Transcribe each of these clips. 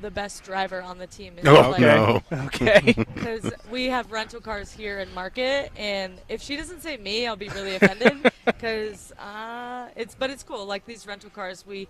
the best driver on the team. Oh, like, no. Okay. Because we have rental cars here in Market, and if she doesn't say me, I'll be really offended. Because it's cool. Like these rental cars, we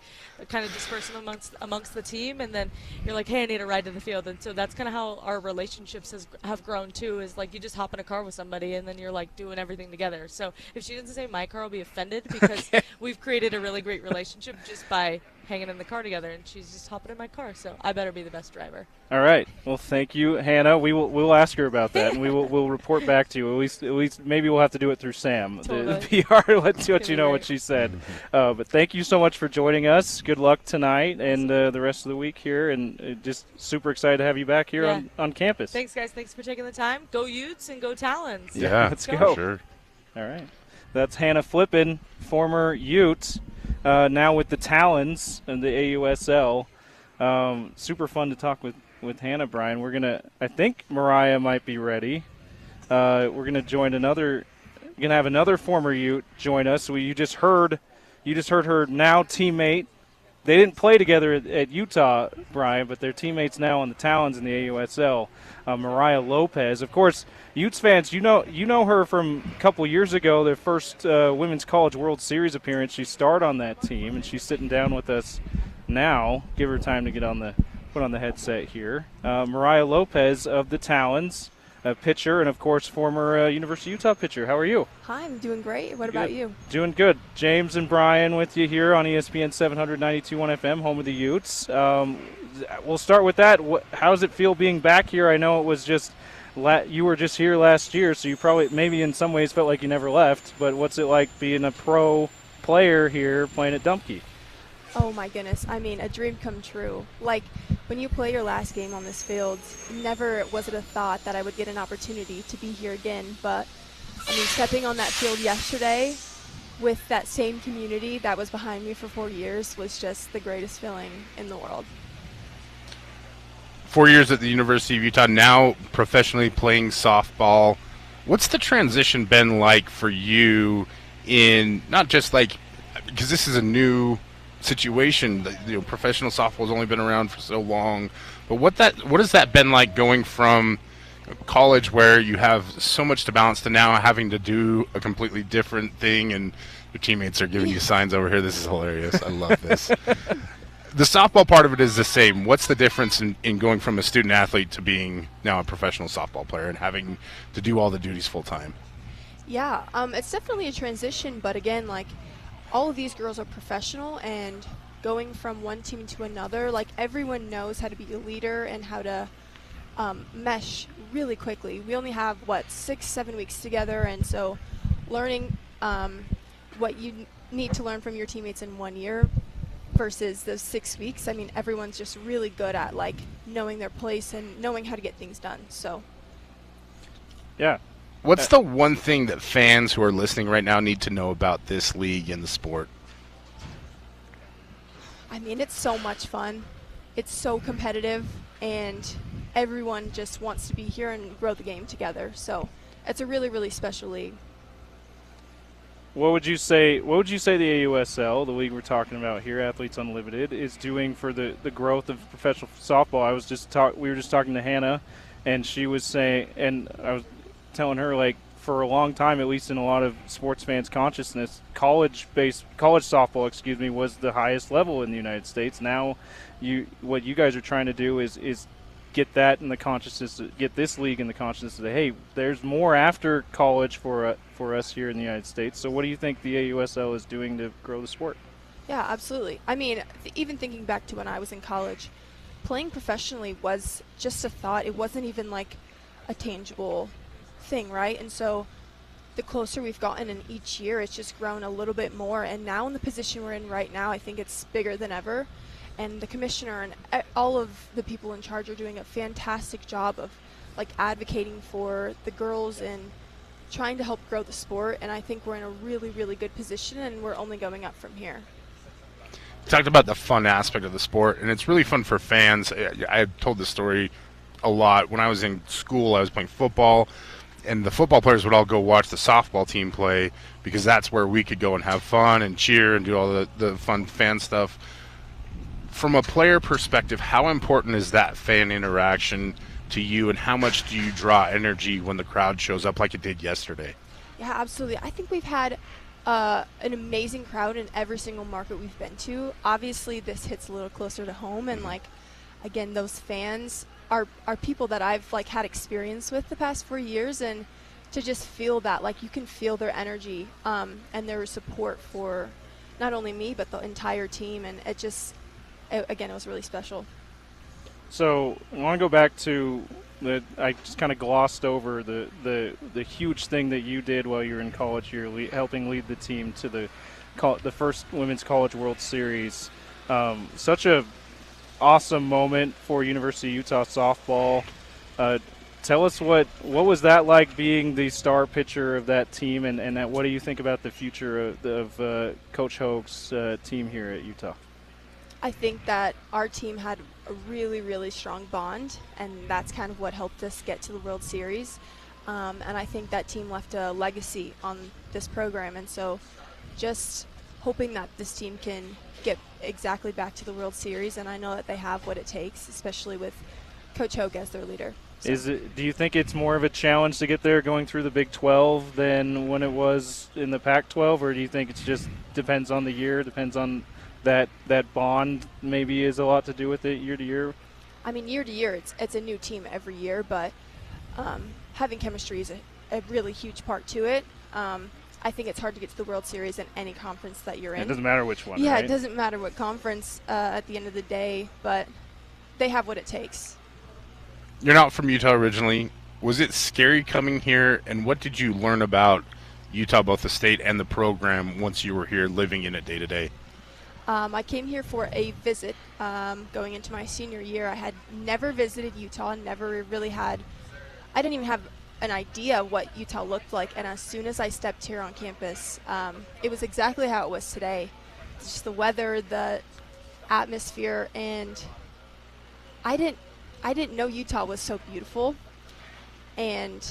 kind of disperse them amongst the team, and then you're like, hey, I need a ride to the field, and so that's kind of how our relationships have grown too. Is like you just hop in a car with somebody, and then you're like doing everything together. So if she doesn't say my car, I'll be offended because we've created a really great relationship just by hanging in the car together, and she's just hopping in my car. So I better be the best driver. All right. Well, thank you, Hannah. We'll ask her about that, and we'll report back to you. At least maybe we'll have to do it through Sam, Totally. the PR. Let's let you know what she said. But thank you so much for joining us. Good luck tonight and the rest of the week here, and just super excited to have you back here on campus. Thanks, guys. Thanks for taking the time. Go Utes and go Talons. Yeah, let's go. Sure. All right. That's Hannah Flippin, former Ute, now with the Talons in the AUSL. Super fun to talk with Hannah, Bryan. I think Mariah might be ready. We're gonna have another former Ute join us. You just heard her now teammate. They didn't play together at Utah, Bryan, but they're teammates now on the Talons in the AUSL. Mariah Lopez, of course, Utes fans, you know her from a couple years ago, their first Women's College World Series appearance. She starred on that team, and she's sitting down with us now. Give her time to put on the headset here. Mariah Lopez of the Talons, a pitcher, and of course former University of Utah pitcher. How are you? Hi, I'm doing great. What about you? Doing good. James and Bryan with you here on ESPN 792.1 FM, home of the Utes. We'll start with that. How does it feel being back here? I know it was just you were just here last year, so you probably maybe in some ways felt like you never left. But what's it like being a pro player here playing at Dumpke? Oh my goodness. I mean, a dream come true. Like, when you play your last game on this field, never was it a thought that I would get an opportunity to be here again. But, I mean, stepping on that field yesterday with that same community that was behind me for 4 years was just the greatest feeling in the world. 4 years at the University of Utah, now professionally playing softball. What's the transition been like for you in not just like, because this is a new situation, professional softball's only been around for so long, but what has that been like going from college where you have so much to balance to now having to do a completely different thing, and your teammates are giving you signs over here? This is hilarious. I love this. The softball part of it is the same. What's the difference in going from a student athlete to being now a professional softball player and having to do all the duties full time? Yeah, it's definitely a transition, but again, like, all of these girls are professional, and going from one team to another, like, everyone knows how to be a leader and how to mesh really quickly. We only have 6-7 weeks together, and so learning what you need to learn from your teammates in 1 year versus those 6 weeks, I mean, everyone's just really good at like knowing their place and knowing how to get things done. So yeah. What's the one thing that fans who are listening right now need to know about this league and the sport? I mean, it's so much fun. It's so competitive, and everyone just wants to be here and grow the game together. So it's a really, really special league. What would you say the AUSL, the league we're talking about here, Athletes Unlimited, is doing for the growth of professional softball? We were just talking to Hannah, and she was saying, and I was telling her, like, for a long time, at least in a lot of sports fans' consciousness, college softball, was the highest level in the United States. Now, what you guys are trying to do is get that in the consciousness, get this league in the consciousness that, hey, there's more after college for us here in the United States. So what do you think the AUSL is doing to grow the sport? Yeah, absolutely. I mean, even thinking back to when I was in college, playing professionally was just a thought. It wasn't even like a tangible thing, right? And so the closer we've gotten in each year, it's just grown a little bit more. And now in the position we're in right now, I think it's bigger than ever. And the commissioner and all of the people in charge are doing a fantastic job of like advocating for the girls and trying to help grow the sport. And I think we're in a really, really good position, and we're only going up from here. You talked about the fun aspect of the sport, and it's really fun for fans. I've told this story a lot. When I was in school, I was playing football, and the football players would all go watch the softball team play because that's where we could go and have fun and cheer and do all the fun fan stuff. from a player perspective, how important is that fan interaction to you, and how much do you draw energy when the crowd shows up like it did yesterday? Yeah, absolutely. I think we've had an amazing crowd in every single market we've been to. Obviously, this hits a little closer to home, and like, again, those fans are people that I've like had experience with the past 4 years, and to just feel that, like, you can feel their energy and their support for not only me but the entire team, and again, it was really special. So I want to go back to I just kind of glossed over the huge thing that you did while you were in college. You're helping lead the team to the first Women's College World Series. Such a awesome moment for University of Utah softball. Tell us what was that like, being the star pitcher of that team, and what do you think about the future of Coach Hogue's team here at Utah? I think that our team had a really, really strong bond, and that's kind of what helped us get to the World Series. And I think that team left a legacy on this program, and so just hoping that this team can get exactly back to the World Series, and I know that they have what it takes, especially with Coach Hogue as their leader. So. Do you think it's more of a challenge to get there going through the Big 12 than when it was in the Pac-12, or do you think it just depends on the year, depends on that bond maybe is a lot to do with it year to year? I mean, year to year, it's a new team every year, but having chemistry is a really huge part to it. I think it's hard to get to the World Series in any conference that you're in. It doesn't matter which one, Yeah, right? It doesn't matter what conference at the end of the day, but they have what it takes. You're not from Utah originally. Was it scary coming here, and what did you learn about Utah, both the state and the program, once you were here living in it day to day? I came here for a visit going into my senior year. I had never visited Utah, never really I didn't even have an idea what Utah looked like, and as soon as I stepped here on campus, it was exactly how it was today. It's just the weather, the atmosphere, and I didn't know Utah was so beautiful, and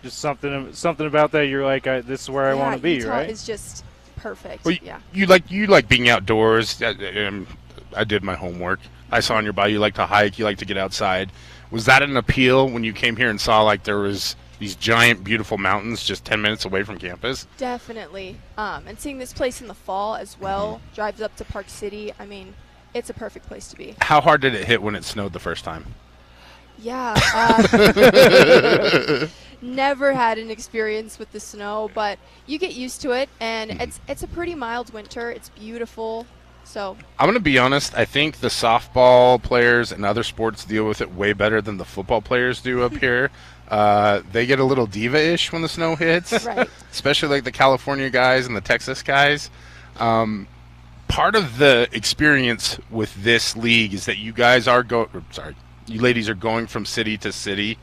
just something about that. You're like, this is where I want to be, Utah right? is just perfect. Well, yeah. You like being outdoors. I did my homework. I saw on your bio you like to hike. You like to get outside. Was that an appeal when you came here and saw like there was these giant, beautiful mountains just 10 minutes away from campus? Definitely. And seeing this place in the fall as well, drives up to Park City. I mean, it's a perfect place to be. How hard did it hit when it snowed the first time? Yeah. Never had an experience with the snow, but you get used to it, and it's a pretty mild winter. It's beautiful. So I'm going to be honest. I think the softball players and other sports deal with it way better than the football players do up here. They get a little diva-ish when the snow hits, right. Especially like the California guys and the Texas guys. Part of the experience with this league is that you guys are you ladies are going from city to city.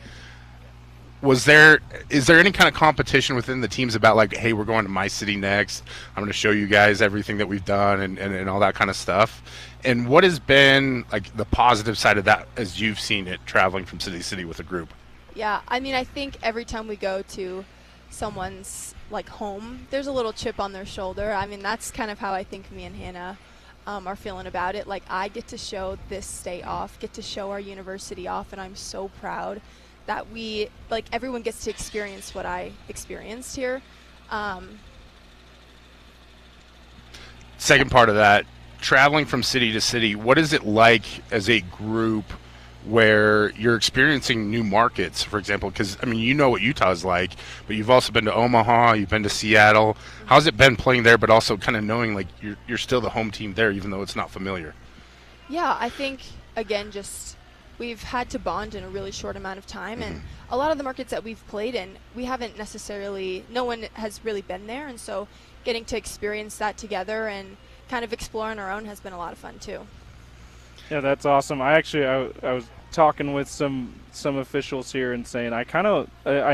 Is there any kind of competition within the teams about like, hey, we're going to my city next, I'm going to show you guys everything that we've done and all that kind of stuff? And what has been like the positive side of that as you've seen it traveling from city to city with a group? Yeah, I mean, I think every time we go to someone's like home, there's a little chip on their shoulder. I mean, that's kind of how I think me and Hannah are feeling about it. Like, I get to show this state off, get to show our university off, and I'm so proud that everyone gets to experience what I experienced here. Second part of that, traveling from city to city, what is it like as a group where you're experiencing new markets, for example? Because, I mean, you know what Utah is like, but you've also been to Omaha, you've been to Seattle. How's it been playing there, but also kind of knowing like you're still the home team there, even though it's not familiar? Yeah, I think, again, just we've had to bond in a really short amount of time, and a lot of the markets that we've played in, no one has really been there, and so getting to experience that together and kind of explore on our own has been a lot of fun too. Yeah, that's awesome. I was talking with some officials here and saying I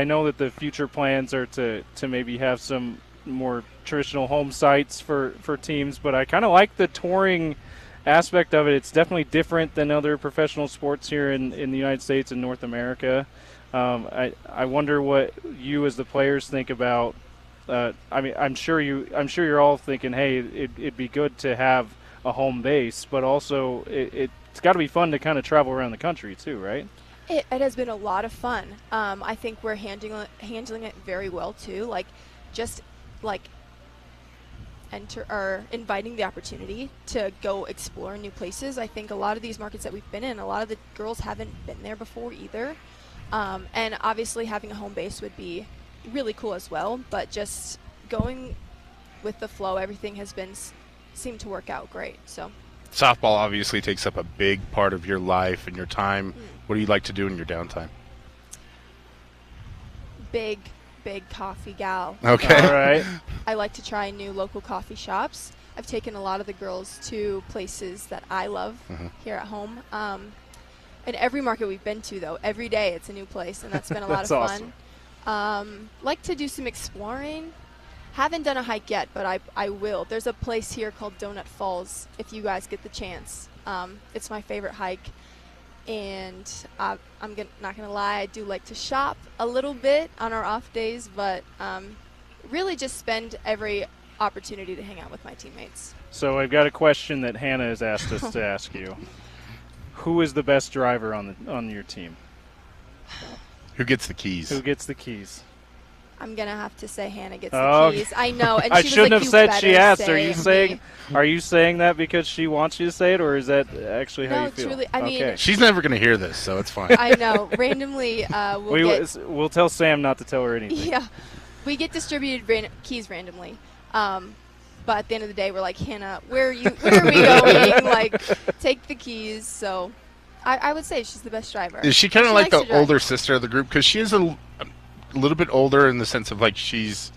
know that the future plans are to maybe have some more traditional home sites for teams, but I kind of like the touring aspect of it. It's definitely different than other professional sports here in the United States and North America. I wonder what you as the players think about I mean, I'm sure you're all thinking, hey, it'd be good to have a home base, but also it's got to be fun to kind of travel around the country too, right? It has been a lot of fun. I think we're handling it very well too. Like, just like inviting the opportunity to go explore new places. I think a lot of these markets that we've been in, a lot of the girls haven't been there before either. And obviously having a home base would be really cool as well. But just going with the flow, everything has seemed to work out great. So. Softball obviously takes up a big part of your life and your time. What do you like to do in your downtime? Big coffee gal. Okay. All right. I like to try new local coffee shops. I've taken a lot of the girls to places that I love here at home. And every market we've been to, though, every day it's a new place, and that's been a lot of fun. Awesome. Like to do some exploring. Haven't done a hike yet, but I will. There's a place here called Donut Falls, if you guys get the chance. It's my favorite hike. And I'm not going to lie, I do like to shop a little bit on our off days, but really just spend every opportunity to hang out with my teammates. So I've got a question that Hannah has asked us to ask you. Who is the best driver on your team? Who gets the keys? Who gets the keys? I'm gonna have to say Hannah gets the keys. I know, and I she shouldn't was have like, said she asked. Me. Are you saying that because she wants you to say it, or is that actually how No, you feel? truly. I mean, okay. She's never going to hear this, so it's fine. I know. Randomly, we'll tell Sam not to tell her anything. Yeah, we get distributed keys randomly. But at the end of the day, we're like, Hannah, where are we going? Like, take the keys. So, I would say she's the best driver. Is she kind of like likes the older sister of the group? Because she is a little bit older in the sense of like she's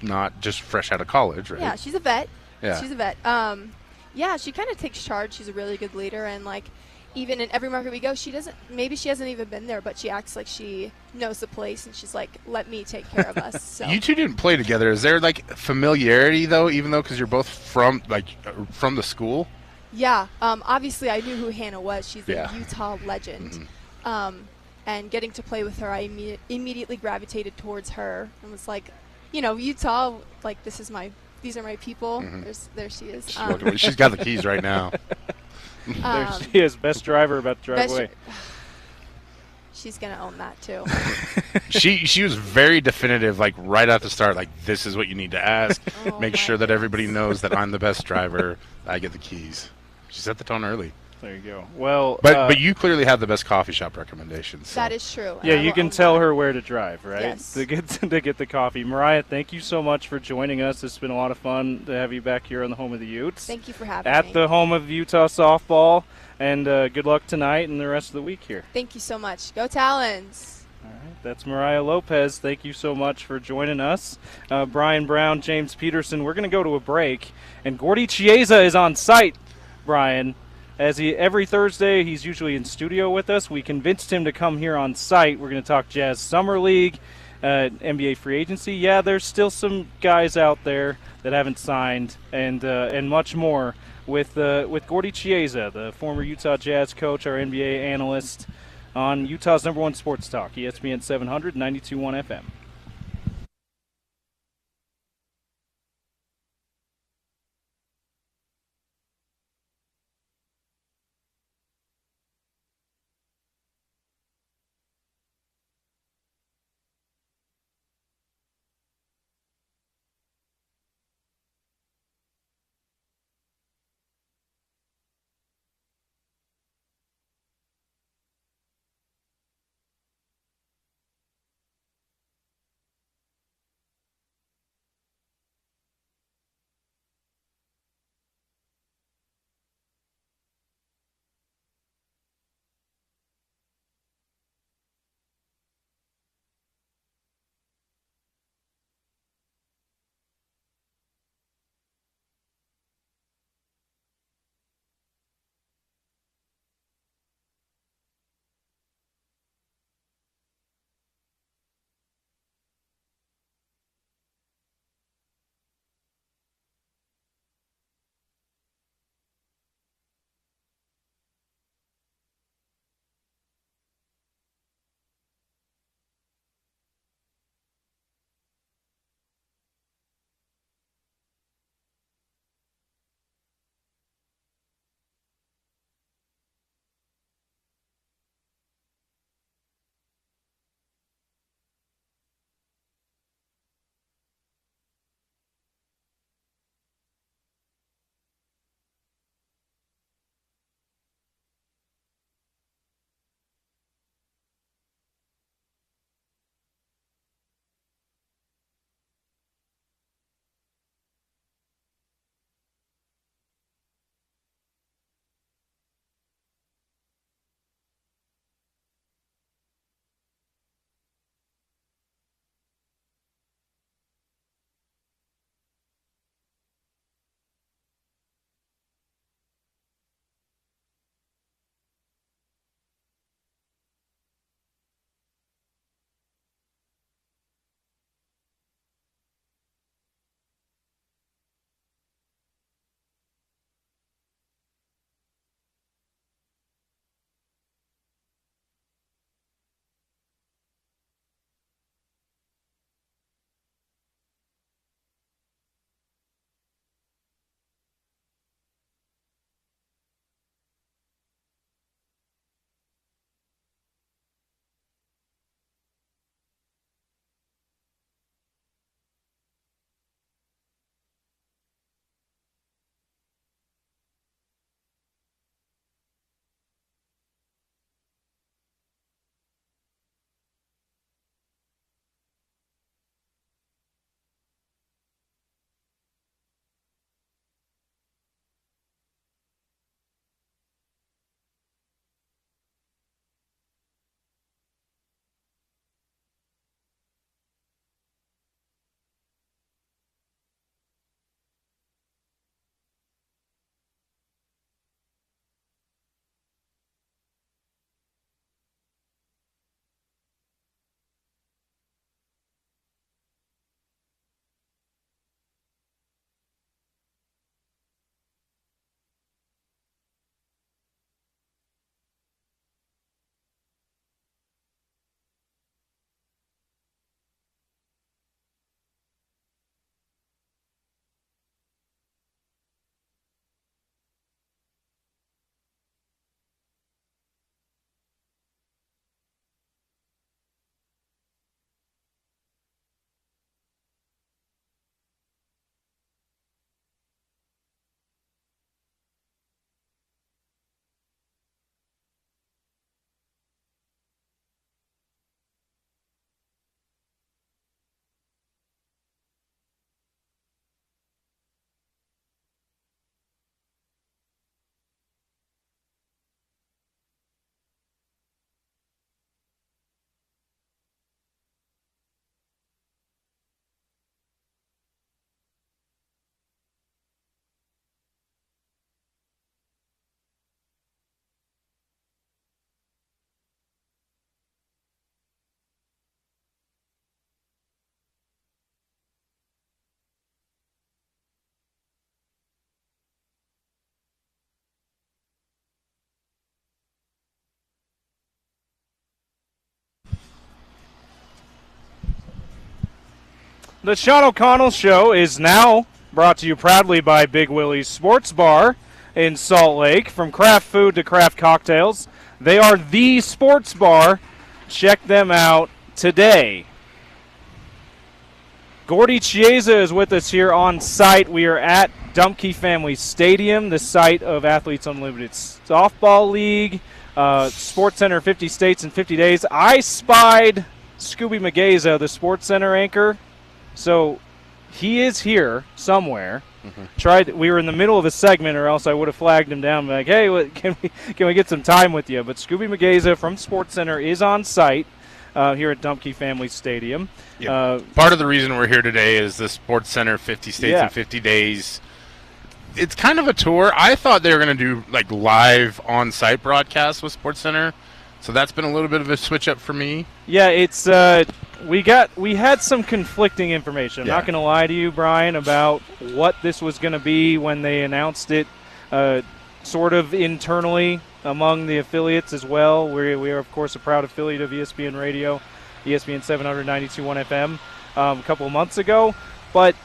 not just fresh out of college, right? Yeah, she's a vet. Yeah. She's a vet. Yeah, she kind of takes charge. She's a really good leader, and like, even in every market we go, she hasn't even been there, but she acts like she knows the place, and she's like, let me take care of us. So. You two didn't play together. Is there like familiarity though, even though because you're both from the school? Yeah. Obviously, I knew who Hannah was. She's Yeah. a Utah legend. And getting to play with her, I immediately gravitated towards her and was like, Utah, like, these are my people. There she is. She's got the keys right now. There she is, best driver about to drive away. She's going to own that, too. She was very definitive, like, right at the start, like, this is what you need to ask. Make sure that everybody knows that I'm the best driver. I get the keys. She set the tone early. There you go. Well, but you clearly have the best coffee shop recommendations. So. That is true. Yeah, you can tell her where to drive, right? Yes. To get the coffee. Mariah, thank you so much for joining us. It's been a lot of fun to have you back here on the home of the Utes. Thank you for having me. At the home of Utah softball, and good luck tonight and the rest of the week here. Thank you so much. Go Talons! All right, that's Mariah Lopez. Thank you so much for joining us. Bryan Brown, James Peterson. We're going to go to a break, and Gordy Chiesa is on site, Bryan. Every Thursday, he's usually in studio with us. We convinced him to come here on site. We're going to talk Jazz Summer League, NBA free agency. Yeah, there's still some guys out there that haven't signed, and much more with Gordy Chiesa, the former Utah Jazz coach, our NBA analyst, on Utah's #1 sports talk, ESPN 700, 92.1 FM. The Sean O'Connell Show is now brought to you proudly by Big Willie's Sports Bar in Salt Lake. From craft food to craft cocktails, they are the sports bar. Check them out today. Gordy Chiesa is with us here on site. We are at Dumpke Family Stadium, the site of Athletes Unlimited Softball League, Sports Center 50 States in 50 Days. I spied Scooby Mageza, the Sports Center anchor. So he is here somewhere. We were in the middle of a segment, or else I would have flagged him down, like, hey, can we get some time with you? But Scooby Mageza from Sports Center is on site here at Dumpke Family Stadium. Yep. Part of the reason we're here today is the Sports Center 50 States in 50 Days. It's kind of a tour. I thought they were going to do like live on-site broadcasts with Sports Center, so that's been a little bit of a switch up for me. Yeah, it's we had some conflicting information. I'm not going to lie to you, Brian, about what this was going to be when they announced it, sort of internally among the affiliates as well. We are, of course, a proud affiliate of ESPN Radio, ESPN 792.1 FM a couple of months ago. But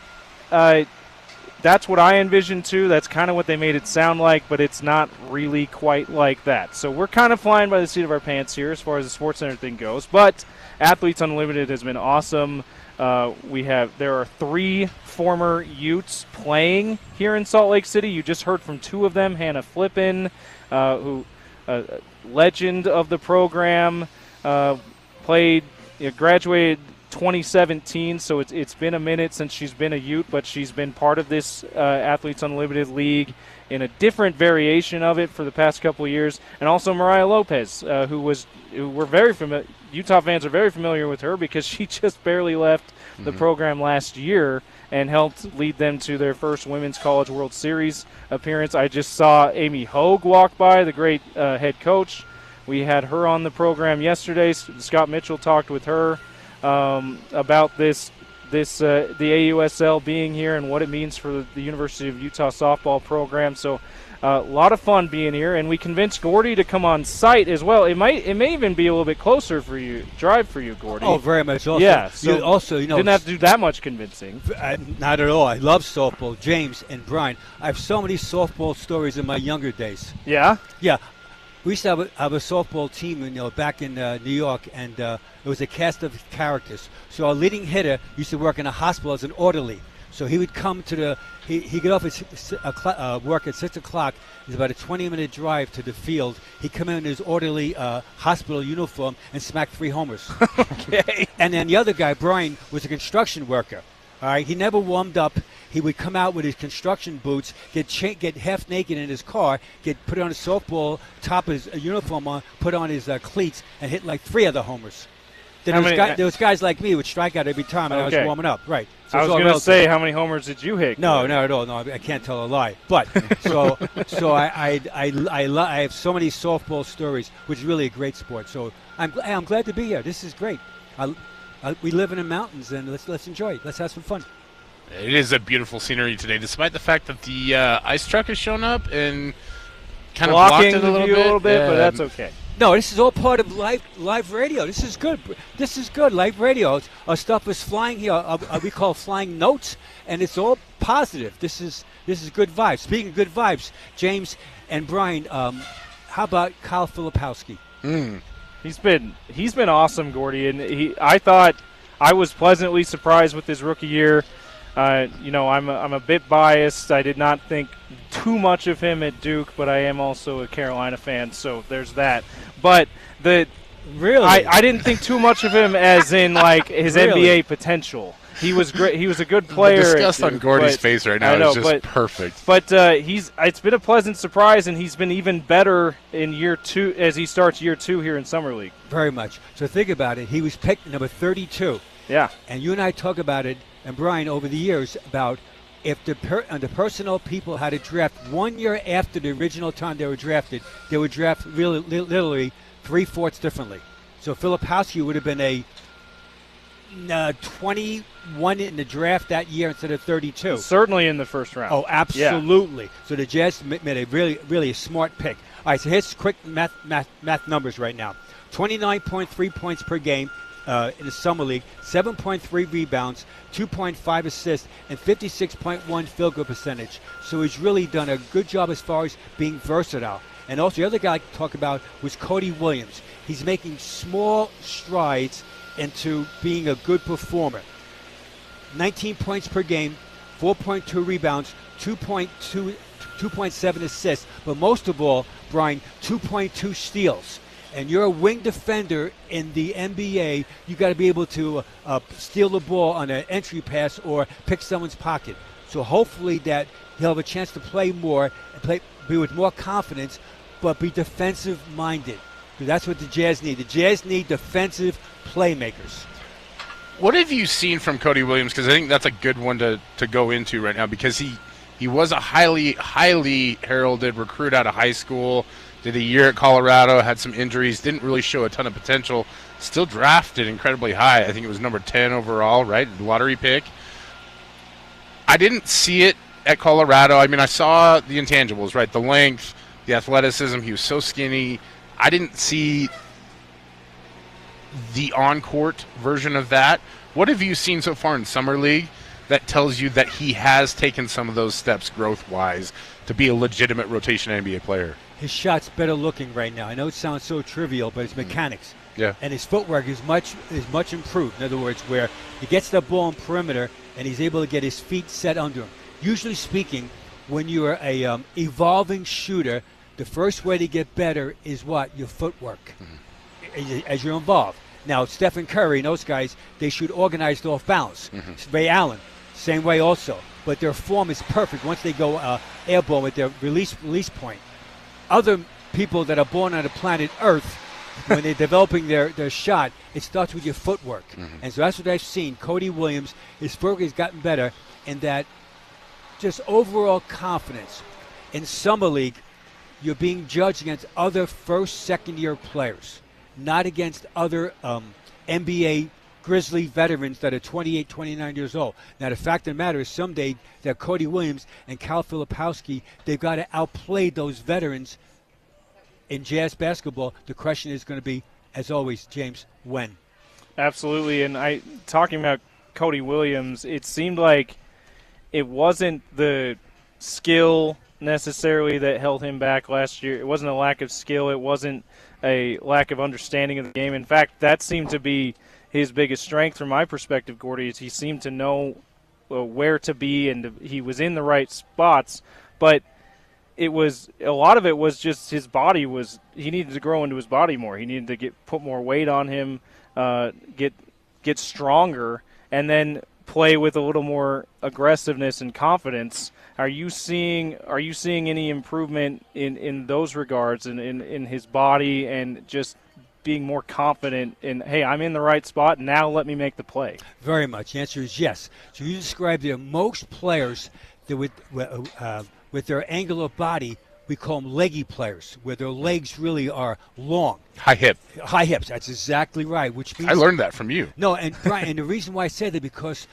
that's what I envisioned, too. That's kind of what they made it sound like, but it's not really quite like that. So we're kind of flying by the seat of our pants here as far as the Sports Center thing goes. But Athletes Unlimited has been awesome. There are 3 former Utes playing here in Salt Lake City. You just heard from 2 of them, Hannah Flippin, who legend of the program, graduated 2017, so it's been a minute since she's been a Ute, but she's been part of this Athletes Unlimited League in a different variation of it for the past couple of years. And also Mariah Lopez, who we're very familiar. Utah fans are very familiar with her because she just barely left the program last year and helped lead them to their first Women's College World Series appearance. I just saw Amy Hogue walk by, the great head coach. We had her on the program yesterday. Scott Mitchell talked with her about the AUSL being here and what it means for the University of Utah softball program. So a lot of fun being here, and we convinced Gordy to come on site as well. It may even be a little bit closer for you, Gordy. Oh, very much. Also, yeah. So didn't have to do that much convincing. Not at all. I love softball. James and Bryan, I have so many softball stories in my younger days. Yeah. Yeah. We used to have a softball team, back in New York, and it was a cast of characters. So our leading hitter used to work in a hospital as an orderly. So he would come to he'd get off at work at 6 o'clock. It's about a 20-minute drive to the field. He'd come in his orderly hospital uniform and smack 3 homers. Okay. And then the other guy, Bryan, was a construction worker. All right, he never warmed up. He would come out with his construction boots, get half naked in his car, put on his softball top of his uniform on, put on his cleats, and hit like 3 other homers. Then there was guys like me who would strike out every time, and I was warming up. Right. So I was going to say, how many homers did you hit? No, not at all. No, I can't tell a lie. But so I have so many softball stories, which is really a great sport. So I'm glad to be here. This is great. We live in the mountains, and let's enjoy it. Let's have some fun. It is a beautiful scenery today, despite the fact that the ice truck has shown up and kind of blocked it a little bit. But that's okay. No, this is all part of live radio. This is good. This is good. Live radio. Our stuff is flying here. We call flying notes, and it's all positive. This is good vibes. Speaking of good vibes, James and Bryan, how about Kyle Filipowski? He's been awesome, Gordy, and I thought I was pleasantly surprised with his rookie year. I'm a bit biased. I did not think too much of him at Duke, but I am also a Carolina fan, so there's that. But I didn't think too much of him as in like his NBA potential. He was great. He was a good player. The disgust on Gordy's face right now is just perfect. But it's been a pleasant surprise, and he's been even better in year 2 as he starts year 2 here in Summer League. Very much. So think about it. He was picked number 32. Yeah. And you and I talk about it, and Bryan, over the years, about if the personnel people had to draft 1 year after the original time they were drafted, they would draft literally 3/4 differently. So Filipowski would have been a 21 in the draft that year instead of 32. Certainly in the first round. Oh, absolutely. Yeah. So the Jazz made a really smart pick. All right, so here's quick math numbers right now. 29.3 points per game, in the summer league, 7.3 rebounds, 2.5 assists, and 56.1 field goal percentage. So he's really done a good job as far as being versatile. And also the other guy I talked about was Cody Williams. He's making small strides into being a good performer. 19 points per game, 4.2 rebounds, 2.7 assists, but most of all, Bryan, 2.2 steals. And you're a wing defender in the NBA, you got to be able to steal the ball on an entry pass or pick someone's pocket. So hopefully that he'll have a chance to play more and be with more confidence, but be defensive-minded. Because that's what the Jazz need. The Jazz need defensive playmakers. What have you seen from Cody Williams? Because I think that's a good one to go into right now, because he was a highly heralded recruit out of high school, did a year at Colorado, had some injuries, didn't really show a ton of potential, still drafted incredibly high. I think it was number 10 overall, right? Lottery pick. I didn't see it at Colorado. I mean, I saw the intangibles, right? The length, the athleticism. He was so skinny. I didn't see the on-court version of that. What have you seen so far in Summer League that tells you that he has taken some of those steps growth-wise to be a legitimate rotation NBA player? His shot's better looking right now. I know it sounds so trivial, but it's mechanics. Yeah. And his footwork is much improved. In other words, where he gets the ball in perimeter and he's able to get his feet set under him. Usually speaking, when you're a evolving shooter, the first way to get better is what? Your footwork. As you're involved. Now, Stephen Curry and those guys, they shoot organized off balance. Ray Allen, same way also. But their form is perfect once they go airborne with their release point. Other people that are born on the planet Earth, when they're developing their shot, it starts with your footwork. And so that's what I've seen. Cody Williams, his footwork has gotten better, and that just overall confidence. In Summer League, you're being judged against other first, second-year players, not against other NBA Grizzly veterans that are 28, 29 years old. Now, the fact of the matter is someday that Cody Williams and Cal Filipowski, they've got to outplay those veterans in Jazz basketball. The question is going to be, as always, James, when? Absolutely. And talking about Cody Williams, it seemed like it wasn't the skill necessarily that held him back last year. It wasn't a lack of skill. It wasn't a lack of understanding of the game. In fact, that seemed to be his biggest strength from my perspective, Gordy, is he seemed to know where to be, and he was in the right spots. But a lot of it was just his body he needed to grow into his body more. He needed to put more weight on him, get stronger, and then play with a little more aggressiveness and confidence. Are you seeing any improvement in those regards, in his body, and just being more confident in, hey, I'm in the right spot, now let me make the play? Very much. The answer is yes. So you described there, most players that with their angular body, we call them leggy players, where their legs really are long. High hips. That's exactly right. Which means I learned that from you. No, and Bryan, and the reason why I say that, because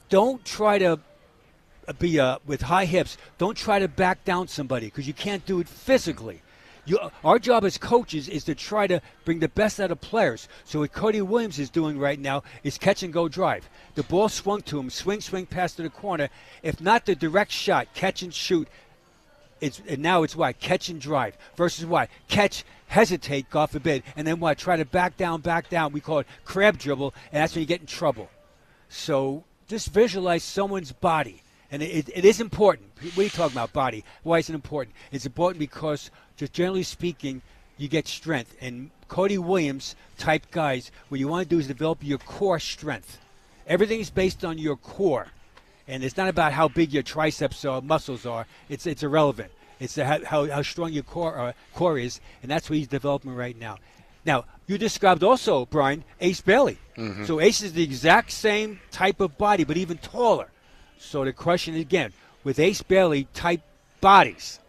don't try to be with high hips. Don't try to back down somebody, because you can't do it physically. Our job as coaches is to try to bring the best out of players. So what Cody Williams is doing right now is catch and go drive. The ball swung to him, swing pass to the corner. If not the direct shot, catch and shoot. Now it's what? Catch and drive. Versus what? Catch, hesitate, God forbid, and then what? Try to back down. We call it crab dribble, and that's when you get in trouble. So just visualize someone's body. And it is important. What are you talking about, body? Why is it important? It's important because, just generally speaking, you get strength. And Cody Williams-type guys, what you want to do is develop your core strength. Everything is based on your core. And it's not about how big your triceps or muscles are. It's irrelevant. It's how strong your core is, and that's what he's developing right now. Now, you described also, Bryan, Ace Bailey. So Ace is the exact same type of body, but even taller. So the question again, with Ace Bailey type bodies,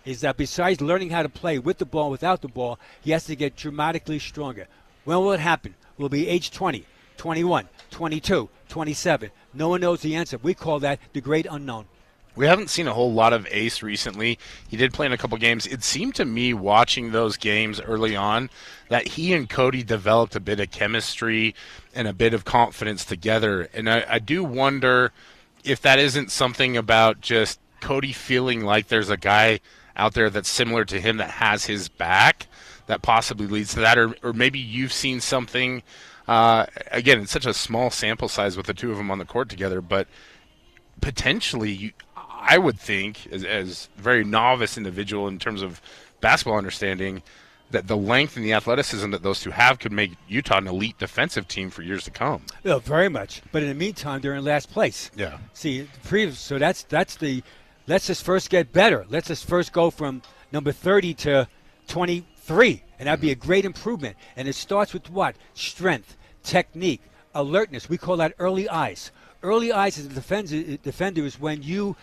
is that besides learning how to play with the ball, without the ball, he has to get dramatically stronger. When will it happen? Will it be age 20, 21, 22, 27? No one knows the answer. We call that the great unknown. We haven't seen a whole lot of Ace recently. He did play in a couple games. It seemed to me watching those games early on that he and Cody developed a bit of chemistry and a bit of confidence together. And I do wonder if that isn't something about just Cody feeling like there's a guy out there that's similar to him that has his back that possibly leads to that. Or maybe you've seen something. Again, it's such a small sample size with the two of them on the court together, but potentially I would think, as a very novice individual in terms of basketball understanding, that the length and the athleticism that those two have could make Utah an elite defensive team for years to come. Yeah, very much. But in the meantime, they're in last place. Yeah. See, so that's the. Let's just first get better. Let's just first go from number 30 to 23, and that'd be a great improvement. And it starts with what? Strength, technique, alertness. We call that early eyes. Early eyes as a defender is when you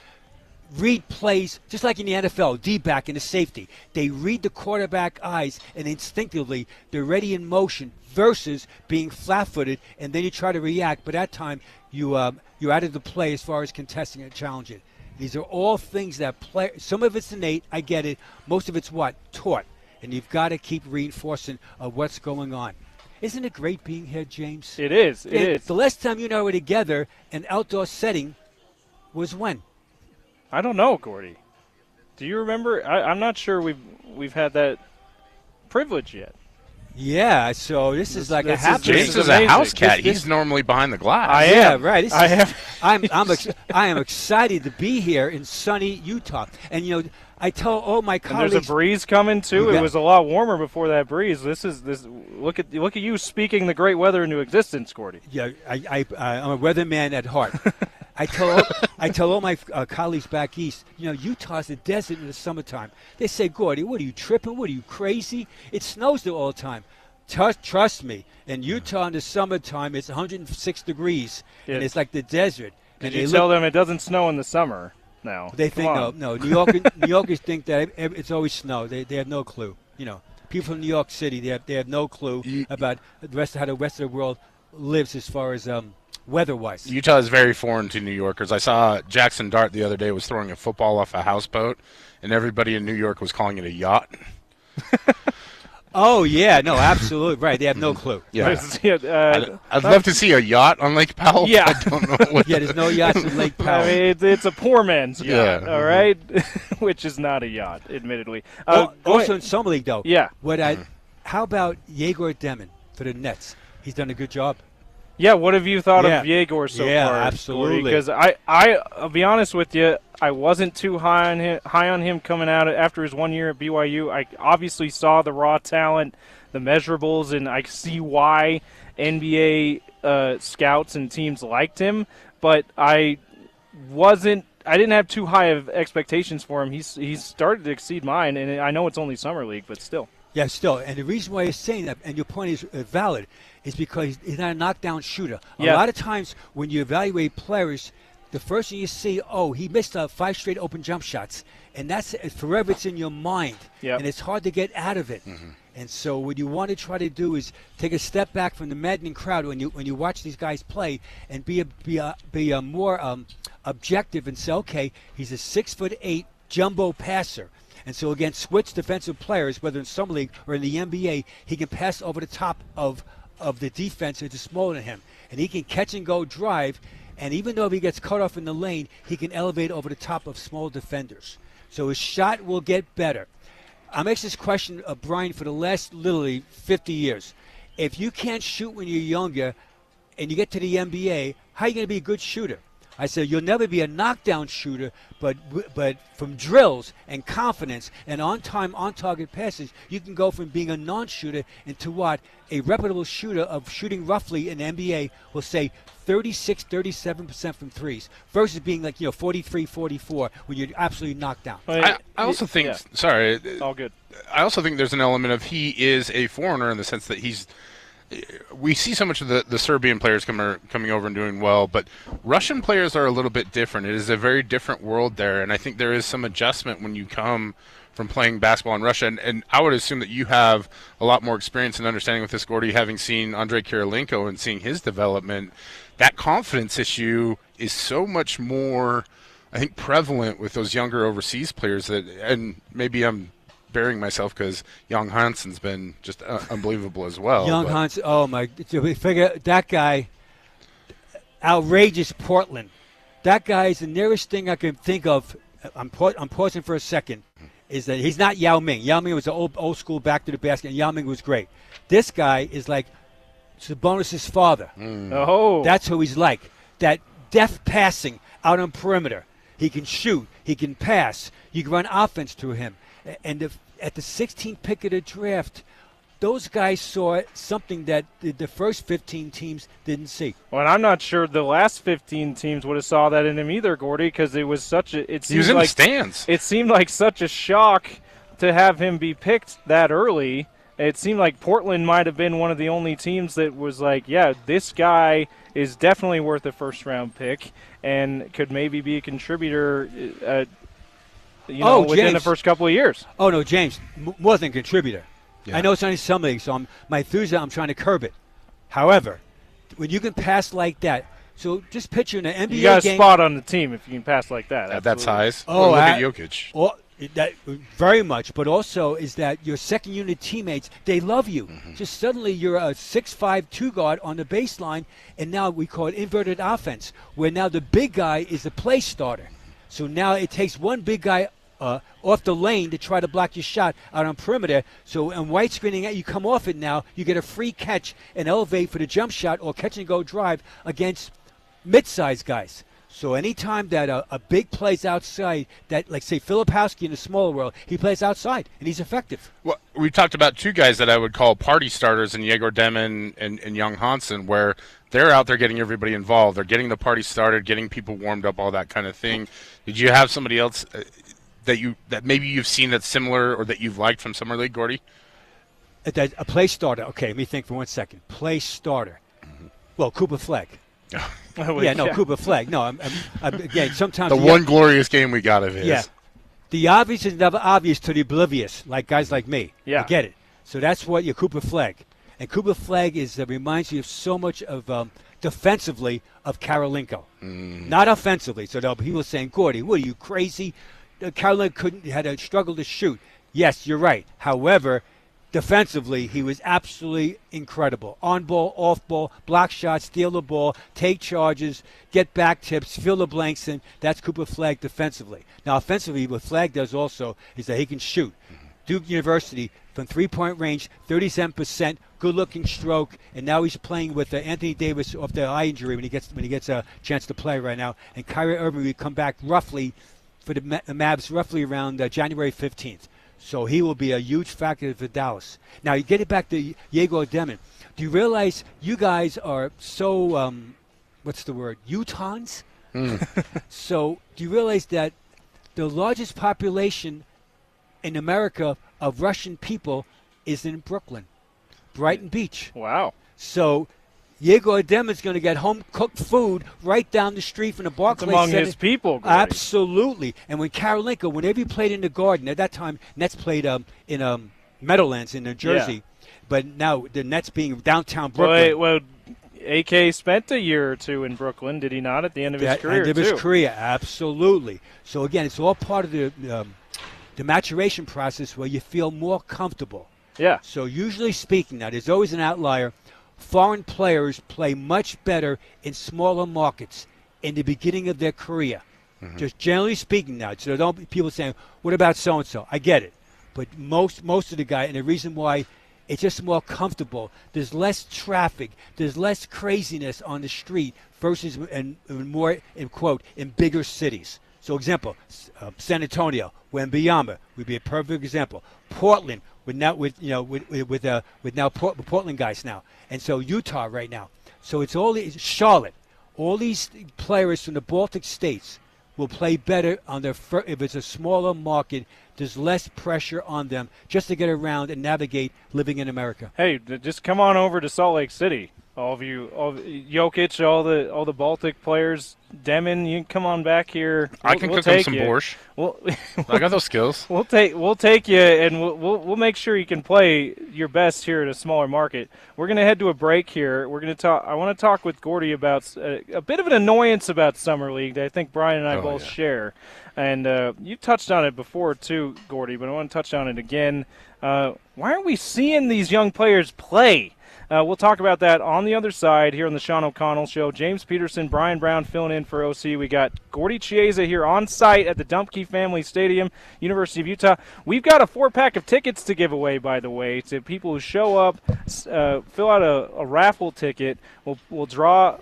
read plays, just like in the NFL, D-back and the safety. They read the quarterback eyes, and instinctively they're ready in motion versus being flat-footed, and then you try to react. But that time, you're out of the play as far as contesting and challenging. These are all things that play. Some of it's innate, I get it. Most of it's what? Taught. And you've got to keep reinforcing what's going on. Isn't it great being here, James? It is. It is. The last time you and I were together in outdoor setting was when? I don't know, Gordy. Do you remember? I'm not sure we've had that privilege yet. Yeah, so this is like a happening. James is a house cat. He's normally behind the glass. I am. Yeah, right. I am excited to be here in sunny Utah. And, I tell all my colleagues. And there's a breeze coming, too. It was a lot warmer before that breeze. Look at you speaking the great weather into existence, Gordy. Yeah, I'm a weatherman at heart. I tell all my colleagues back east, Utah's a desert in the summertime. They say, Gordy, what are you tripping? What are you crazy? It snows there all the time. Trust me, in Utah in the summertime, it's 106 degrees, and it's like the desert. Did you tell them it doesn't snow in the summer now? They think, no. New Yorkers think that it's always snow. They have no clue. People from New York City, they have no clue about how the rest of the world lives as far as weather-wise. Utah is very foreign to New Yorkers. I saw Jackson Dart the other day was throwing a football off a houseboat, and everybody in New York was calling it a yacht. Oh, yeah. No, absolutely. Right. They have no clue. Yeah. I'd love to see a yacht on Lake Powell. Yeah. I don't know what there's no yachts in Lake Powell. I mean, it's a poor man's yacht, Yeah. all right? Which is not a yacht, admittedly. Also in Summer League, though. Yeah. How about Yegor Demon for the Nets? He's done a good job. Yeah, what have you thought of Yegor so far? Yeah, absolutely. Because I'll be honest with you, I wasn't too high on him coming out after his 1 year at BYU. I obviously saw the raw talent, the measurables, and I see why NBA scouts and teams liked him. But I didn't have too high of expectations for him. He's started to exceed mine, and I know it's only summer league, but still. Yeah, still. And the reason why he's saying that, and your point is valid, is because he's not a knockdown shooter. A lot of times when you evaluate players, the first thing you see, he missed 5 straight open jump shots. And that's forever it's in your mind. Yep. And it's hard to get out of it. Mm-hmm. And so what you want to try to do is take a step back from the maddening crowd when you watch these guys play and be more objective and say, okay, he's a 6'8" jumbo passer. And so against switch defensive players, whether in Summer League or in the NBA, he can pass over the top of the defense who's smaller than him. And he can catch and go drive. And even though if he gets cut off in the lane, he can elevate over the top of small defenders. So his shot will get better. I'm asking this question of Bryan for the last literally 50 years. If you can't shoot when you're younger and you get to the NBA, how are you going to be a good shooter? I said, you'll never be a knockdown shooter, but from drills and confidence and on-time, on-target passes, you can go from being a non-shooter into what? A reputable shooter of shooting roughly in the NBA will say 36, 37% from threes versus being like, 43, 44 when you're absolutely knocked down. I also think, sorry. All good. I also think there's an element of he is a foreigner in the sense that we see so much of the Serbian players coming over and doing well, but Russian players are a little bit different. It is a very different world there, and I think there is some adjustment when you come from playing basketball in Russia. And I would assume that you have a lot more experience and understanding with this, Gordy, having seen Andrei Kirilenko and seeing his development. That confidence issue is so much more I think, prevalent with those younger overseas players that, and maybe I'm burying myself because Young Hansen's been just unbelievable as well. Young Hansen, oh my! Figure that guy, outrageous Portland. That guy is the nearest thing I can think of. I'm pausing for a second. Is that he's not Yao Ming? Yao Ming was an old school back to the basket, and Yao Ming was great. This guy is like Sabonis' father. Oh, That's who he's like. That deft passing out on perimeter. He can shoot. He can pass. You can run offense to him. And at the 16th pick of the draft, those guys saw something that the first 15 teams didn't see. well, and I'm not sure the last 15 teams would have saw that in him either, Gordy, because it was such a. He was in the stands. It seemed like such a shock to have him be picked that early. It seemed like Portland might have been one of the only teams that was like, yeah, this guy is definitely worth a first-round pick and could maybe be a contributor, within the first couple of years. Oh, no, James, more than contributor. Yeah. I know it's only some leagues, so my enthusiasm, I'm trying to curb it. However, when you can pass like that, so just picture in an NBA You got a game. spot on the team if you can pass like that. At that size. Oh, Look at Jokic. That very much, but also is that your second unit teammates, they love you. Just suddenly you're a 6'5" two guard on the baseline, and now we call it inverted offense, where now the big guy is the play starter. So now it takes one big guy off the lane to try to block your shot out on perimeter. So in white screening, you come off it now, you get a free catch and elevate for the jump shot or catch and go drive against mid-sized guys. So anytime that a big plays outside, that like say Filipowski in the smaller world, he plays outside and he's effective. Well, we talked about two guys that I would call party starters in Yegor Demin and Young Hansen, where they're out there getting everybody involved. They're getting the party started, getting people warmed up, all that kind of thing. Did you have somebody else that maybe you've seen that's similar or that you've liked from Summer League, Gordy? A play starter. Okay, let me think for 1 second. Play starter. Well, Cooper Fleck. Cooper Fleck. No, I'm again, sometimes the one glorious game we got of his. Yeah. The obvious is never obvious to the oblivious, like guys like me. Yeah. I get it. So that's what your Cooper Fleck. And Cooper Fleck reminds you of so much of defensively of Karolinko. Not offensively. So there'll be people saying, Gordy, what are you, crazy? Karolinko had a struggle to shoot. Yes, you're right. However, defensively, he was absolutely incredible. On ball, off ball, block shots, steal the ball, take charges, get back tips, fill the blanks in. That's Cooper Fleck defensively. Now, offensively, what Fleck does also is that he can shoot. Duke University, from three-point range, 37%, good-looking stroke, and now he's playing with Anthony Davis off the eye injury when he gets a chance to play right now. And Kyrie Irving will come back roughly for the Mavs roughly around January 15th. So he will be a huge factor for Dallas. Now, you get it back to Yegor Demin. Do you realize you guys are so, Utahns? So do you realize that the largest population in America of Russian people is in Brooklyn, Brighton Beach? Wow. So Yegor Demin's going to get home-cooked food right down the street from the Barclays It's among Center. his people, Gordy. Absolutely. And when Karolinko, whenever he played in the Garden, at that time, Nets played in Meadowlands in New Jersey. Yeah. But now the Nets being downtown Brooklyn. Well, AK spent a year or two in Brooklyn, did he not, at the end of his career, End of his career, absolutely. So, again, it's all part of the maturation process where you feel more comfortable. Yeah. So usually speaking, now there's always an outlier. Foreign players play much better in smaller markets in the beginning of their career. Just generally speaking now. So don't be people saying, what about so-and-so? I get it. But most of the guy, and the reason why it's just more comfortable, there's less traffic, there's less craziness on the street versus and more, in quote, in bigger cities. So example, San Antonio, Wembanyama would be a perfect example. Portland, with Portland guys now, and so Utah right now. So it's all these, Charlotte, all these players from the Baltic states will play better on their if it's a smaller market there's less pressure on them just to get around and navigate living in America. Hey, just come on over to Salt Lake City. All of you, Jokic, all the Baltic players, Demon, you can come on back here. I can cook them some borscht. I got those skills. We'll take you, and we'll make sure you can play your best here at a smaller market. We're gonna head to a break here. We're gonna talk. I want to talk with Gordy about a bit of an annoyance about Summer League that I think Bryan and I both share. And you touched on it before too, Gordy, but I want to touch on it again. Why aren't we seeing these young players play? We'll talk about that on the other side here on the Sean O'Connell Show. James Peterson, Bryan Brown filling in for OC. We got Gordy Chiesa here on site at the Dumpke Family Stadium, University of Utah. We've got a 4-pack of tickets to give away, by the way, to people who show up, fill out a raffle ticket. We'll draw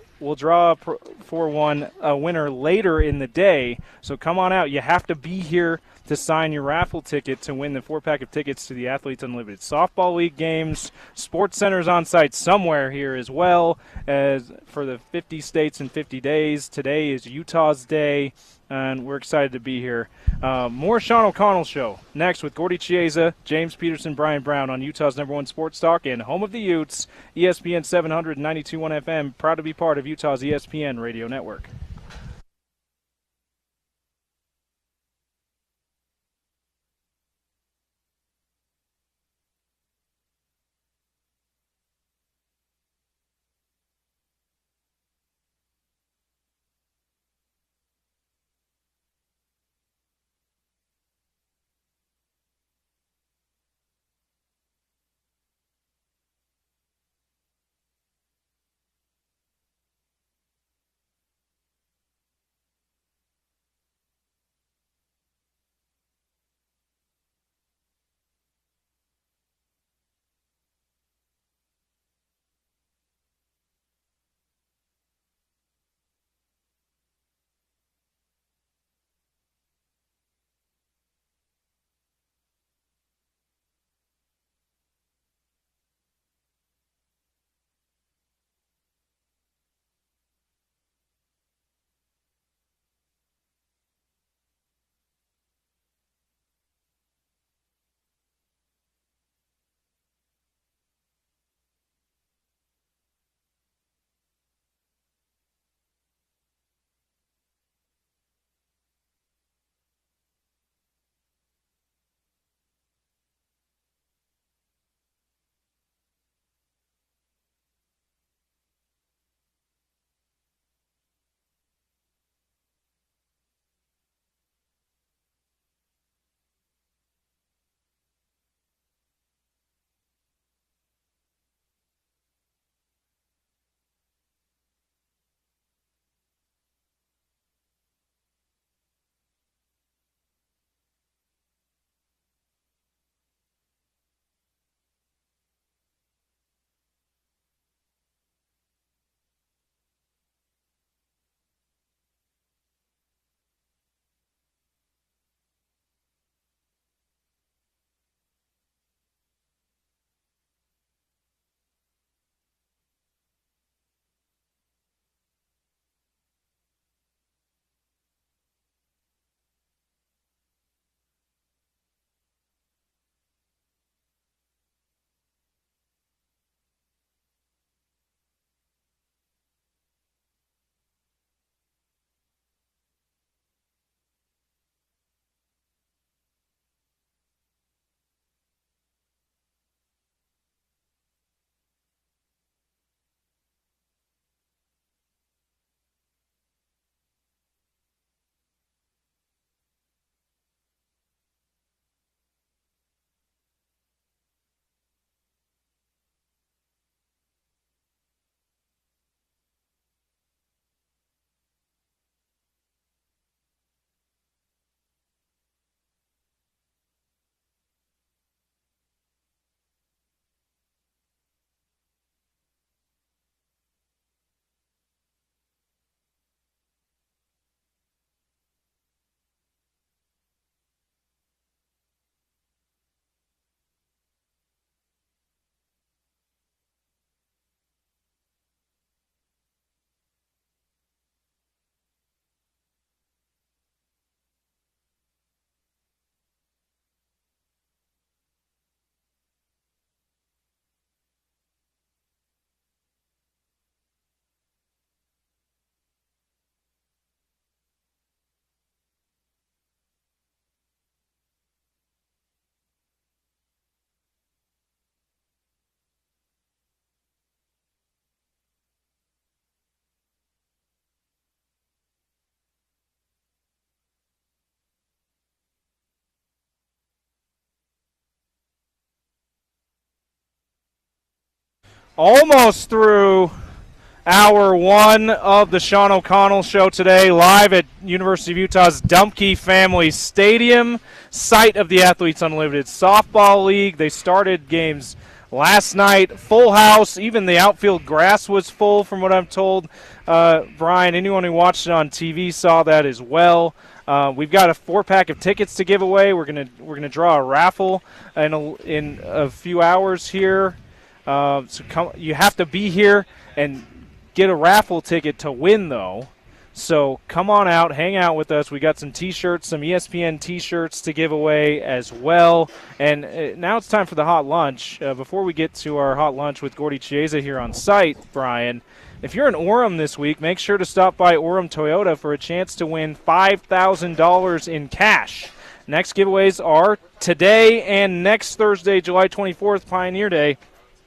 for one a winner later in the day. So come on out. You have to be here to sign your raffle ticket to win the 4-pack of tickets to the Athletes Unlimited Softball League games. Sports Center's on site somewhere here as well as for the 50 states in 50 days. Today is Utah's day, and we're excited to be here. More Sean O'Connell Show next with Gordy Chiesa, James Peterson, Bryan Brown on Utah's #1 sports talk and home of the Utes, ESPN 700 and 92.1 FM, proud to be part of Utah's ESPN radio network. almost through hour one of the Sean O'Connell Show today, live at University of Utah's Dumpke Family Stadium, site of the Athletes Unlimited Softball League. They started games last night, full house. Even the outfield grass was full, from what I'm told. Bryan, anyone who watched it on TV saw that as well. We've got a 4-pack of tickets to give away. We're gonna draw a raffle in a few hours here. So you have to be here and get a raffle ticket to win, though. So come on out, hang out with us. We got some T-shirts, some ESPN T-shirts to give away as well. And now it's time for the hot lunch. Before we get to our hot lunch with Gordy Chiesa here on site, Bryan, if you're in Orem this week, make sure to stop by Orem Toyota for a chance to win $5,000 in cash. Next giveaways are today and next Thursday, July 24th, Pioneer Day.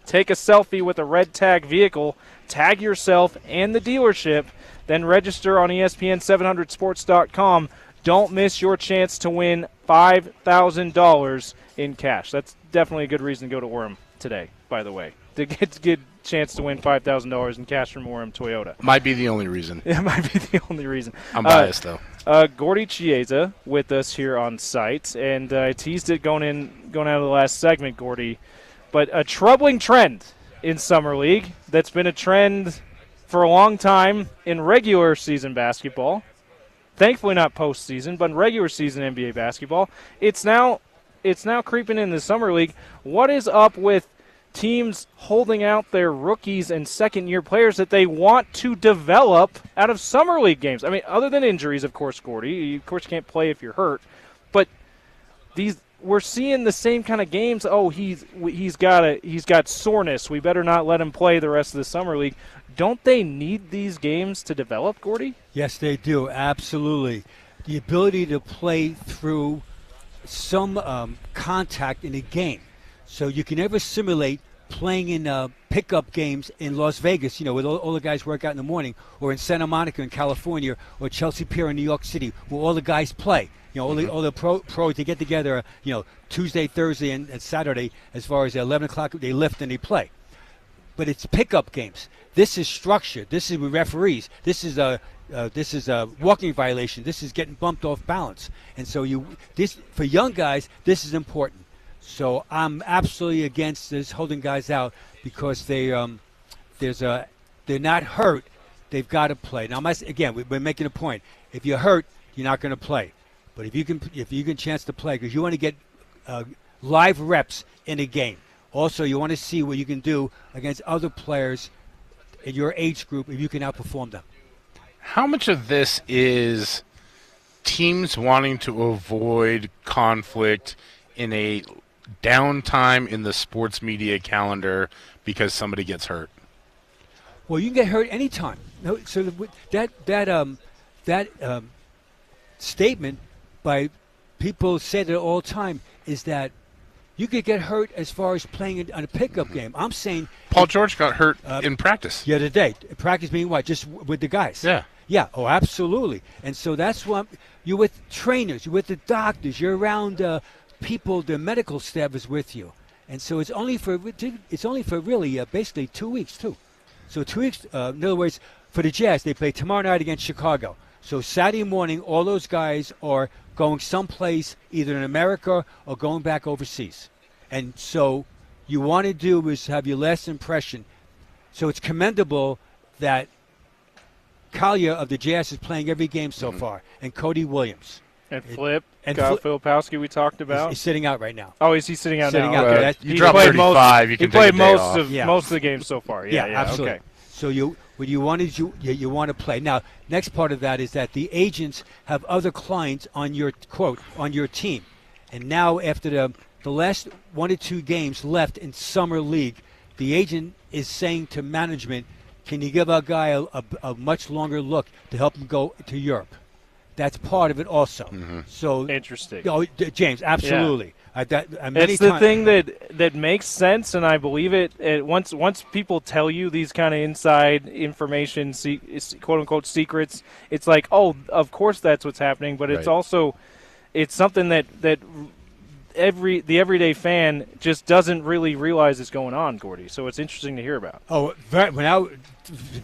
Take a selfie with a red tag vehicle, tag yourself and the dealership, then register on ESPN700sports.com. Don't miss your chance to win $5,000 in cash. That's definitely a good reason to go to Orem today, by the way, to get a good chance to win $5,000 in cash from Orem Toyota. Might be the only reason. It might be the only reason. I'm biased, though. Gordy Chiesa with us here on site, and I teased it going out of the last segment, Gordy. But a troubling trend in Summer League that's been a trend for a long time in regular season basketball. Thankfully not postseason, but in regular season NBA basketball. It's now creeping in the Summer League. What is up with teams holding out their rookies and second-year players that they want to develop out of Summer League games? I mean, other than injuries, of course, Gordy. You, of course, can't play if you're hurt. But we're seeing the same kind of games. Oh, he's got soreness. We better not let him play the rest of the Summer League. Don't they need these games to develop, Gordy? Yes, they do. Absolutely. The ability to play through some contact in a game. So you can never simulate playing in pickup games in Las Vegas, where all the guys work out in the morning, or in Santa Monica in California, or Chelsea Pier in New York City, where all the guys play. All the pros, they get together, Tuesday, Thursday, and Saturday, as far as 11 o'clock, they lift and they play. But it's pickup games. This is structured. This is with referees. This is a walking violation. This is getting bumped off balance. And so for young guys, this is important. So I'm absolutely against this holding guys out because they're not hurt. They've got to play. Now, we're making a point. If you're hurt, you're not going to play. But if you can chance to play, because you want to get live reps in a game. Also, you want to see what you can do against other players in your age group if you can outperform them. How much of this is teams wanting to avoid conflict in a downtime in the sports media calendar because somebody gets hurt? Well, you can get hurt anytime. No, so that statement by people said it all the time is that you could get hurt as far as playing on a pickup game. I'm saying Paul George got hurt in practice. The other day. Practice being what? Just with the guys. Yeah. Yeah. Oh, absolutely. And so that's why you're with trainers, you're with the doctors, you're around people. The medical staff is with you, and so it's only for really basically 2 weeks too. So 2 weeks. In other words, for the Jazz, they play tomorrow night against Chicago. So Saturday morning, all those guys are going someplace either in America or going back overseas. And so you want to do is have your last impression. So it's commendable that Collier of the Jazz is playing every game so far, and Cody Williams. And Filipowski we talked about. He's sitting out right now. Oh, is he sitting out now? Okay. You dropped 35. You can take a day off. Most of the games so far. Yeah, absolutely. Okay. So what you want is you want to play. Now, next part of that is that the agents have other clients on your team, and now after the last 1 or 2 games left in summer league, the agent is saying to management, "Can you give our guy a much longer look to help him go to Europe?" That's part of it also. Mm-hmm. So interesting. James, absolutely. Yeah. It's the thing that makes sense, and I believe it. Once people tell you these kind of inside information, quote unquote secrets, it's like, oh, of course that's what's happening. But it's also, it's something that the everyday fan just doesn't really realize it's going on, Gordy. So it's interesting to hear about. Oh,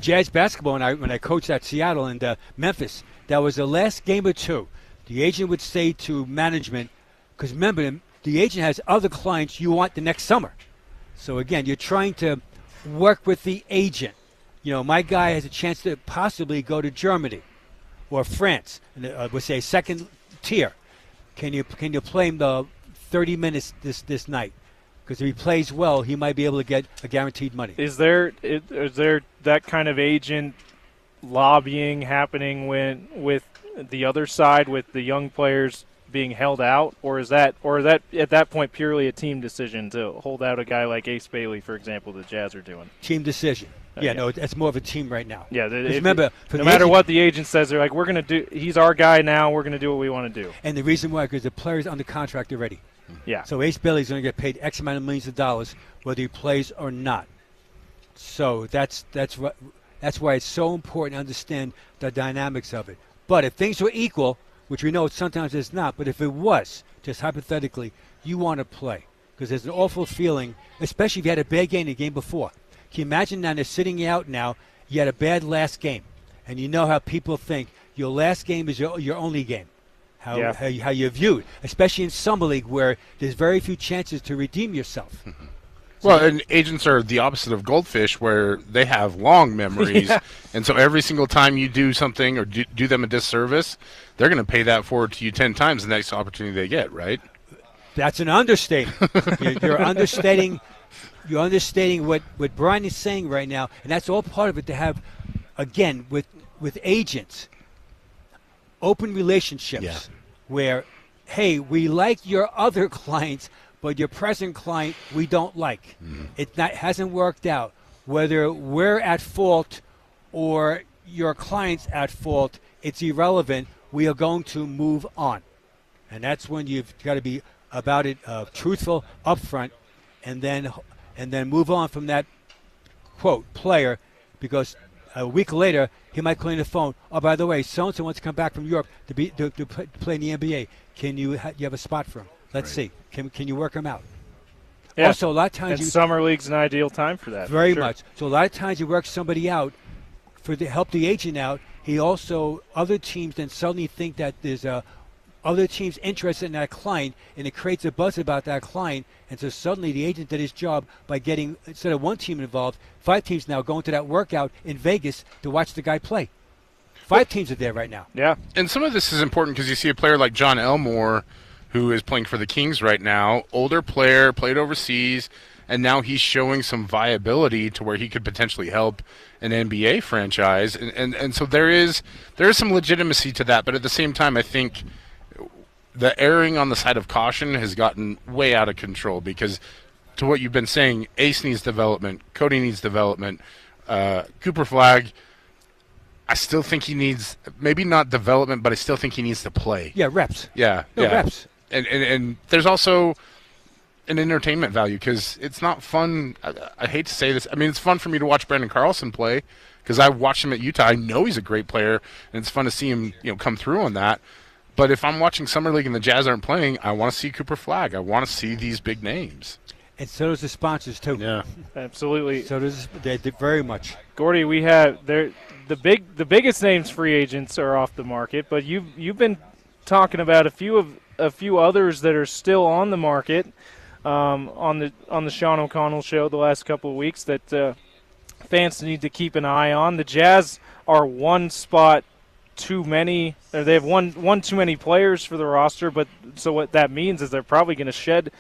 Jazz basketball, when I coached at Seattle and Memphis, that was the last game or two. The agent would say to management, because remember, the agent has other clients you want the next summer. So again, you're trying to work with the agent. My guy has a chance to possibly go to Germany or France, and we'll say second tier. Can you play him the 30 minutes this night? Because if he plays well, he might be able to get a guaranteed money. Is there that kind of agent lobbying happening with the other side, with the young players being held out, or is that at that point purely a team decision to hold out a guy like Ace Bailey, for example, the Jazz are doing? Team decision. Okay. Yeah, no, it's more of a team right now. Yeah, remember, no matter what the agent says, they're like, he's our guy now, we're going to do what we want to do. And the reason why, because the player's under contract already. Yeah. So Ace Bailey's going to get paid X amount of millions of dollars whether he plays or not. So that's why it's so important to understand the dynamics of it. But if things were equal, which we know sometimes it's not, but if it was, just hypothetically, you want to play. Because there's an awful feeling, especially if you had a bad game the game before. Can you imagine now they're sitting out now, you had a bad last game, and you know how people think your last game is your only game, how you're viewed, especially in Summer League where there's very few chances to redeem yourself. Well, and agents are the opposite of goldfish, where they have long memories, and so every single time you do something or do them a disservice, they're going to pay that forward to you 10 times the next opportunity they get, right? That's an understatement. You're understating. You're understating what Bryan is saying right now, and that's all part of it. To have, again, with agents, open relationships, where, hey, we like your other clients, but your present client we don't like. Mm-hmm. It hasn't worked out. Whether we're at fault or your client's at fault, it's irrelevant. We are going to move on, and that's when you've got to be about it, truthful, upfront, and then move on from that quote player, because a week later he might call in the phone. Oh, by the way, so and so wants to come back from Europe to play in the NBA. Can you have a spot for him? Let's see. Can you work him out? Yeah. Also, a lot of times Summer League's an ideal time for that. Very much. So a lot of times you work somebody out to help the agent out. He also, other teams then suddenly think that there's other teams interested in that client, and it creates a buzz about that client. And so suddenly the agent did his job by getting, instead of one team involved, 5 teams now going to that workout in Vegas to watch the guy play. 5 teams are there right now. Yeah. And some of this is important because you see a player like John Elmore, who is playing for the Kings right now, older player, played overseas, and now he's showing some viability to where he could potentially help an NBA franchise. And so there is some legitimacy to that, but at the same time, I think the erring on the side of caution has gotten way out of control because, to what you've been saying, Ace needs development, Cody needs development, Cooper Flagg, I still think he needs, maybe not development, but I still think he needs to play. Yeah, reps. Yeah. Reps. And there's also an entertainment value because it's not fun. I hate to say this. I mean, it's fun for me to watch Brandon Carlson play because I watched him at Utah. I know he's a great player, and it's fun to see him come through on that. But if I'm watching Summer League and the Jazz aren't playing, I want to see Cooper Flagg. I want to see these big names. And so does the sponsors, too. Yeah. Absolutely. So does they very much. Gordy, we have the biggest names free agents are off the market, but you've been talking about a few others that are still on the market on the Sean O'Connell show the last couple of weeks that fans need to keep an eye on. The Jazz are one spot too many, or they have one too many players for the roster, but so what that means is they're probably going to shed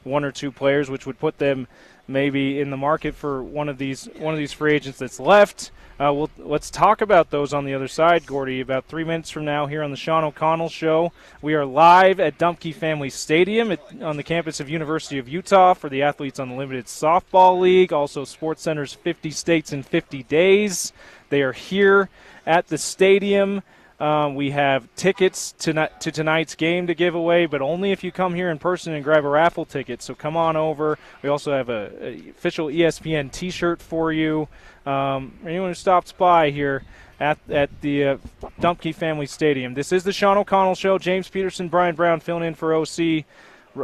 1 or 2 players, which would put them maybe in the market for one of these free agents that's left. Let's talk about those on the other side, Gordy. About 3 minutes from now here on the Sean O'Connell Show. We are live at Dumpke Family Stadium on the campus of University of Utah for the Athletes Unlimited Softball League, also SportsCenter's 50 States in 50 Days. They are here at the stadium. We have tickets to tonight's game to give away, but only if you come here in person and grab a raffle ticket. So come on over. We also have a official ESPN T-shirt for you. Anyone who stops by here at the Dumpke Family Stadium. This is the Sean O'Connell Show. James Peterson, Brian Brown filling in for OC.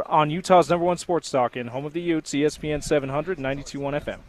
on Utah's #1 sports talk and home of the Utes, ESPN 700, 92.1 FM.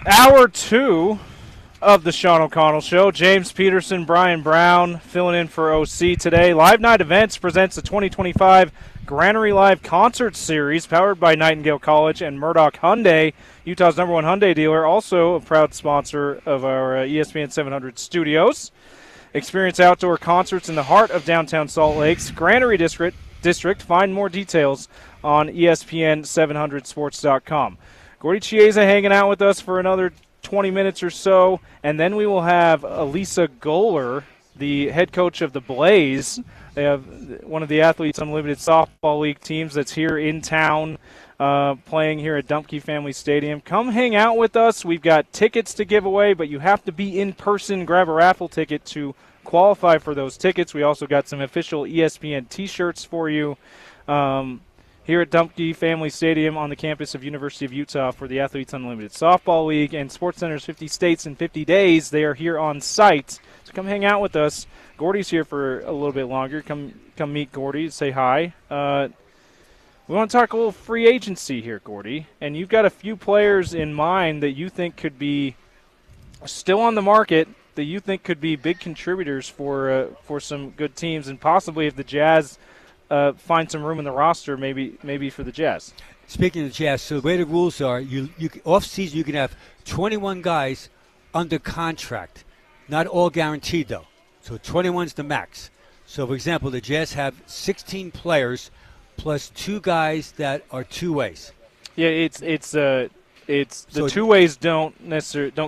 Hour 2 of the Sean O'Connell Show. James Peterson, Bryan Brown filling in for OC today. Live Night Events presents the 2025 Granary Live Concert Series powered by Nightingale College and Murdoch Hyundai, Utah's #1 Hyundai dealer, also a proud sponsor of our ESPN 700 studios. Experience outdoor concerts in the heart of downtown Salt Lake's Granary District. Find more details on ESPN700sports.com. Gordy Chiesa hanging out with us for another 20 minutes or so, and then we will have Elisa Goler, the head coach of the Blaze, They have one of the Athletes Unlimited Softball League teams that's here in town, playing here at Dumpke Family Stadium. Come hang out with us. We've got tickets to give away, but you have to be in person. Grab a raffle ticket to qualify for those tickets. We also got some official ESPN T-shirts for you here at Dumpke Family Stadium on the campus of University of Utah for the Athletes Unlimited Softball League and SportsCenter's 50 States in 50 Days. They are here on site, so come hang out with us. Gordy's here for a little bit longer. Come meet Gordy, say hi. We want to talk a little free agency here, Gordy, and you've got a few players in mind that you think could be still on the market, that you think could be big contributors for some good teams, and possibly if the Jazz find some room in the roster, maybe for the Jazz. Speaking of the Jazz, so the way the rules are, you off season you can have 21 guys under contract, not all guaranteed though. So 21's the max. So for example, the Jazz have 16 players plus 2 guys that are two ways. Yeah, it's the two ways don't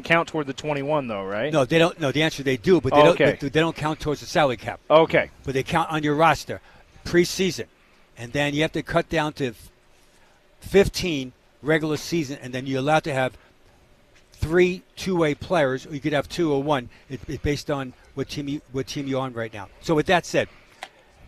count toward the 21 though, right? No, they don't. No, the answer they do, but they don't count towards the salary cap. Okay, but they count on your roster preseason, and then you have to cut down to 15 regular season, and then you're allowed to have 3 two-way players, or you could have 2 or 1. It's based on what team you're on right now. So with that said,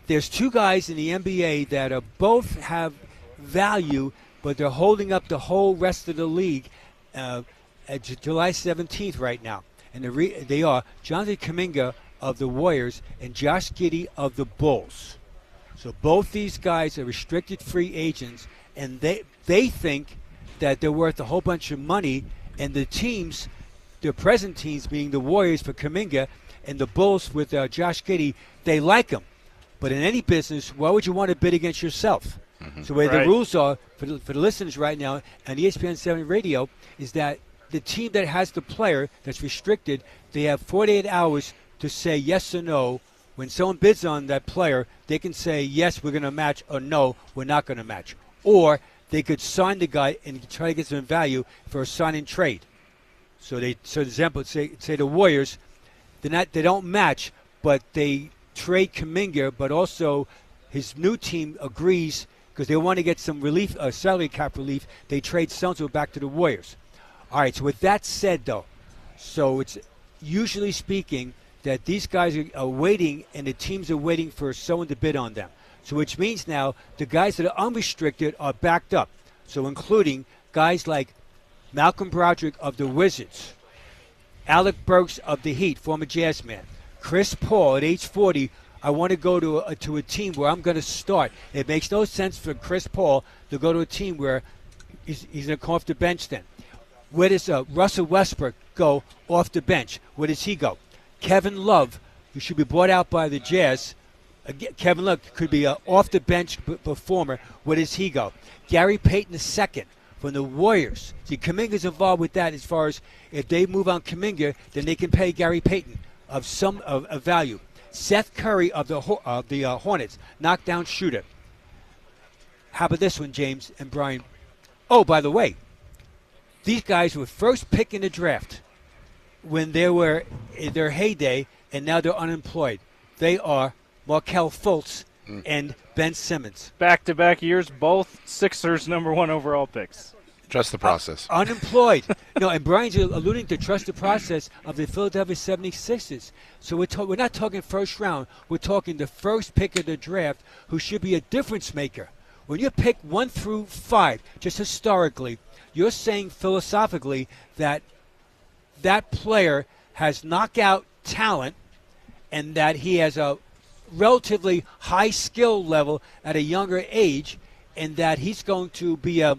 there's 2 guys in the NBA that are both have value, but they're holding up the whole rest of the league at July 17th right now. And they are Jonathan Kuminga of the Warriors and Josh Giddey of the Bulls. So both these guys are restricted free agents, and they think that they're worth a whole bunch of money. And the teams, the present teams being the Warriors for Kuminga and the Bulls with Josh Giddey, they like him. But in any business, why would you want to bid against yourself? Mm-hmm. So the rules are, for the listeners right now, on ESPN 7 Radio, is that the team that has the player that's restricted, they have 48 hours to say yes or no. When someone bids on that player, they can say, yes, we're going to match, or no, we're not going to match. Or they could sign the guy and try to get some value for a sign and trade. So for example, say the Warriors, they don't match, but they trade Kuminga, but also his new team agrees because they want to get some relief, salary cap relief. They trade Sunso back to the Warriors. All right. So with that said, though, so it's usually speaking that these guys are waiting, and the teams are waiting for someone to bid on them. So which means now the guys that are unrestricted are backed up. So including guys like Malcolm Broderick of the Wizards, Alec Burks of the Heat, former Jazz man, Chris Paul at age 40, I want to go to a team where I'm going to start. It makes no sense for Chris Paul to go to a team where he's going to come off the bench then. Where does Russell Westbrook go off the bench? Where does he go? Kevin Love, who should be bought out by the Jazz. Kevin Love could be an off-the-bench performer. Where does he go? Gary Payton II from the Warriors. See, Kuminga's involved with that as far as if they move on Kuminga, then they can pay Gary Payton of some of value. Seth Curry of the Hornets, knockdown shooter. How about this one, James and Brian? Oh, by the way, these guys were first pick in the draft when they were in their heyday, and now they're unemployed. They are Markelle Fultz and Ben Simmons. Back-to-back years, both Sixers #1 overall picks. Trust the process. Unemployed. No, and Brian's alluding to trust the process of the Philadelphia 76ers. So we're not talking first round. We're talking the first pick of the draft who should be a difference maker. When you pick 1 through 5, just historically, you're saying philosophically that that player has knockout talent and that he has a relatively high skill level at a younger age, and that he's going to be a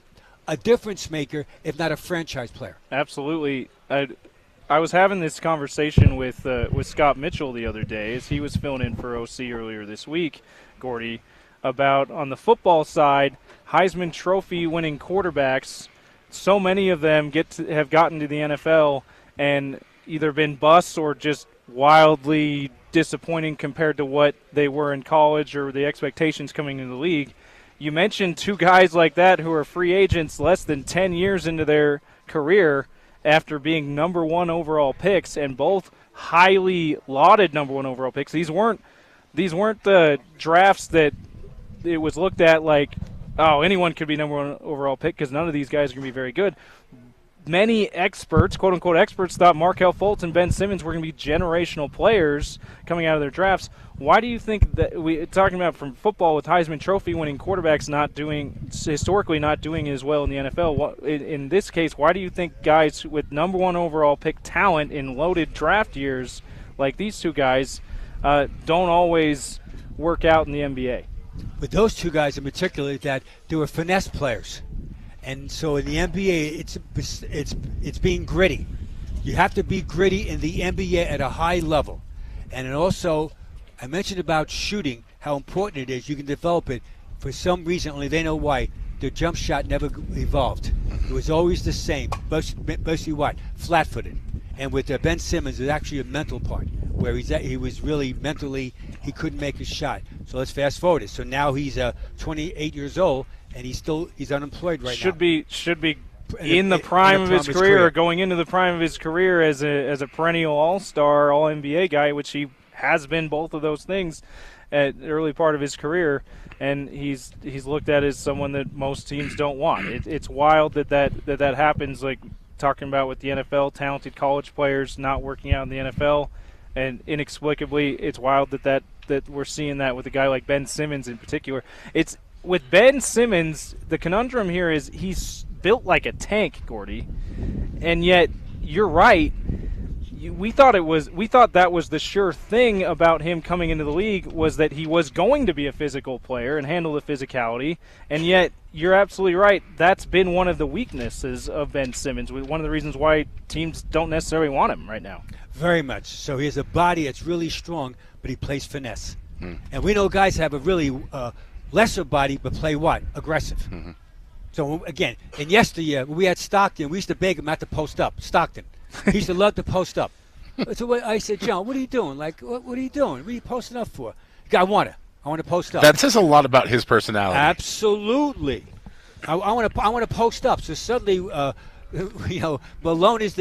difference maker, if not a franchise player. Absolutely. I was having this conversation with Scott Mitchell the other day as he was filling in for OC earlier this week, Gordy, about on the football side, Heisman Trophy winning quarterbacks, so many of them have gotten to the NFL and either been busts or just wildly disappointing compared to what they were in college or the expectations coming into the league. You mentioned 2 guys like that who are free agents less than 10 years into their career after being #1 overall picks, and both highly lauded #1 overall picks. These weren't these weren't the drafts that it was looked at like, oh, anyone could be number one overall pick because none of these guys are going to be very good. Many experts, quote-unquote experts, thought Markelle Fultz and Ben Simmons were going to be generational players coming out of their drafts. Why do you think that talking about from football with Heisman Trophy winning quarterbacks historically not doing as well in the NFL, in this case, why do you think guys with number one overall pick talent in loaded draft years like these two guys don't always work out in the NBA? With those two guys in particular, that they were finesse players. And so in the NBA, it's being gritty. You have to be gritty in the NBA at a high level. And also, I mentioned about shooting, how important it is. You can develop it for some reason, only they know why. Their jump shot never evolved. It was always the same. Mostly what? Flat-footed. And with Ben Simmons, there's actually a mental part where he was really mentally, he couldn't make a shot. So let's fast forward it. So now he's 28 years old, and he's unemployed right now. Should be in the prime of his career, or going into the prime of his career as a perennial all-star, all-NBA guy, which he has been both of those things at the early part of his career, and he's looked at as someone that most teams don't want. It's wild that happens, like talking about with the NFL, talented college players not working out in the NFL, and inexplicably it's wild that we're seeing that with a guy like Ben Simmons in particular. It's with Ben Simmons, the conundrum here is he's built like a tank, Gordy, and yet you're right. We thought that was the sure thing about him coming into the league, was that he was going to be a physical player and handle the physicality, and yet you're absolutely right. That's been one of the weaknesses of Ben Simmons, one of the reasons why teams don't necessarily want him right now. Very much. So he has a body that's really strong, but he plays finesse. And we know guys have a really lesser body, but play what? Aggressive. Mm-hmm. So, again, and yesteryear, when we had Stockton, we used to beg him not to post up. Stockton. He used to love to post up. So I said, John, what are you doing? Like, what are you doing? What are you posting up for? I want to post up. That says a lot about his personality. Absolutely. I want to post up. So suddenly, Malone is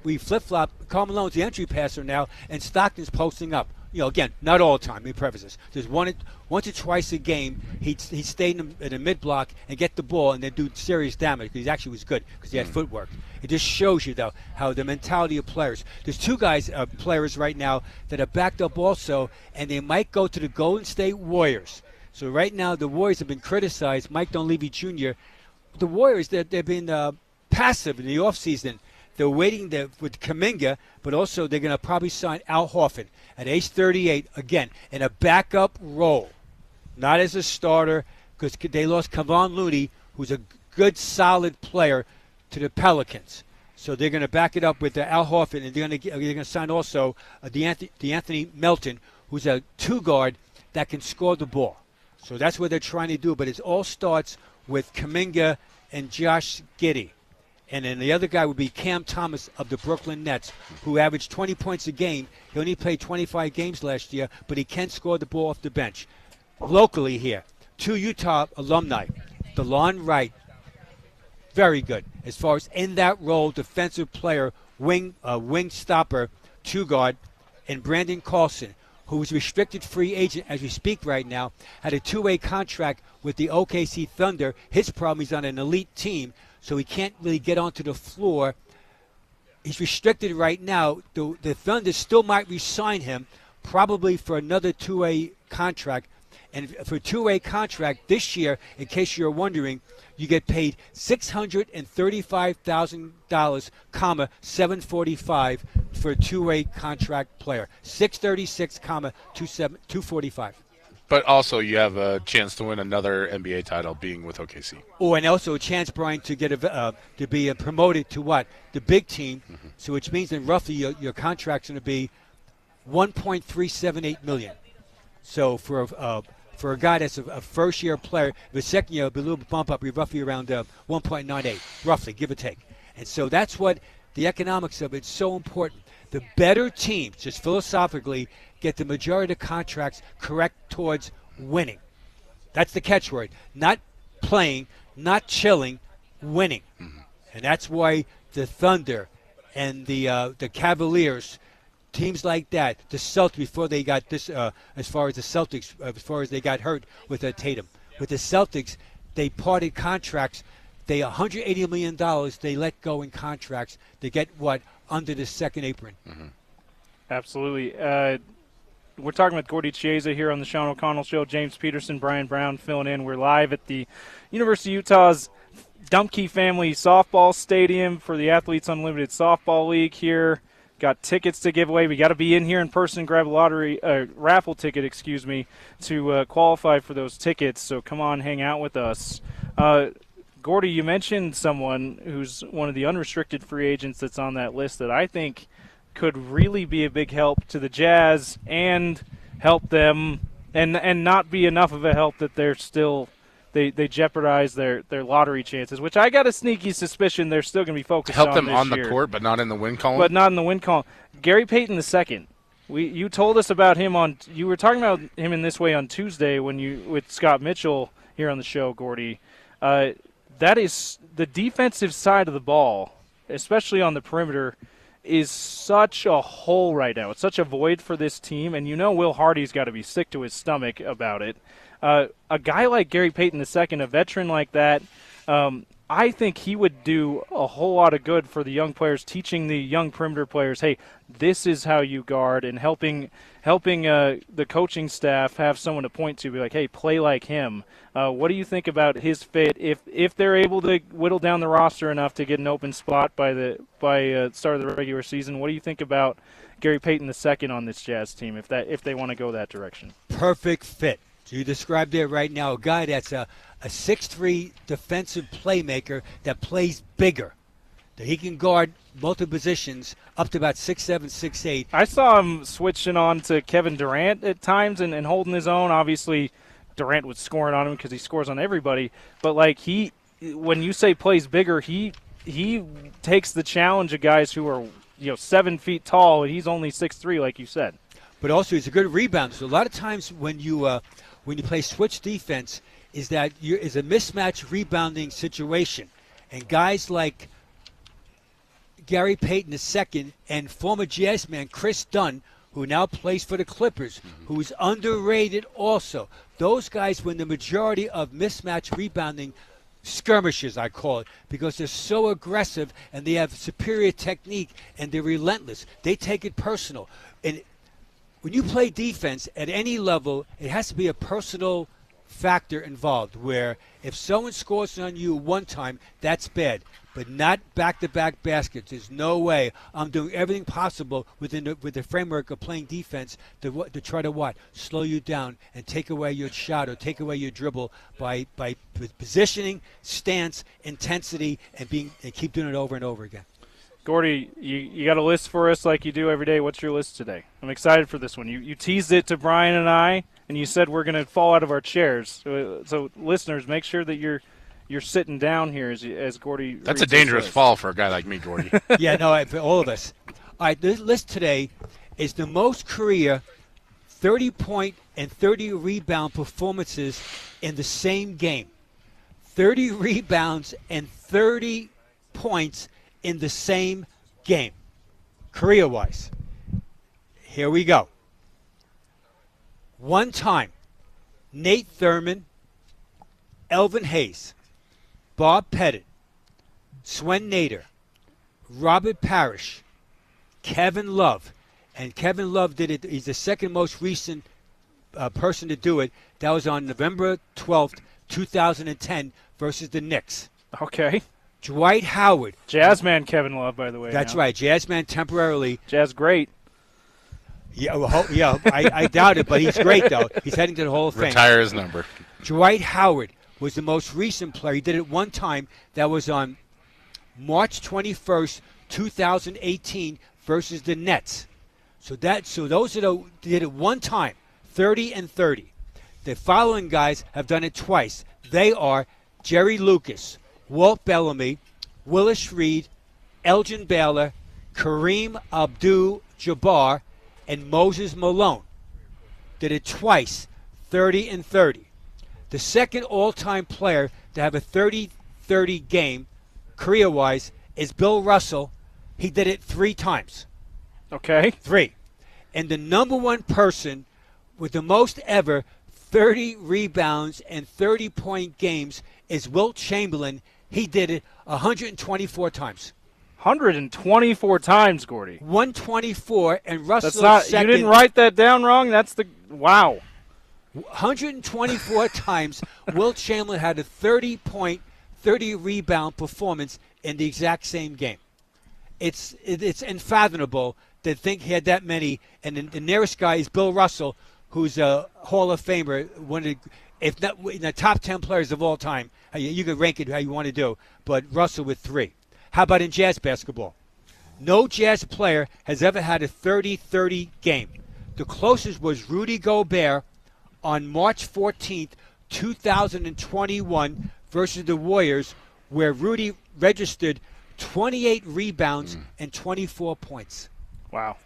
we flip-flop. Karl Malone's the entry passer now, and Stockton's posting up. Again, not all the time. Let me preface this. There's once or twice a game he'd stay in the mid-block and get the ball and then do serious damage, because he actually was good because he had footwork. It just shows you, though, how the mentality of players. There's two players right now that are backed up also, and they might go to the Golden State Warriors. So right now the Warriors have been criticized. Mike Dunleavy Jr. The Warriors, they've been passive in the offseason. They're waiting with Kuminga, but also they're going to probably sign Al Horford at age 38, again, in a backup role, not as a starter, because they lost Kevon Looney, who's a good, solid player, to the Pelicans. So they're going to back it up with Al Horford, and they're going to sign also DeAnthony Melton, who's a two-guard that can score the ball. So that's what they're trying to do, but it all starts with Kuminga and Josh Giddey. And then the other guy would be Cam Thomas of the Brooklyn Nets, who averaged 20 points a game. He only played 25 games last year, but he can score the ball off the bench. Locally here, two Utah alumni, DeLon Wright, very good as far as in that role, defensive player, wing stopper, two-guard, and Brandon Carlson, who is restricted free agent as we speak right now, had a two-way contract with the OKC Thunder. His problem, he's on an elite team, so he can't really get onto the floor. He's restricted right now. The Thunder still might re-sign him, probably for another two-way contract. And for a two-way contract this year, in case you're wondering, you get paid $635,000, $745 for a two-way contract player. $636, $245. But also you have a chance to win another NBA title being with OKC. Oh, and also a chance, Brian, to get to be promoted to what? The big team. Mm-hmm. So which means that roughly your contract's going to be $1.378 million. So for a guy that's a first-year player, the second year will be a little bump up, roughly around 1.98, roughly, give or take. And so that's what the economics of it's so important. The better teams, just philosophically, get the majority of the contracts correct towards winning. That's the catchword. Not playing, not chilling, winning. Mm-hmm. And that's why the Thunder and the Cavaliers teams like that, the Celtics, before they got this, as far as the Celtics, as far as they got hurt with Tatum. With the Celtics, they parted contracts. They $180 million they let go in contracts to get under the second apron. Mm-hmm. Absolutely. We're talking with Gordy Chiesa here on the Sean O'Connell Show. James Peterson, Bryan Brown filling in. We're live at the University of Utah's Dumpke Family Softball Stadium for the Athletes Unlimited Softball League here. Got tickets to give away. We got to be in here in person, grab a raffle ticket, to qualify for those tickets. So come on, hang out with us. Gordy, you mentioned someone who's one of the unrestricted free agents that's on that list that I think could really be a big help to the Jazz and help them and not be enough of a help that they're still they jeopardize their lottery chances, which I got a sneaky suspicion they're still going to be focused on help them this on year. The court, but not in the win column. But not in the win column. Gary Payton II. You told us about him you were talking about him in this way on Tuesday with Scott Mitchell here on the show, Gordy. That is the defensive side of the ball, especially on the perimeter, is such a hole right now. It's such a void for this team, and Will Hardy's got to be sick to his stomach about it. A guy like Gary Payton II, a veteran like that, I think he would do a whole lot of good for the young players, teaching the young perimeter players, hey, this is how you guard, and helping the coaching staff have someone to point to, be like, hey, play like him. What do you think about his fit if they're able to whittle down the roster enough to get an open spot by start of the regular season? What do you think about Gary Payton II on this Jazz team if they want to go that direction? Perfect fit. So you described it right now, a guy that's a 6'3" defensive playmaker that plays bigger, that he can guard multiple positions up to about 6'7", 6'8". I saw him switching on to Kevin Durant at times and holding his own. Obviously, Durant was scoring on him because he scores on everybody. But when you say plays bigger, he takes the challenge of guys who are 7 feet tall, and he's only 6'3", like you said. But also he's a good rebounder. So a lot of times when you play switch defense, is a mismatch rebounding situation, and guys like Gary Payton II and former Jazz man Chris Dunn, who now plays for the Clippers, who is underrated also. Those guys win the majority of mismatch rebounding skirmishes, I call it, because they're so aggressive and they have superior technique and they're relentless. They take it personal. And when you play defense at any level, it has to be a personal factor involved, where if someone scores on you one time, that's bad, but not back-to-back baskets. There's no way. I'm doing everything possible with the framework of playing defense to try to slow you down and take away your shot or take away your dribble by positioning, stance, intensity, and keep doing it over and over again. Gordy, you got a list for us like you do every day. What's your list today? I'm excited for this one. You teased it to Bryan and I, and you said we're going to fall out of our chairs. So listeners, make sure that you're sitting down here as Gordy. That's a dangerous fall for a guy like me, Gordy. Yeah, no, for all of us. All right, this list today is the most career 30-point and 30-rebound performances in the same game. 30 rebounds and 30 points in the same game, career-wise. Here we go. One time, Nate Thurman, Elvin Hayes, Bob Pettit, Swen Nader, Robert Parrish, Kevin Love, and Kevin Love did it. He's the second most recent person to do it. That was on November 12th, 2010 versus the Knicks. Okay. Dwight Howard. Jazzman Kevin Love, by the way. That's right. Jazzman temporarily. Jazz great. Yeah, I doubt it, but he's great, though. He's heading to the Hall of Fame. Retire his number. Dwight Howard was the most recent player. He did it one time. That was on March 21st, 2018 versus the Nets. So those did it one time, 30 and 30. The following guys have done it twice. They are Jerry Lucas, Walt Bellamy, Willis Reed, Elgin Baylor, Kareem Abdul-Jabbar, and Moses Malone. Did it twice, 30 and 30. The second all-time player to have a 30-30 game, career-wise, is Bill Russell. He did it 3 times. Okay. 3. And the number one person with the most ever 30 rebounds and 30-point games is Wilt Chamberlain. He did it 124 times. 124 times, Gordy. 124, and Russell That's not. second. You didn't write that down wrong. That's the wow. 124 times Wilt Chamberlain had a 30-point, 30-rebound performance in the exact same game. It's unfathomable to think he had that many. And the nearest guy is Bill Russell, who's a Hall of Famer, one of the, if not in the top 10 players of all time. You can rank it how you want to do, but Russell with 3. How about in Jazz basketball? No Jazz player has ever had a 30-30 game. The closest was Rudy Gobert on March 14th, 2021 versus the Warriors, where Rudy registered 28 rebounds and 24 points. Wow.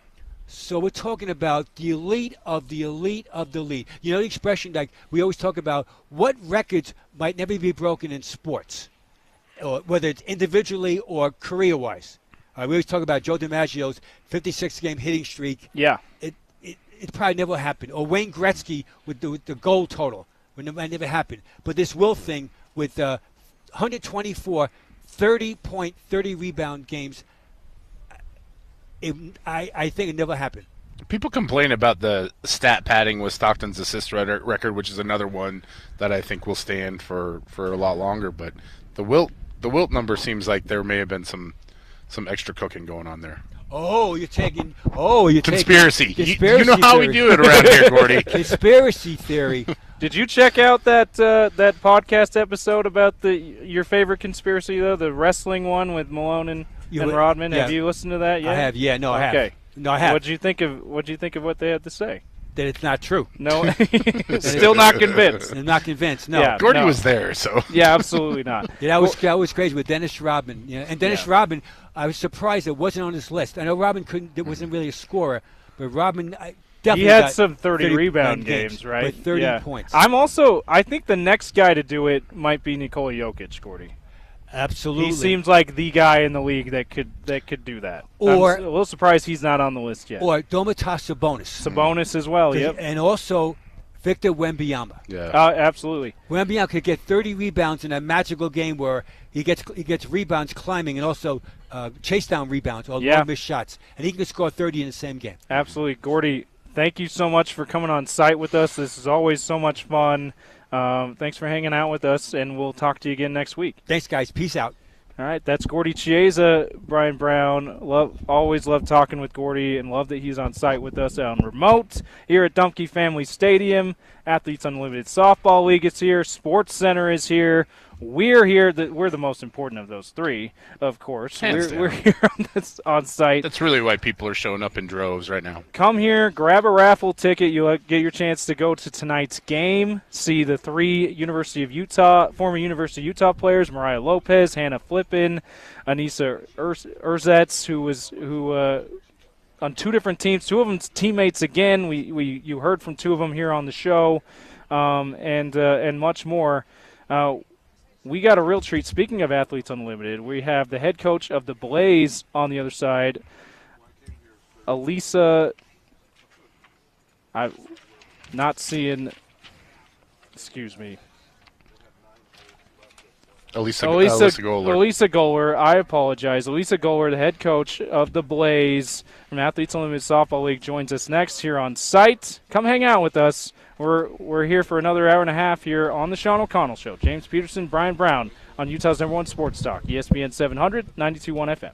So we're talking about the elite of the elite of the elite. You know the expression, like we always talk about, what records might never be broken in sports, or whether it's individually or career-wise. We always talk about Joe DiMaggio's 56-game hitting streak. Yeah. It probably never happened. Or Wayne Gretzky with the goal total. It never happened. But this Will thing with 124 30-point, 30-rebound games, I think it never happened. People complain about the stat padding with Stockton's assist record, which is another one that I think will stand for a lot longer. But the Wilt number seems like there may have been some extra cooking going on there. You're taking conspiracy. Conspiracy you know how theory. we do it around here, Gordy. Conspiracy theory. Did you check out that podcast episode about your favorite conspiracy though, the wrestling one with Malone and Rodman? Yeah. Have you listened to that yet? I have. Yeah, no, I have. Okay. No, I have. What'd you think of what they had to say? That it's not true. No, still not convinced. I'm not convinced. No. Yeah. Gordy was there, so Yeah, absolutely not. Yeah, that was crazy with Dennis Rodman. Yeah, and Dennis Rodman, I was surprised it wasn't on this list. I know Rodman wasn't really a scorer, but Rodman definitely He had got some 30 rebound games, right? But 30 points. I think the next guy to do it might be Nikola Jokic, Gordy. Absolutely. He seems like the guy in the league that could do that. Or I'm a little surprised he's not on the list yet. Or Domantas Sabonis. Sabonis as well, yep. And also Victor Wembanyama. yeah. Absolutely. Wembanyama could get 30 rebounds in a magical game where he gets rebounds climbing and also chase down rebounds or long missed shots. And he can score 30 in the same game. Absolutely. Gordy, thank you so much for coming on site with us. This is always so much fun. Thanks for hanging out with us, and we'll talk to you again next week. Thanks, guys. Peace out. All right, that's Gordy Chiesa, Bryan Brown. Always love talking with Gordy, and love that he's on site with us on remote here at Dumpke Family Stadium. Athletes Unlimited Softball League is here. Sports Center is here. We're here. We're the most important of those three, of course. We're here on site. That's really why people are showing up in droves right now. Come here, grab a raffle ticket. You'll get your chance to go to tonight's game, see the 3 former University of Utah players: Mariah Lopez, Hannah Flippin, Anissa Urzetz, who on 2 different teams. 2 of them teammates again. You heard from 2 of them here on the show, and much more. We got a real treat. Speaking of Athletes Unlimited, we have the head coach of the Blaze on the other side, Elisa. I'm not seeing. Excuse me. Elisa Goller. Elisa Goller. I apologize. Elisa Goller, the head coach of the Blaze from Athletes Unlimited Softball League, joins us next here on site. Come hang out with us. We're here for another hour and a half here on the Sean O'Connell Show. James Peterson, Bryan Brown on Utah's #1 sports talk, ESPN 700, 92.1 FM.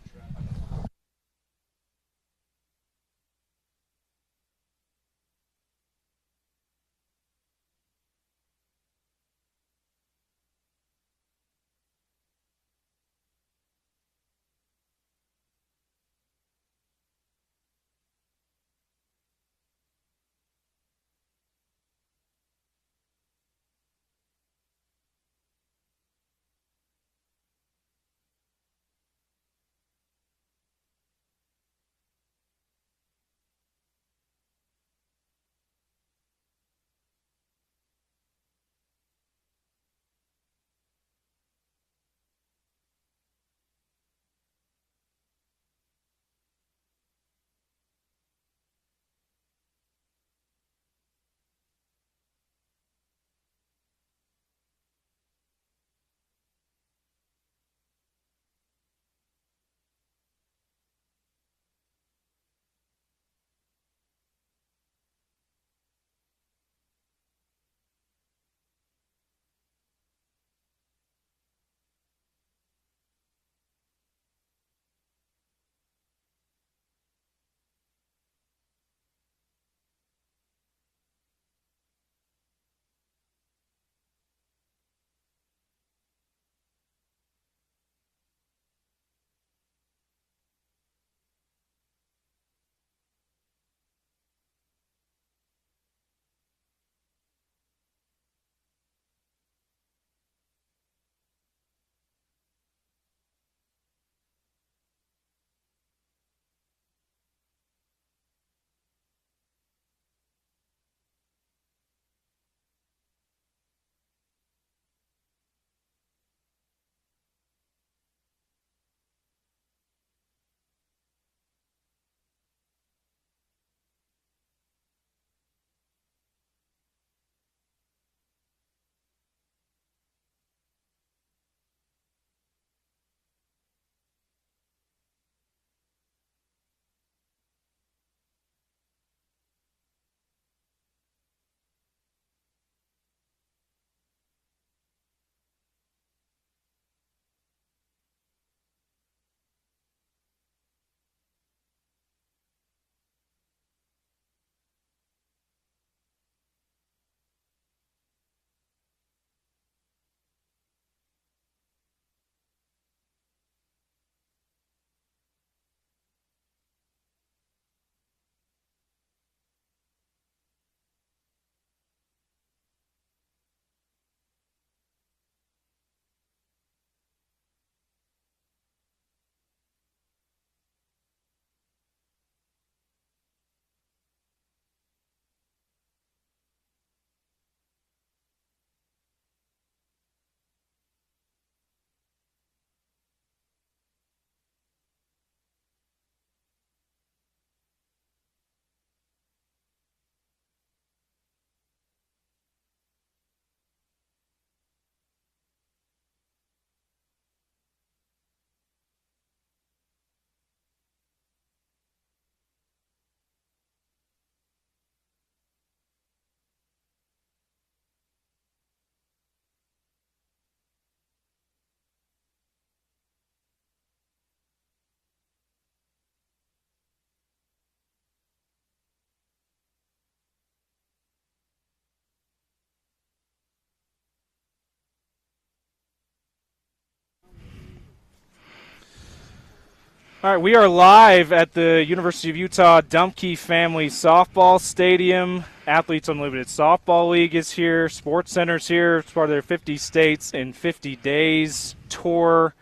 All right, we are live at the University of Utah Dumpke Family Softball Stadium. Athletes Unlimited Softball League is here. Sports Center's here. It's part of their 50 States in 50 Days tour.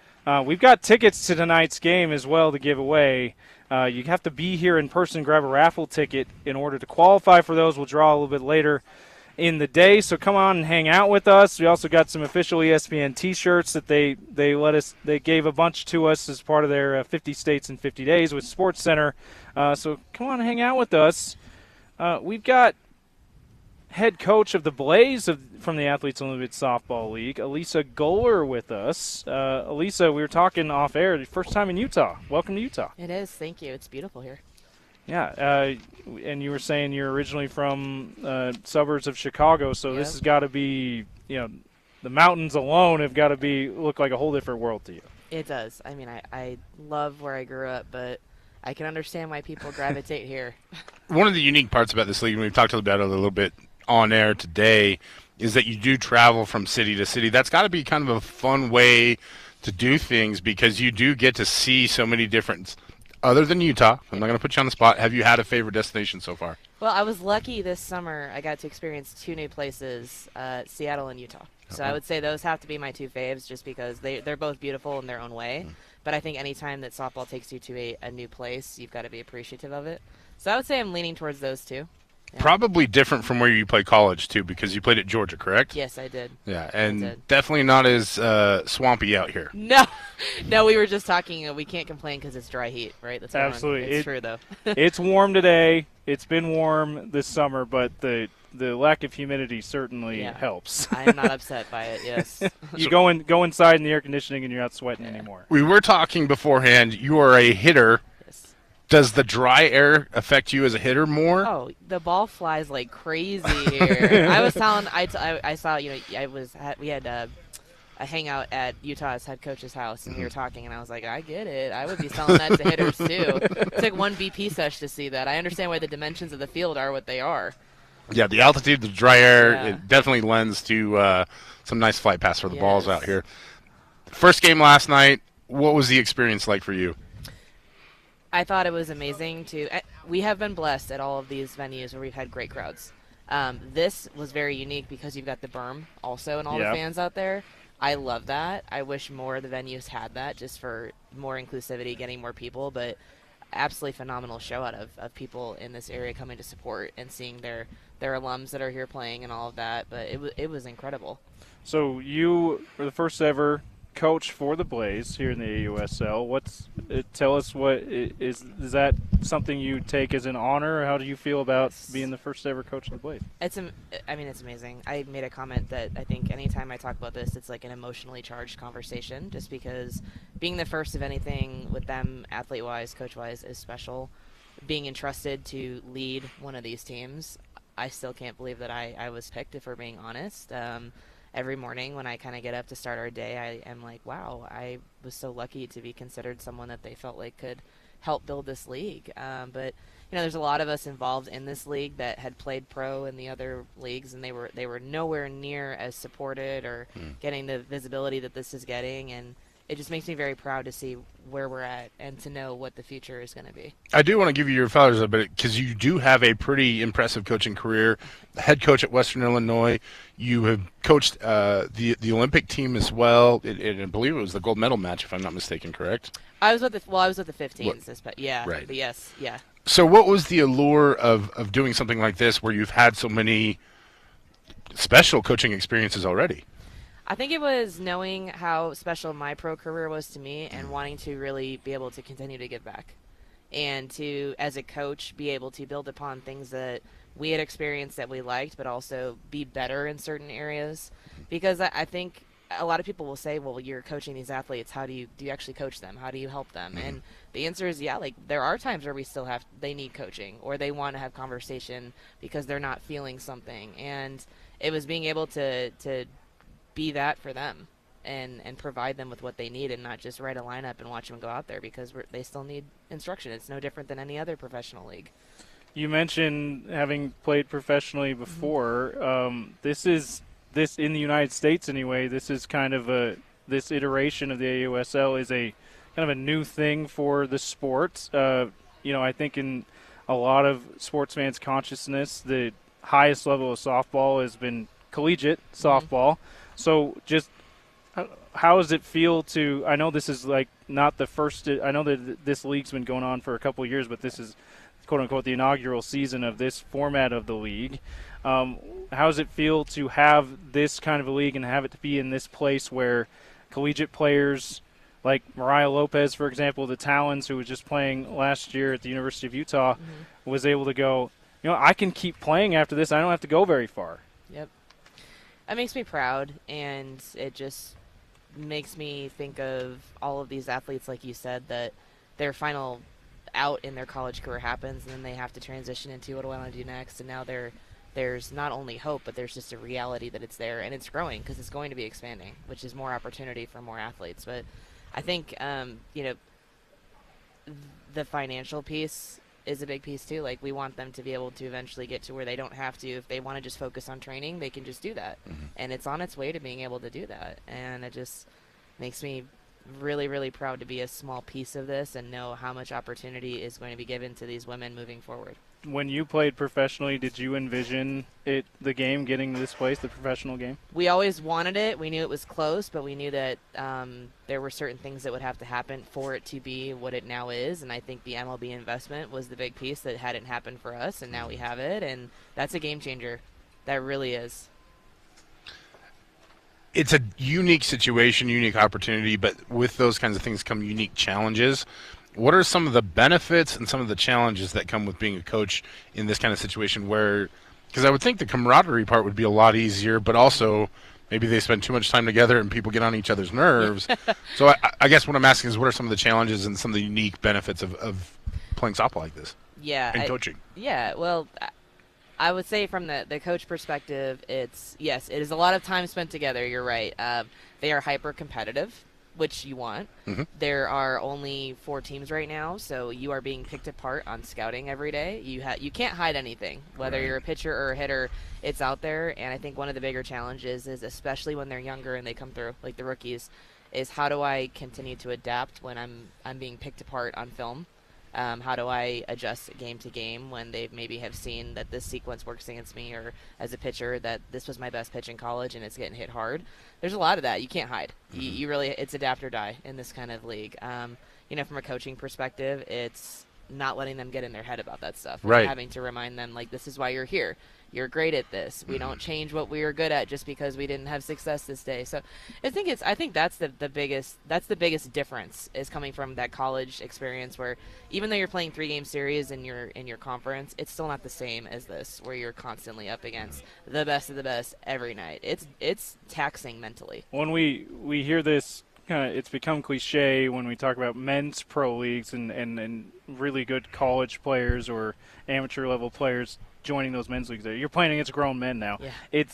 We've got tickets to tonight's game as well to give away. You have to be here in person, grab a raffle ticket in order to qualify for those. We'll draw a little bit later in the day, so come on and hang out with us. We also got some official ESPN T-shirts that they gave a bunch to us as part of their 50 States in 50 Days with Sports Center. So come on and hang out with us. We've got head coach of the Blaze from the Athletes Unlimited Softball League, Elisa Goller, with us. Elisa, we were talking off air. The first time in Utah. Welcome to Utah. It is. Thank you. It's beautiful here. Yeah, and you were saying you're originally from suburbs of Chicago, so this has got to be, the mountains alone have got to look like a whole different world to you. It does. I mean, I love where I grew up, but I can understand why people gravitate here. One of the unique parts about this league, and we've talked about it a little bit on air today, is that you do travel from city to city. That's got to be kind of a fun way to do things because you do get to see so many different. Other than Utah, I'm not going to put you on the spot. Have you had a favorite destination so far? Well, I was lucky this summer. I got to experience two new places, Seattle and Utah. So I would say those have to be my two faves just because they're both beautiful in their own way. But I think any time that softball takes you to a new place, you've got to be appreciative of it. So I would say I'm leaning towards those two. Yeah. Probably different from where you play college, too, because you played at Georgia, correct? Yes, I did. Yeah, and definitely not as swampy out here. No, we were just talking. We can't complain because it's dry heat, right? That's absolutely. It's true, though. It's warm today. It's been warm this summer, but the lack of humidity certainly helps. I'm not upset by it, yes. You go inside in the air conditioning and you're not sweating anymore. We were talking beforehand. You are a hitter. Does the dry air affect you as a hitter more? Oh, the ball flies like crazy here. I was telling, I saw, we had a hangout at Utah's head coach's house, and we were talking, and I was like, I get it. I would be selling that to hitters too. It's like one BP sesh to see that. I understand why the dimensions of the field are what they are. Yeah, the altitude, the dry air, it definitely lends to some nice flight paths for the balls out here. First game last night, what was the experience like for you? I thought it was amazing we have been blessed at all of these venues where we've had great crowds. This was very unique because you've got the berm also and all the fans out there. I love that. I wish more of the venues had that just for more inclusivity, getting more people, but absolutely phenomenal show out of people in this area coming to support and seeing their alums that are here playing and all of that, but it was incredible. So you were the first ever coach for the Blaze here in the AUSL. Tell us is that something you take as an honor, or how do you feel about being the first ever coach of the Blaze? It's amazing. I made a comment that I think anytime I talk about this, it's like an emotionally charged conversation, just because being the first of anything with them, athlete-wise, coach-wise, is special. Being entrusted to lead one of these teams, I still can't believe that I was picked, if we're being honest. Every morning when I kind of get up to start our day, I am like, wow, I was so lucky to be considered someone that they felt like could help build this league. But there's a lot of us involved in this league that had played pro in the other leagues, and they were nowhere near as supported or getting the visibility that this is getting. And it just makes me very proud to see where we're at and to know what the future is going to be. I do want to give you your flowers a bit because you do have a pretty impressive coaching career. Head coach at Western Illinois. You have coached the Olympic team as well. I believe it was the gold medal match, if I'm not mistaken, correct? I was with the 15s. Right. But yes, yeah. So what was the allure of doing something like this where you've had so many special coaching experiences already? I think it was knowing how special my pro career was to me and wanting to really be able to continue to give back and to, as a coach, be able to build upon things that we had experienced that we liked, but also be better in certain areas. Because I think a lot of people will say, well, you're coaching these athletes. How do you actually coach them? How do you help them? And the answer is, there are times where they need coaching or they want to have conversation because they're not feeling something. And it was being able to be that for them and provide them with what they need and not just write a lineup and watch them go out there because they still need instruction. It's no different than any other professional league. You mentioned having played professionally before. This in the United States anyway, this is kind of this iteration of the AUSL is a kind of a new thing for the sport. I think in a lot of sports fans' consciousness, the highest level of softball has been collegiate softball. So just how does it feel to – I know this is like not the first – I know that this league's been going on for a couple of years, but this is, quote-unquote, the inaugural season of this format of the league. How does it feel to have this kind of a league and have it to be in this place where collegiate players like Mariah Lopez, for example, the Talons, who was just playing last year at the University of Utah, was able to go, I can keep playing after this. I don't have to go very far. Yep. That makes me proud, and it just makes me think of all of these athletes, like you said, that their final out in their college career happens, and then they have to transition into what do I want to do next, and now there's not only hope, but there's just a reality that it's there, and it's growing because it's going to be expanding, which is more opportunity for more athletes. But I think, the financial piece is a big piece too. Like, we want them to be able to eventually get to where they don't have to. If they want to just focus on training, they can just do that. And it's on its way to being able to do that. And it just makes me really, really proud to be a small piece of this and know how much opportunity is going to be given to these women moving forward. When you played professionally, did you envision the game getting to this place, the professional game? We always wanted it. We knew it was close, but we knew that there were certain things that would have to happen for it to be what it now is. And I think the MLB investment was the big piece that hadn't happened for us, and now we have it. And that's a game changer. That really is. It's a unique situation, unique opportunity, but with those kinds of things come unique challenges. What are some of the benefits and some of the challenges that come with being a coach in this kind of situation where, because I would think the camaraderie part would be a lot easier, but also maybe they spend too much time together and people get on each other's nerves. So I guess what I'm asking is, what are some of the challenges and some of the unique benefits of playing softball like this? Yeah. And coaching? Yeah, well, I would say from the coach perspective, it is a lot of time spent together. You're right. They are hyper competitive, which you want. There are only 4 teams right now, so you are being picked apart on scouting every day. You can't hide anything, whether you're a pitcher or a hitter. It's out there, and I think one of the bigger challenges is, especially when they're younger and they come through, like the rookies, is how do I continue to adapt when I'm being picked apart on film? How do I adjust game to game when they maybe have seen that this sequence works against me, or as a pitcher that this was my best pitch in college and it's getting hit hard? There's a lot of that. You can't hide. You really, it's adapt or die in this kind of league. From a coaching perspective, it's not letting them get in their head about that stuff. Right. Having to remind them, like, this is why you're here. You're great at this. We don't change what we are good at just because we didn't have success this day. So I think that's the biggest difference, is coming from that college experience where even though you're playing 3-game series in your conference, it's still not the same as this, where you're constantly up against the best of the best every night. It's taxing mentally. When we hear this, it's become cliche when we talk about men's pro leagues and really good college players or amateur level players joining those men's leagues. You're playing against grown men now. Yeah.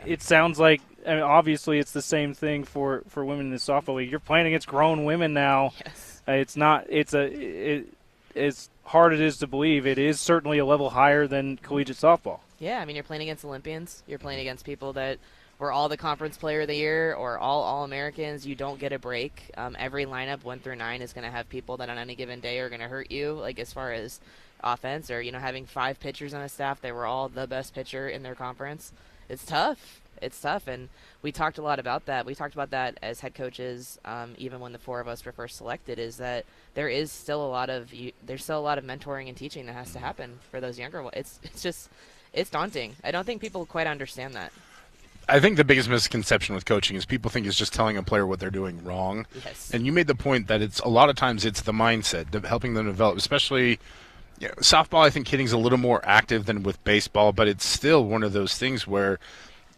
It sounds like, obviously it's the same thing for women in the softball league. You're playing against grown women now. Yes. As hard it is to believe, it is certainly a level higher than collegiate softball. Yeah, you're playing against Olympians. You're playing against people that were all the conference player of the year or all All-Americans. You don't get a break. Every lineup 1 through 9 is going to have people that on any given day are going to hurt you, like as far as offense, or having 5 pitchers on a staff. They were all the best pitcher in their conference. It's tough. And we talked a lot about that. We talked about that as head coaches, even when the 4 of us were first selected, is that there's still a lot of mentoring and teaching that has to happen for those younger ones. It's daunting. I don't think people quite understand that. I think the biggest misconception with coaching is people think it's just telling a player what they're doing wrong. Yes. And you made the point that it's a lot of times it's the mindset, helping them develop, especially softball. I think hitting's a little more active than with baseball, but it's still one of those things where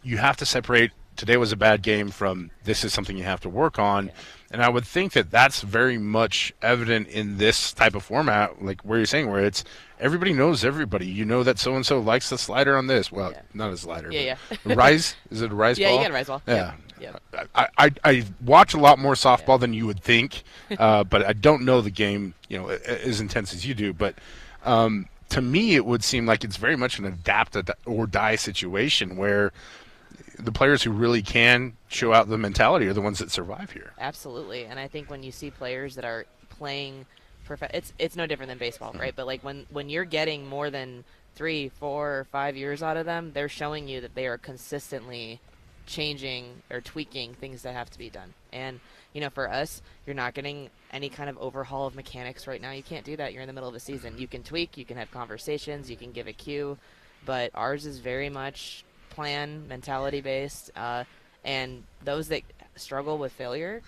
you have to separate today was a bad game from this is something you have to work on. Yeah. And I would think that that's very much evident in this type of format, like where you're saying, where it's everybody knows everybody. You know that so-and-so likes the slider on this. Well, not a slider. Yeah. Rise? Is it a rise ball? Yeah, you got a rise ball. Yeah. Yep. I watch a lot more softball than you would think, but I don't know the game, as intense as you do. But to me, it would seem like it's very much an adapt or die situation where the players who really can show out the mentality are the ones that survive here. Absolutely, and I think when you see players that are playing, it's no different than baseball, right? But like when you're getting more than 3, 4, or 5 years out of them, they're showing you that they are consistently changing or tweaking things that have to be done. And for us, you're not getting any kind of overhaul of mechanics right now. You can't do that. You're in the middle of a season. You can tweak, you can have conversations, you can give a cue, but ours is very much plan, mentality based. And those that struggle with failure,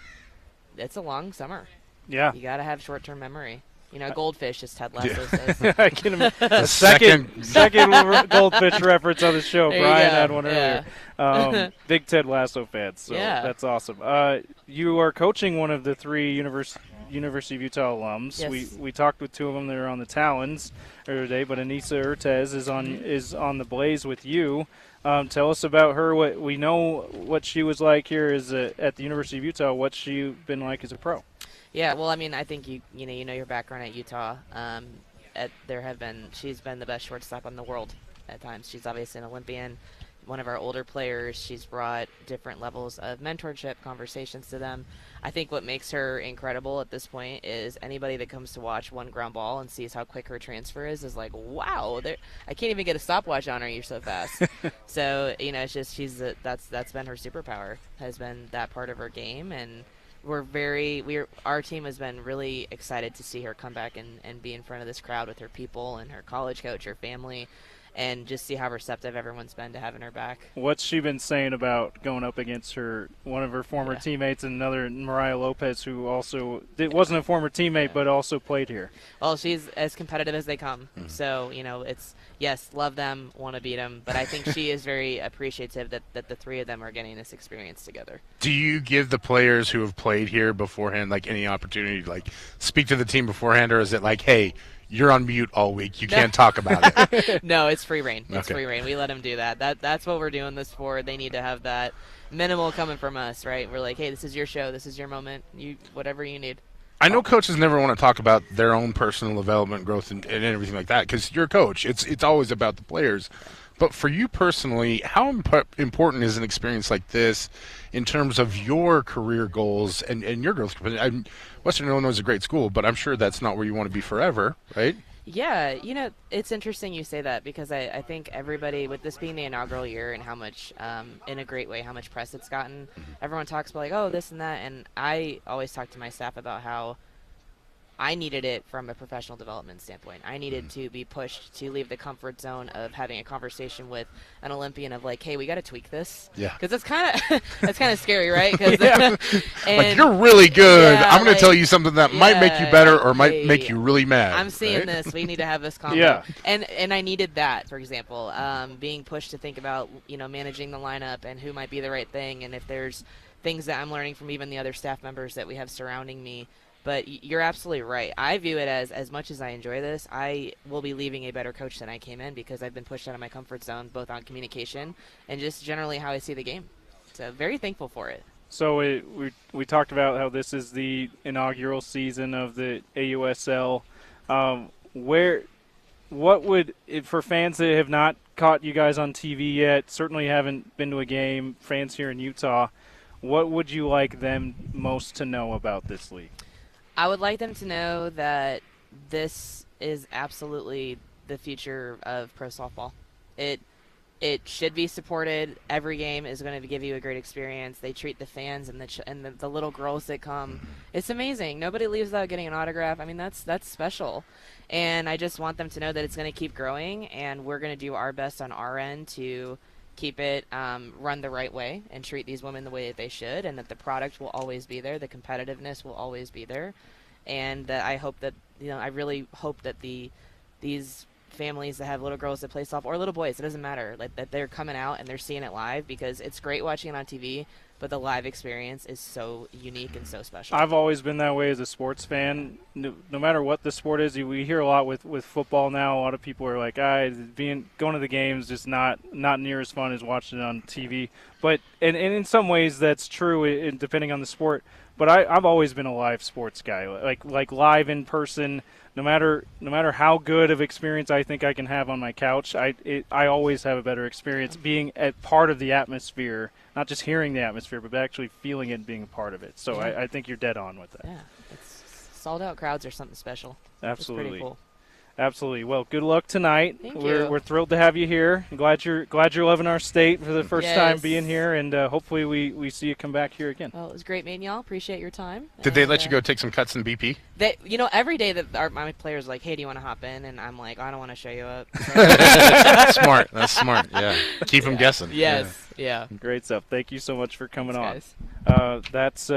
it's a long summer. Yeah. You got to have short-term memory. Goldfish, as Ted Lasso says. I can imagine. The second goldfish reference on the show. Bryan had one earlier. Big Ted Lasso fans, so that's awesome. You are coaching one of the 3 University of Utah alums. Yes. We talked with 2 of them that are on the Talons today, but Anissa Urtez is on the Blaze with you. Tell us about her. What we know what she was like here at the University of Utah. What's she been like as a pro? Yeah, well, I mean, I think you know your background at Utah. She's been the best shortstop in the world at times. She's obviously an Olympian, one of our older players. She's brought different levels of mentorship, conversations to them. I think what makes her incredible at this point is anybody that comes to watch one ground ball and sees how quick her transfer is like, wow, I can't even get a stopwatch on her. You're so fast. So it's just that's been her superpower, has been that part of her game. And our team has been really excited to see her come back and be in front of this crowd with her people and her college coach, her family, and just see how receptive everyone's been to having her back. What's she been saying about going up against one of her former teammates, and another, Mariah Lopez, who also wasn't a former teammate but also played here? Well, she's as competitive as they come. Mm-hmm. So, it's, yes, love them, want to beat them, but I think she is very appreciative that the 3 of them are getting this experience together. Do you give the players who have played here beforehand, like, any opportunity to, like, speak to the team beforehand, or is it like, hey, you're on mute all week, you can't talk about it? No, it's free reign. It's free reign. We let them do that. That's what we're doing this for. They need to have that minimal coming from us, right? We're like, hey, this is your show. This is your moment. Whatever you need. I know coaches never want to talk about their own personal development, growth, and everything like that, because you're a coach. It's always about the players. But for you personally, how important is an experience like this in terms of your career goals and your growth? Western Illinois is a great school, but I'm sure that's not where you want to be forever, right? Yeah, it's interesting you say that, because I think everybody, with this being the inaugural year and how much, in a great way, how much press it's gotten, everyone talks about, like, oh, this and that, and I always talk to my staff about how I needed it from a professional development standpoint. I needed to be pushed to leave the comfort zone of having a conversation with an Olympian of like, hey, we got to tweak this. Yeah. Because it's kind of scary, right? Cause, like, you're really good. I'm going to tell you something that might make you better or might make you really mad. I'm seeing this. We need to have this conversation. And I needed that, for example, being pushed to think about, managing the lineup and who might be the right thing, and if there's things that I'm learning from even the other staff members that we have surrounding me. But you're absolutely right. I view it as much as I enjoy this, I will be leaving a better coach than I came in, because I've been pushed out of my comfort zone, both on communication and just generally how I see the game. So very thankful for it. So we talked about how this is the inaugural season of the AUSL. What would, for fans that have not caught you guys on TV yet, certainly haven't been to a game, fans here in Utah, what would you like them most to know about this league? I would like them to know that this is absolutely the future of pro softball. It should be supported. Every game is going to give you a great experience. They treat the fans and the little girls that come. It's amazing. Nobody leaves without getting an autograph. I mean, that's special. And I just want them to know that it's going to keep growing, and we're going to do our best on our end to keep it run the right way and treat these women the way that they should, and that the product will always be there, the competitiveness will always be there, and that I hope that, I really hope that these families that have little girls that play softball, or little boys, it doesn't matter, like, that they're coming out and they're seeing it live, because it's great watching it on TV, but the live experience is so unique and so special. I've always been that way as a sports fan. No matter what the sport is, we hear a lot with football now. A lot of people are like, going to the games just not near as fun as watching it on TV. But and in some ways that's true, depending on the sport. But I've always been a live sports guy, like live in person, no matter how good of experience I think I can have on my couch, I always have a better experience being a part of the atmosphere, not just hearing the atmosphere, but actually feeling it and being a part of it. So I think you're dead on with that. Yeah, it's sold-out crowds are something special. Absolutely. It's pretty cool. Absolutely. Well, good luck tonight. Thank we're you. We're thrilled to have you here. I'm glad you're loving our state for the first time Yes. being here, and hopefully we see you come back here again. Well, it was great meeting y'all. Appreciate your time. Did they let you go take some cuts in BP? Every day that my players are like, hey, do you want to hop in? And I'm like, I don't want to show you up. Smart. That's smart. Yeah. Keep them guessing. Yes. Yeah. Great stuff. Thank you so much for coming Thanks, on. That's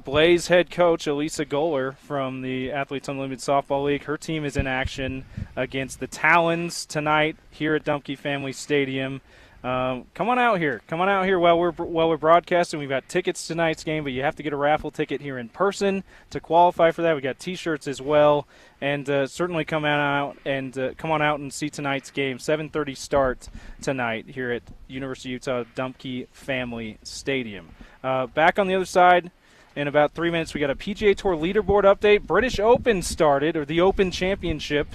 Blaze head coach Elisa Goller from the Athletes Unlimited Softball League. Her team is in action against the Talons tonight here at Dumpke Family Stadium. Come on out here. Come on out here while we're broadcasting. We've got tickets to tonight's game, but you have to get a raffle ticket here in person to qualify for that. We got T-shirts as well, and certainly come on out and see tonight's game. 7:30 start tonight here at University of Utah Dumpke Family Stadium. Back on the other side. In about 3 minutes, we got a PGA Tour leaderboard update. British Open started, or the Open Championship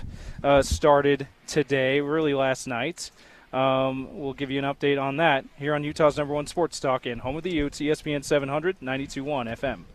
started today, really last night. We'll give you an update on that here on Utah's #1 sports talk and home of the Utes, ESPN 700, 92.1 FM.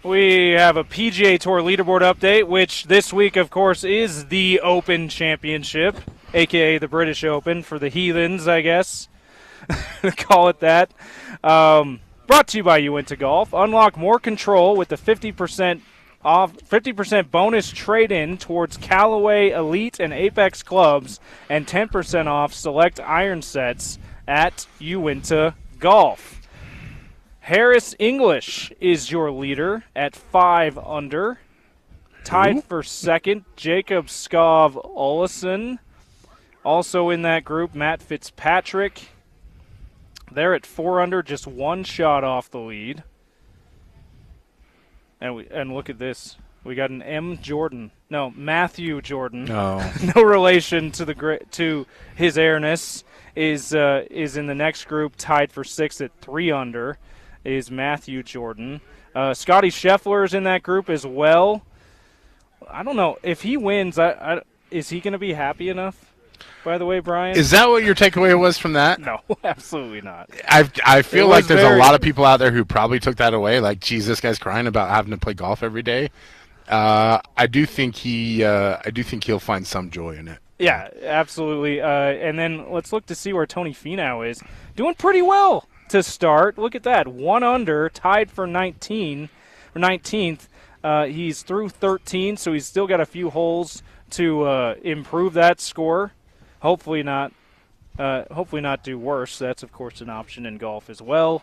We have a PGA Tour leaderboard update, which this week, of course, is the Open Championship, a.k.a. the British Open for the heathens, I guess. Call it that. Brought to you by You Went to Golf. Unlock more control with the 50% off 50% bonus trade-in towards Callaway Elite and Apex clubs, and 10% off select iron sets at Uinta Golf. Harris English is your leader at 5 under. Tied for second, Jacob Skov Olesen. Also in that group, Matt Fitzpatrick. They're at 4 under, just one shot off the lead. And look at this. We got an Matthew Jordan. No. No relation to his airness. Is in the next group, tied for 6th at 3 under, is Matthew Jordan. Scotty Scheffler is in that group as well. I don't know if he wins. Is he going to be happy enough? By the way, Bryan, Is that what your takeaway was from that? no, absolutely not. I feel It like was there's very- a lot of people out there who probably took that away. Like, geez, this guy's crying about having to play golf every day. I do think he'll find some joy in it. Yeah, absolutely. And then let's look to see where Tony Finau is. Doing pretty well to start. Look at that. 1 under, tied for 19th. He's through 13, so he's still got a few holes to improve that score. Hopefully not do worse. That's, of course, an option in golf as well,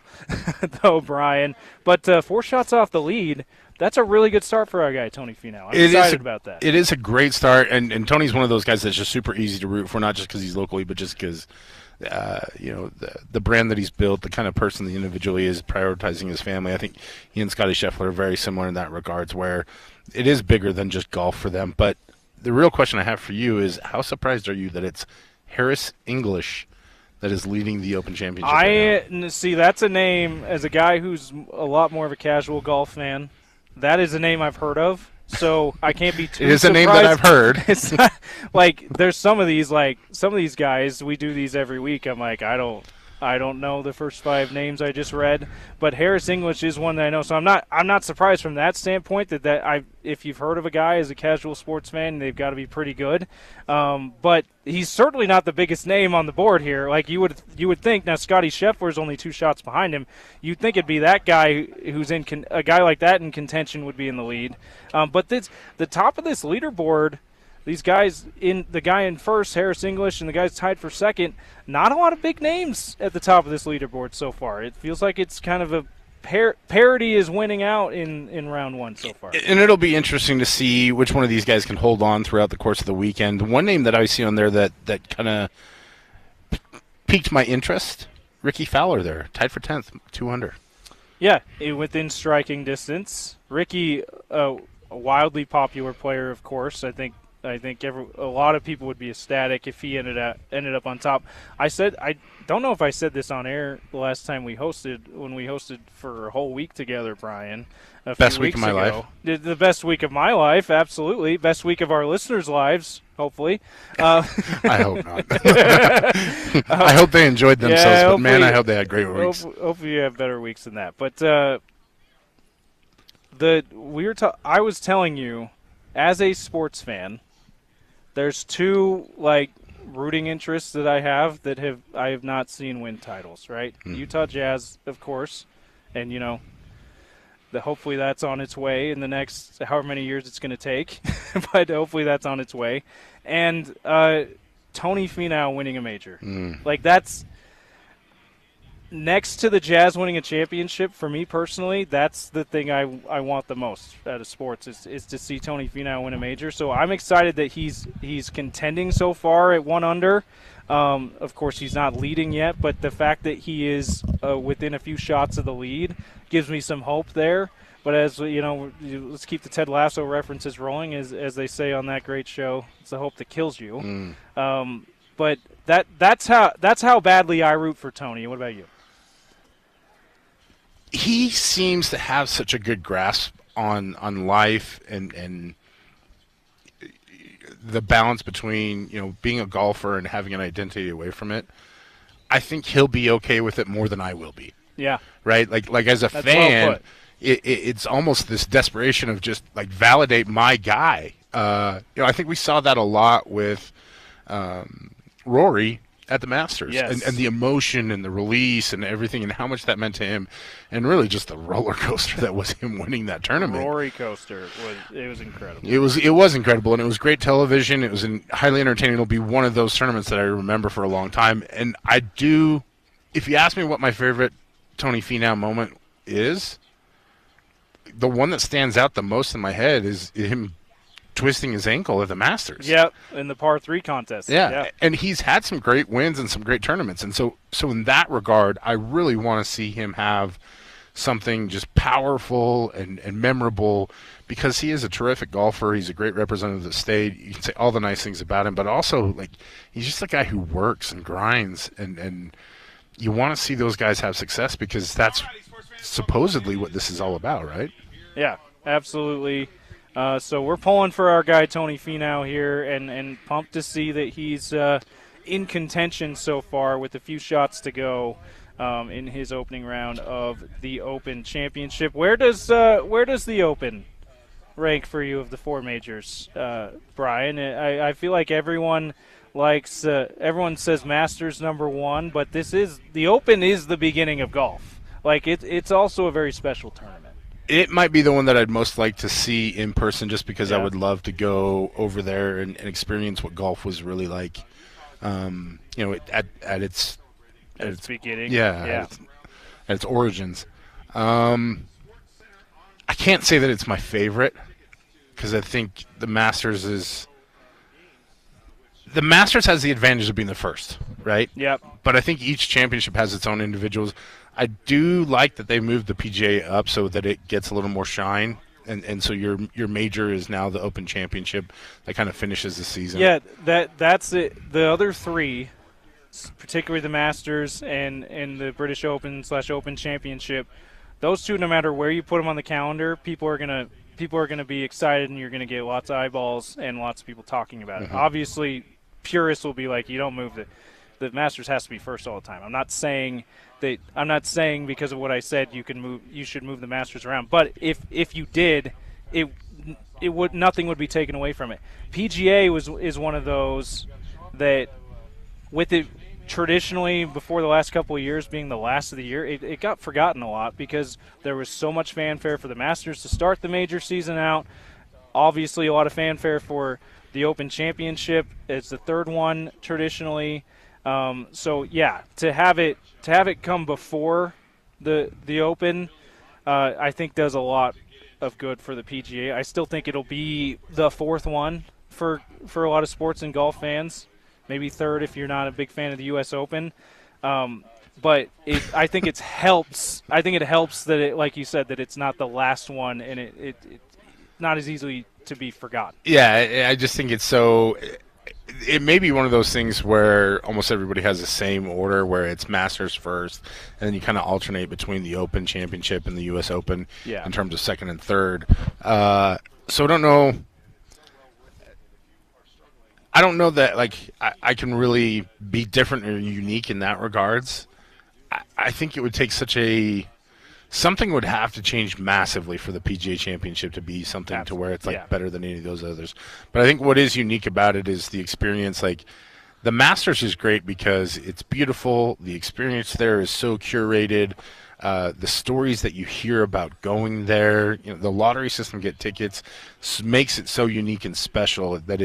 though, Bryan. But 4 shots off the lead. That's a really good start for our guy, Tony Finau. I'm excited about that. It is a great start, and Tony's one of those guys that's just super easy to root for, not just because he's locally, but just because, the brand that he's built, the kind of person the individual he is, prioritizing his family. I think he and Scotty Scheffler are very similar in that regards, where it is bigger than just golf for them. But the real question I have for you is, how surprised are you that it's Harris English that is leading the Open Championship right now? See, that's a name, as a guy who's a lot more of a casual golf fan, that is a name I've heard of, so I can't be too It is surprised. a name that I've heard. It's not, like, there's some of these guys, we do these every week. I'm like, I don't know the first 5 names I just read, but Harris English is one that I know. So I'm not surprised from that standpoint if you've heard of a guy as a casual sports fan, they've got to be pretty good. But he's certainly not the biggest name on the board here. Like you would think. Now Scotty Scheffler is only 2 shots behind him. You'd think it'd be that guy who's a guy like that in contention would be in the lead. But the top of this leaderboard. These guys, the guy in first, Harris English, and the guys tied for second, not a lot of big names at the top of this leaderboard so far. It feels like it's kind of a parity is winning out in round 1 so far. And it'll be interesting to see which one of these guys can hold on throughout the course of the weekend. One name that I see on there that kind of piqued my interest, Ricky Fowler there, tied for 10th, 2 under. Yeah, within striking distance. Ricky, a wildly popular player, of course. I think a lot of people would be ecstatic if he ended up on top. I don't know if I said this on air the last time when we hosted for a whole week together, Bryan. Best week of my life. The best week of my life, absolutely. Best week of our listeners' lives, hopefully. I hope not. I hope they enjoyed themselves, but man, I hope they had great weeks. Hopefully you have better weeks than that. But I was telling you, as a sports fan, there's 2 rooting interests that I have that I have not seen win titles, right? Utah Jazz, of course, and hopefully that's on its way in the next however many years it's going to take, but hopefully that's on its way. And Tony Finau winning a major, that's next to the Jazz winning a championship. For me personally, that's the thing I want the most out of sports is to see Tony Finau win a major. So I'm excited that he's contending so far at 1 under. Of course, he's not leading yet, but the fact that he is within a few shots of the lead gives me some hope there. But as let's keep the Ted Lasso references rolling, as they say on that great show. It's the hope that kills you. But that's how badly I root for Tony. What about you? He seems to have such a good grasp on life and the balance between being a golfer and having an identity away from it. I think he'll be okay with it more than I will be. Yeah. Right. Like as a That's fan, well put. It's almost this desperation of just validate my guy. I think we saw that a lot with Rory at the Masters, Yes. and the emotion and the release and everything, and how much that meant to him, and really just the roller coaster that was him winning that tournament. Rory coaster was incredible. It was incredible, and it was great television. It was highly entertaining. It'll be one of those tournaments that I remember for a long time. And I do, if you ask me what my favorite Tony Finau moment is, the one that stands out the most in my head is him twisting his ankle at the Masters. Yep, in the par 3 contest. Yeah, and he's had some great wins and some great tournaments, and so in that regard, I really want to see him have something just powerful and memorable, because he is a terrific golfer. He's a great representative of the state. You can say all the nice things about him, but also like he's just a guy who works and grinds, and you want to see those guys have success, because that's supposedly what this is all about, right? Yeah, absolutely. So we're pulling for our guy Tony Finau here, and pumped to see that he's in contention so far with a few shots to go in his opening round of the Open Championship. Where does the Open rank for you of the 4 majors, Bryan? I feel like everyone says Masters #1, but the Open is the beginning of golf. Like it's also a very special tournament. It might be the one that I'd most like to see in person, just because I would love to go over there and experience what golf was really like. At its beginning. At its origins. I can't say that it's my favorite, because I think the Masters has the advantage of being the first, right? Yep. But I think each championship has its own individuals. I do like that they moved the PGA up so that it gets a little more shine, and so your major is now the Open Championship that kind of finishes the season. Yeah, that's it. The other 3, particularly the Masters and the British Open/Open Championship, those 2, no matter where you put them on the calendar, people are gonna be excited, and you're gonna get lots of eyeballs and lots of people talking about it. Obviously, purists will be like, you don't move the Masters has to be first all the time. I'm not saying because of what I said you should move the Masters around. But if you did, nothing would be taken away from it. PGA is one of those that, with it traditionally before the last couple of years being the last of the year, it got forgotten a lot, because there was so much fanfare for the Masters to start the major season out. Obviously, a lot of fanfare for the Open Championship. It's the 3rd one traditionally. To have it come before the Open, I think does a lot of good for the PGA. I still think it'll be the 4th one for a lot of sports and golf fans, maybe 3rd if you're not a big fan of the U.S. Open. But I think it helps. I think it helps that it, like you said, that it's not the last one, and it not as easily to be forgotten. Yeah, I just think it's so. It may be one of those things where almost everybody has the same order, where it's Masters first, and then you kind of alternate between the Open Championship and the U.S. Open in terms of 2nd and 3rd. So I don't know. I don't know that I can really be different or unique in that regards. I think it would take something would have to change massively for the PGA Championship to be something to where it's better than any of those others. But I think what is unique about it is the experience. Like, the Masters is great because it's beautiful. The experience there is so curated. The stories that you hear about going there, the lottery system, get tickets, makes it so unique and special that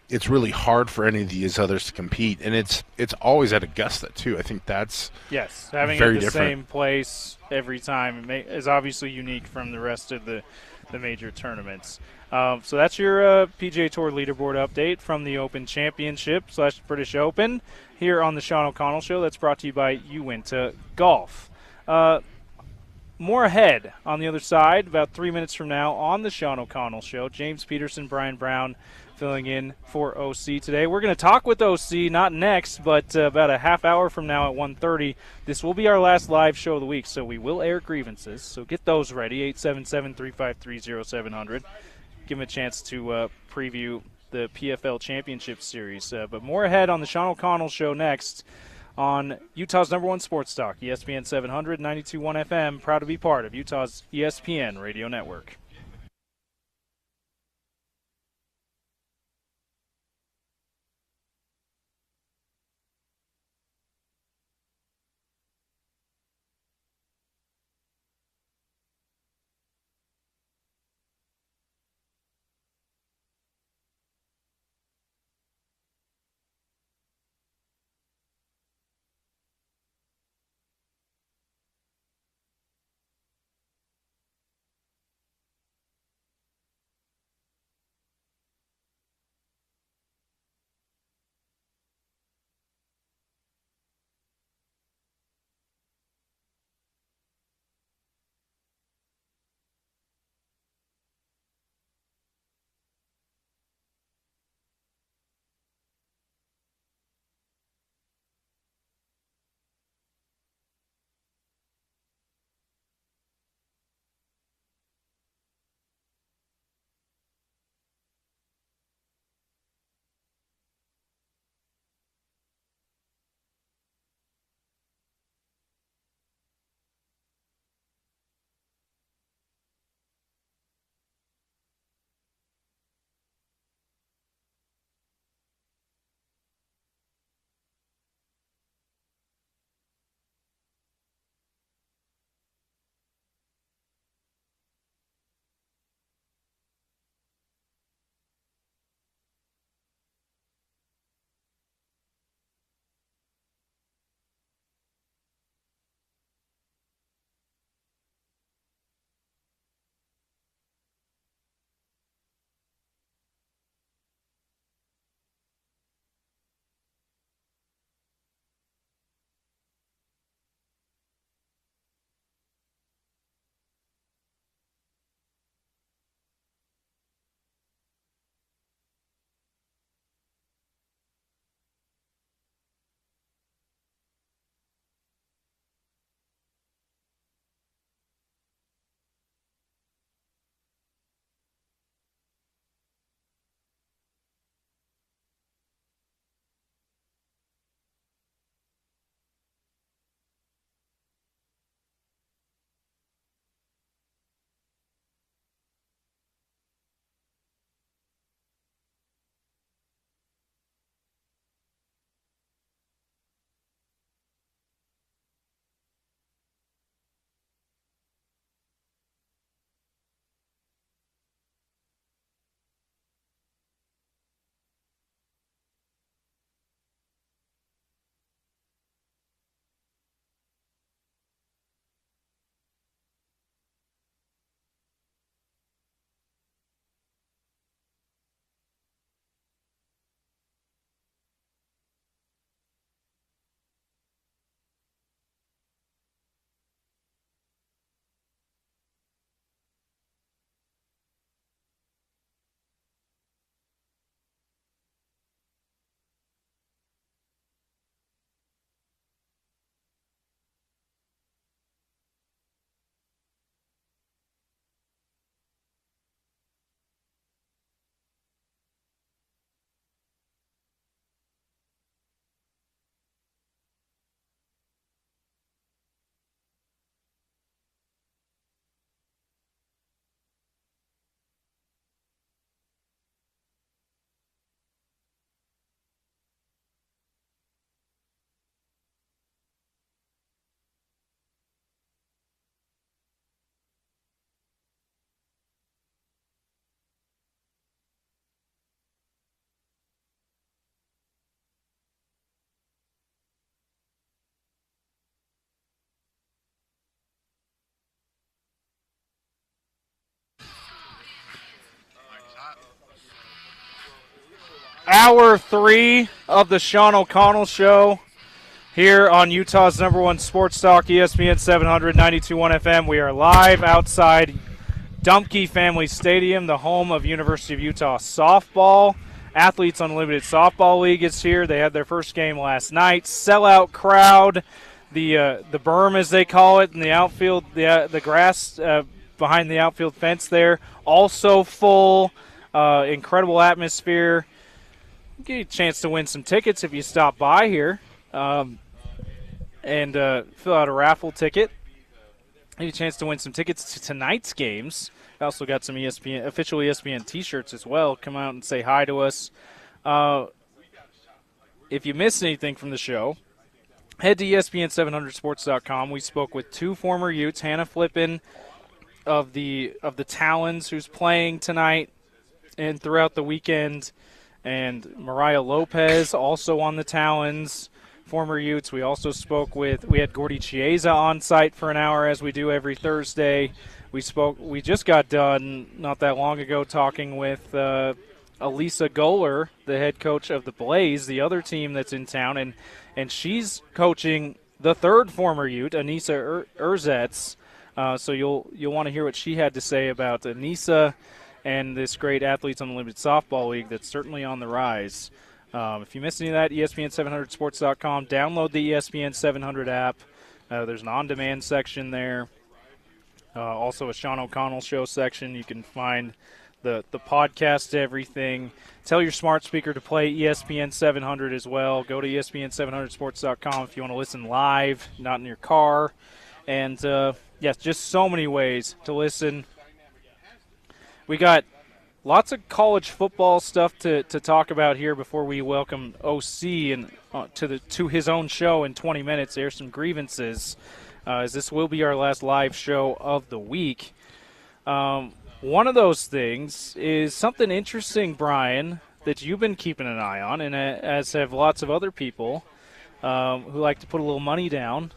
it's really hard for any of these others to compete, and it's always at Augusta too. I think that's having very it the different. same place every time is obviously unique from the rest of the major tournaments. So that's your PGA Tour leaderboard update from the Open Championship/British Open here on the Sean O'Connell Show. That's brought to you by Uinta Golf. More ahead on the other side, about 3 minutes from now on the Sean O'Connell Show. James Peterson, Bryan Brown filling in for OC today. We're going to talk with OC, not next, but about a half hour from now at 1:30. This will be our last live show of the week, so we will air grievances. So get those ready, 877-353-0700. Give him a chance to preview the PFL Championship Series. But more ahead on the Sean O'Connell Show next on Utah's #1 sports talk, ESPN 700, 92.1 FM, proud to be part of Utah's ESPN radio network. Hour 3 of the Sean O'Connell Show here on Utah's #1 sports talk, ESPN 700, 92.1 FM. We are live outside Dumpke Family Stadium, the home of University of Utah softball. Athletes Unlimited Softball League is here. They had their first game last night. Sellout crowd. The berm, as they call it, in the outfield, the grass behind the outfield fence there, also full. Incredible atmosphere. Get you a chance to win some tickets if you stop by here and fill out a raffle ticket. Get you a chance to win some tickets to tonight's games. I also got some official ESPN T-shirts as well. Come out and say hi to us. If you missed anything from the show, head to ESPN700sports.com. We spoke with two former Utes, Hannah Flippin of the Talons, who's playing tonight and throughout the weekend, and Mariah Lopez, also on the Talons, former Utes. We also spoke we had Gordy Chiesa on site for an hour, as we do every Thursday. We just got done not that long ago talking with Elisa Goller, the head coach of the Blaze, the other team that's in town, and she's coaching the third former Ute, Anissa Urzetz. So you'll want to hear what she had to say about Anissa and this great Athletes Unlimited Softball League that's certainly on the rise. If you missed any of that, ESPN700sports.com. Download the ESPN 700 app. There's an on-demand section there. Also a Sean O'Connell Show section. You can find the podcast, everything. Tell your smart speaker to play ESPN 700 as well. Go to ESPN700sports.com if you want to listen live, not in your car. And, yes, just so many ways to listen. We got lots of college football stuff to talk about here before we welcome OC and to his own show in 20 minutes. There's some grievances, as this will be our last live show of the week. One of those things is something interesting, Bryan, that you've been keeping an eye on, and as have lots of other people who like to put a little money down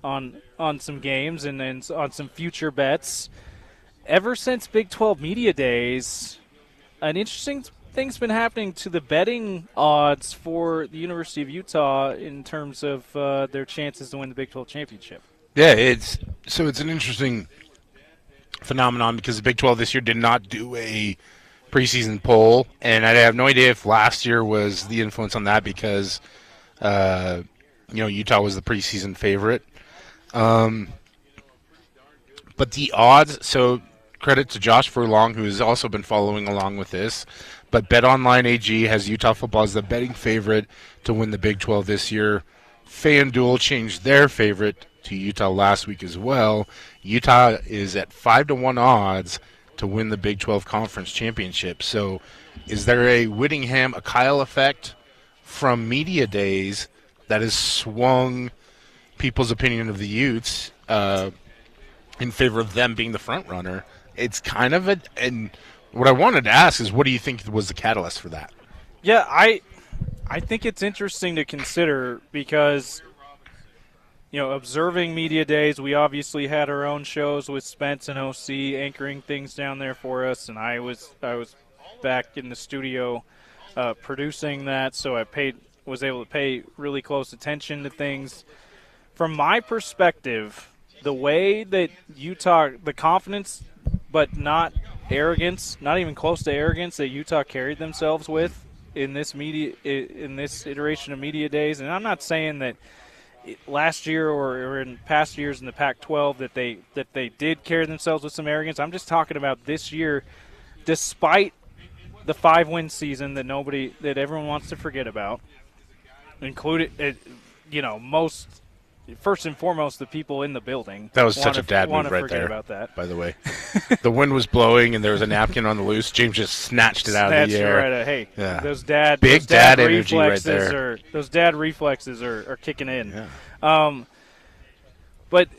on some games and on some future bets. Ever since Big 12 Media Days, an interesting thing's been happening to the betting odds for the University of Utah in terms of their chances to win the Big 12 championship. Yeah, it's an interesting phenomenon because the Big 12 this year did not do a preseason poll, and I have no idea if last year was the influence on that because Utah was the preseason favorite. But the odds, so credit to Josh Furlong, who has also been following along with this, but BetOnline AG has Utah football as the betting favorite to win the Big 12 this year. FanDuel changed their favorite to Utah last week as well. Utah is at 5-1 odds to win the Big 12 Conference Championship. So is there a Whittingham, a Kyle effect from media days that has swung people's opinion of the Utes in favor of them being the front runner? It's kind of and what I wanted to ask is, what do you think was the catalyst for that? Yeah, I think it's interesting to consider because, observing media days, we obviously had our own shows with Spence and OC anchoring things down there for us, and I was back in the studio producing that, so I was able to pay really close attention to things. From my perspective, the way that Utah, the confidence, but not arrogance, not even close to arrogance, that Utah carried themselves with in this iteration of media days, and I'm not saying that last year or in past years in the Pac-12 that they did carry themselves with some arrogance. I'm just talking about this year, despite the 5-win season that everyone wants to forget about, included most. First and foremost, the people in the building. That was such a dad move right there, about that. By the way. The wind was blowing and there was a napkin on the loose. James just snatched it out of the air. Right, hey, yeah. Those dad energy right there. Those dad reflexes are kicking in. Yeah. But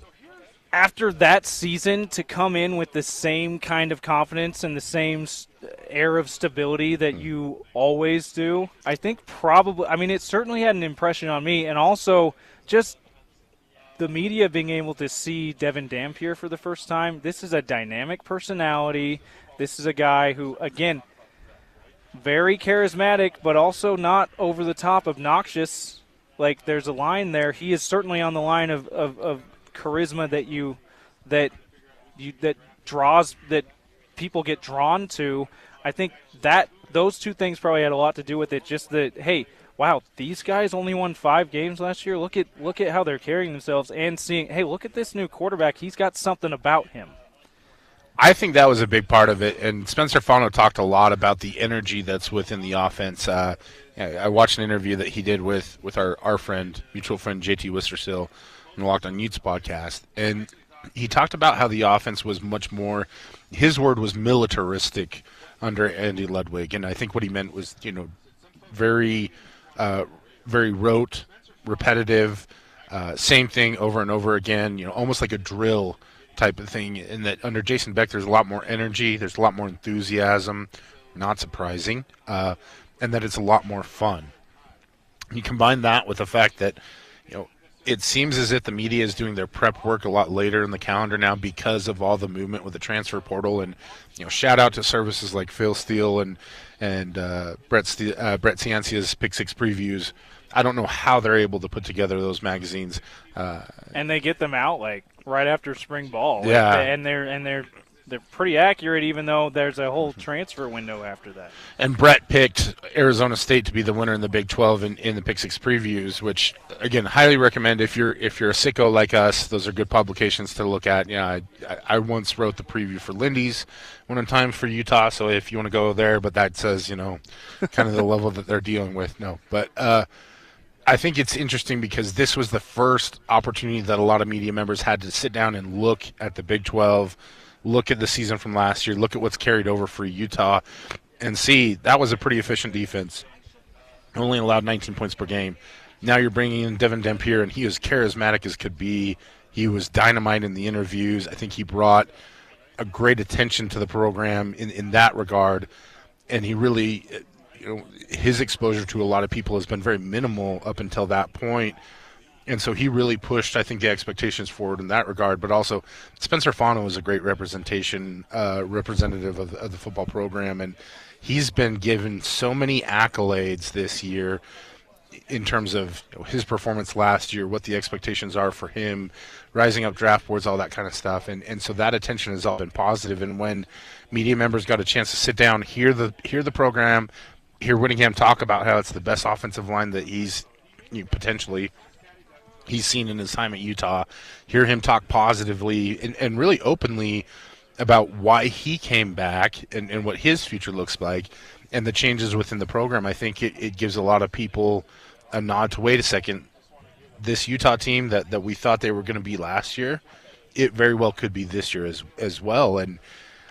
after that season, to come in with the same kind of confidence and the same air of stability that you always do, I think it certainly had an impression on me, and also just the media being able to see Devin Dampier for the first time. This is a dynamic personality. This is a guy who, again, very charismatic, but also not over the top obnoxious. Like, there's a line there. He is certainly on the line of charisma that people get drawn to. I think that those two things probably had a lot to do with it. Just that, hey, wow, these guys only won 5 games last year. Look at how they're carrying themselves, and seeing, hey, look at this new quarterback. He's got something about him. I think that was a big part of it, and Spencer Fano talked a lot about the energy that's within the offense. I watched an interview that he did with our friend, mutual friend JT Wistersill, on the Locked on Utes podcast, and he talked about how the offense was much more, his word was militaristic under Andy Ludwig, and I think what he meant was, very rote, repetitive, same thing over and over again, almost like a drill type of thing, in that under Jason Beck there's a lot more energy, there's a lot more enthusiasm, not surprising, and that it's a lot more fun. You combine that with the fact that it seems as if the media is doing their prep work a lot later in the calendar now because of all the movement with the transfer portal, and shout out to services like Phil Steele and Brett Ciancia's Pick Six previews. I don't know how they're able to put together those magazines, and they get them out like right after spring ball. Yeah, and they're pretty accurate, even though there's a whole transfer window after that. And Brett picked Arizona State to be the winner in the Big 12 in the Pick Six previews, which again highly recommend if you're a sicko like us. Those are good publications to look at. I once wrote the preview for Lindy's one time for Utah, so if you want to go there, but that says kind of the level that they're dealing with. No, but I think it's interesting because this was the first opportunity that a lot of media members had to sit down and look at the Big 12, look at the season from last year, look at what's carried over for Utah, and see that was a pretty efficient defense. Only allowed 19 points per game. Now you're bringing in Devin Dampier, and he was charismatic as could be. He was dynamite in the interviews. I think he brought a great attention to the program in that regard, and he really his exposure to a lot of people has been very minimal up until that point. And so he really pushed, I think, the expectations forward in that regard. But also, Spencer Fano is a great representative of the football program, and he's been given so many accolades this year in terms of his performance last year, what the expectations are for him, rising up draft boards, all that kind of stuff. And so that attention has all been positive. And when media members got a chance to sit down, hear the program, hear Whittingham talk about how it's the best offensive line that he's seen in his time at Utah, hear him talk positively and really openly about why he came back and what his future looks like and the changes within the program, I think it gives a lot of people a nod to, wait a second, this Utah team that we thought they were going to be last year, it very well could be this year as well. And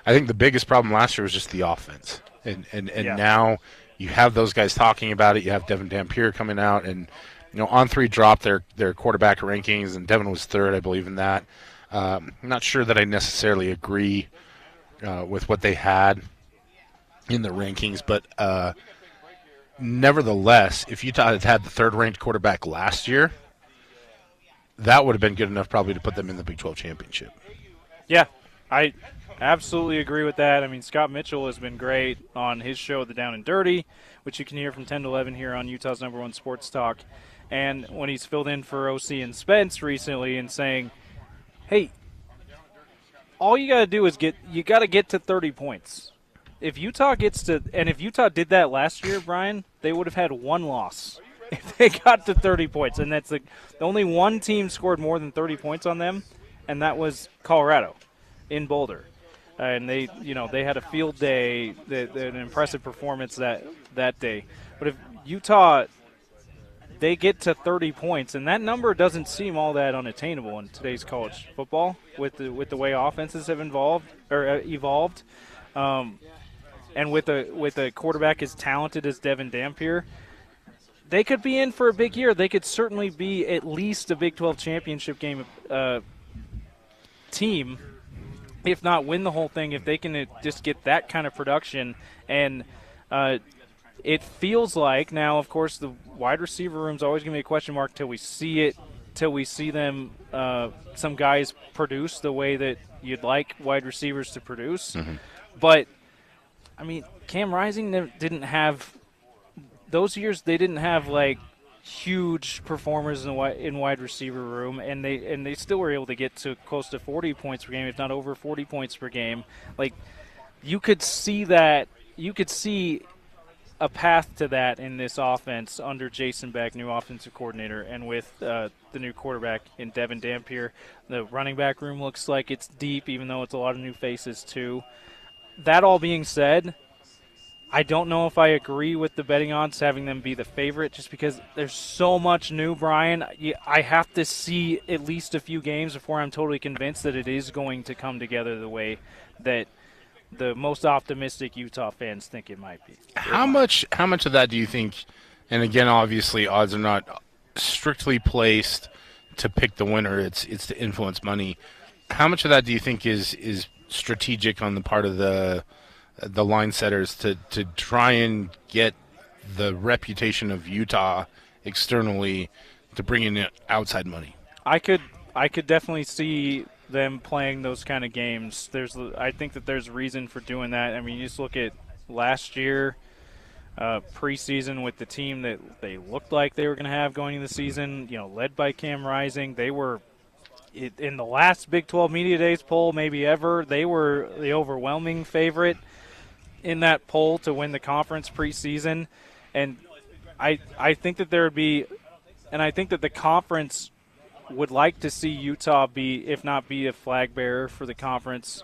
I think the biggest problem last year was just the offense. And now you have those guys talking about it. You have Devin Dampier coming out, and On3 dropped their quarterback rankings, and Devin was third, I believe, in that. I'm not sure that I necessarily agree with what they had in the rankings, but nevertheless, if Utah had had the third-ranked quarterback last year, that would have been good enough probably to put them in the Big 12 championship. Yeah, I absolutely agree with that. I mean, Scott Mitchell has been great on his show, The Down and Dirty, which you can hear from 10 to 11 here on Utah's #1 sports talk. And when he's filled in for OC and Spence recently and saying, hey, all you got to do is get to 30 points. If Utah did that last year, Brian, they would have had one loss if they got to 30 points. And that's only one team scored more than 30 points on them, and that was Colorado in Boulder. And they had a field day, an impressive performance that day. But if Utah, they get to 30 points, and that number doesn't seem all that unattainable in today's college football with the way offenses have evolved. And with a quarterback as talented as Devin Dampier, they could be in for a big year. They could certainly be at least a Big 12 championship game team, if not win the whole thing, if they can just get that kind of production. And it feels like now, of course, the wide receiver room is always going to be a question mark till we see them, some guys produce the way that you'd like wide receivers to produce. Mm-hmm. But I mean, Cam Rising didn't have those years. They didn't have like huge performers in wide receiver room, and they still were able to get to close to 40 points per game, if not over 40 points per game. Like you could see that. You could see a path to that in this offense under Jason Beck, new offensive coordinator, and with the new quarterback in Devin Dampier. The running back room looks like it's deep, even though it's a lot of new faces too. That all being said, I don't know if I agree with the betting odds having them be the favorite just because there's so much new, Brian. I have to see at least a few games before I'm totally convinced that it is going to come together the way that the most optimistic Utah fans think it might be. How much of that do you think, and again, obviously odds are not strictly placed to pick the winner, it's to influence money. How much of that do you think is strategic on the part of the line setters to try and get the reputation of Utah externally to bring in outside money? I could definitely see them playing those kind of games. I think that there's reason for doing that. I mean, you just look at last year preseason with the team that they looked like they were going to have going into the season, led by Cam Rising. They were in the last Big 12 Media Days poll maybe ever. They were the overwhelming favorite in that poll to win the conference preseason. And I think that there would be – and I think that the conference – would like to see Utah be, if not be a flag bearer for the conference,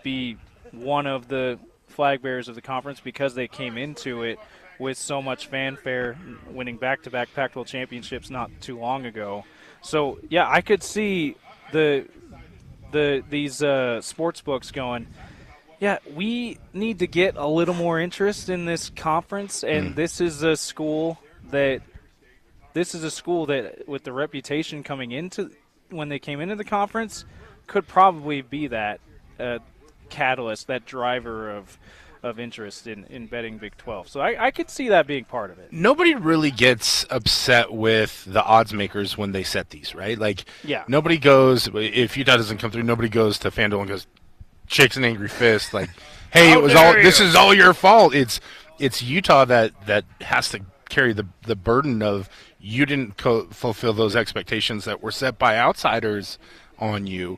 be one of the flag bearers of the conference because they came into it with so much fanfare, winning back-to-back Pac-12 championships not too long ago. So, yeah, I could see these sports books going, yeah, we need to get a little more interest in this conference, and this is a school that – with the reputation coming into when they came into the conference could probably be that catalyst, that driver of interest in betting Big 12. So I could see that being part of it. Nobody really gets upset with the odds makers when they set these, right? Like, yeah. Nobody goes, if Utah doesn't come through, nobody goes to FanDuel and goes, shakes an angry fist like, hey, this is all your fault. It's Utah that has to carry the burden of you didn't fulfill those expectations that were set by outsiders on you.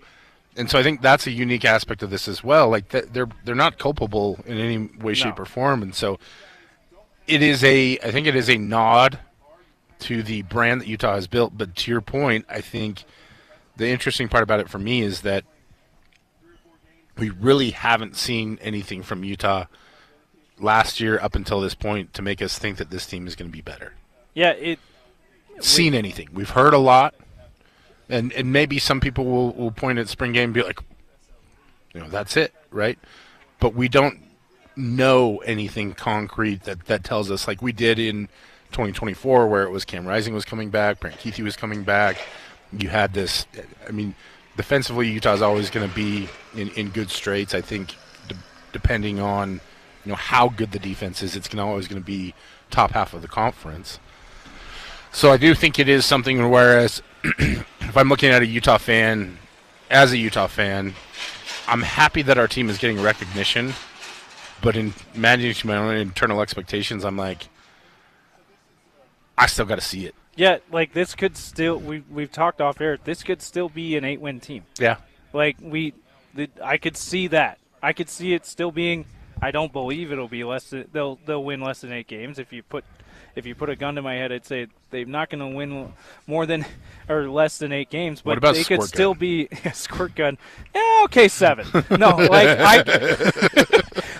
And so I think that's a unique aspect of this as well. Like they're not culpable in any way, shape, or form. And so I think it is a nod to the brand that Utah has built. But to your point, I think the interesting part about it for me is that we really haven't seen anything from Utah last year up until this point to make us think that this team is going to be better. Yeah, seen anything. We've heard a lot, and maybe some people will point at spring game and be like, that's it, right? But we don't know anything concrete that tells us, like we did in 2024 where it was Cam Rising was coming back, Brent Keithy was coming back. You had this, defensively Utah is always going to be in good straits. I think depending on how good the defense is, it's always going to be top half of the conference. So I do think it is something, whereas if I'm looking at a Utah fan, as a Utah fan, I'm happy that our team is getting recognition, but in managing my own internal expectations, I'm like, I still got to see it. Yeah, like this could still, we've talked off air, this could still be an 8-win team. Yeah. Like I could see that. I could see it still being, I don't believe it'll be less than, they'll win less than 8 games. If you put a gun to my head, I'd say they're not going to win more than or less than 8 games. But it could still be a squirt gun. Yeah, okay, 7. No, like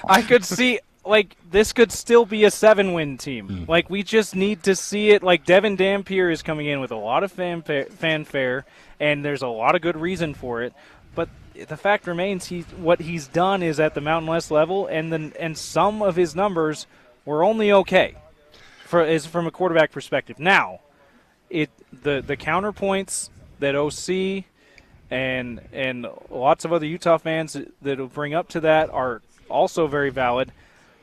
I could see like this could still be a 7-win team. Like we just need to see it. Like Devin Dampier is coming in with a lot of fanfare, and there's a lot of good reason for it. But the fact remains, what he's done is at the Mountain West level, and some of his numbers were only okay. From a quarterback perspective. Now, the counterpoints that OC and lots of other Utah fans that will bring up to that are also very valid.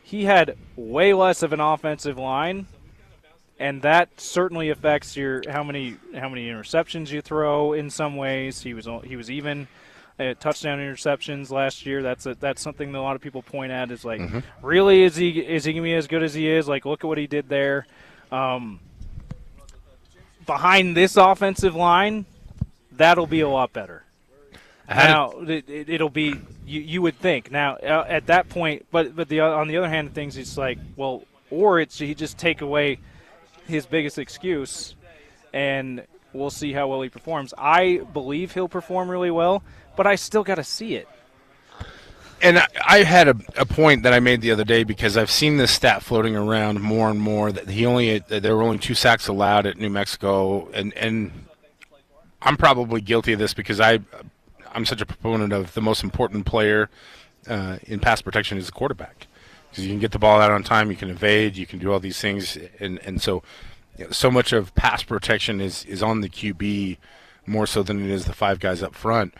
He had way less of an offensive line, and that certainly affects your how many interceptions you throw in some ways. He was even touchdown interceptions last year. That's something that a lot of people point at is like, really, is he going to be as good as he is? Like, look at what he did there. Behind this offensive line, that'll be a lot better. Now, it'll be you would think. Now, at that point, but on the other hand of things, it's like, well, or it's he just take away his biggest excuse, and we'll see how well he performs. I believe he'll perform really well, but I still got to see it. And I had a point that I made the other day because I've seen this stat floating around more and more that there were only 2 sacks allowed at New Mexico, and I'm probably guilty of this because I'm such a proponent of the most important player in pass protection is the quarterback, because you can get the ball out on time, you can evade, you can do all these things, and so so much of pass protection is on the QB more so than it is the 5 guys up front.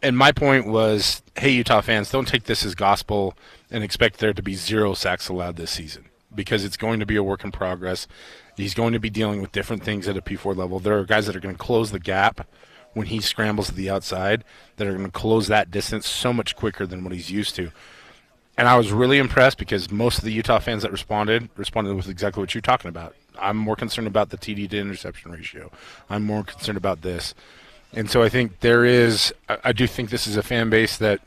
And my point was, hey, Utah fans, don't take this as gospel and expect there to be 0 sacks allowed this season, because it's going to be a work in progress. He's going to be dealing with different things at a P4 level. There are guys that are going to close the gap when he scrambles to the outside, that are going to close that distance so much quicker than what he's used to. And I was really impressed because most of the Utah fans that responded with exactly what you're talking about. I'm more concerned about the TD to interception ratio. I'm more concerned about this. And so I think I do think this is a fan base that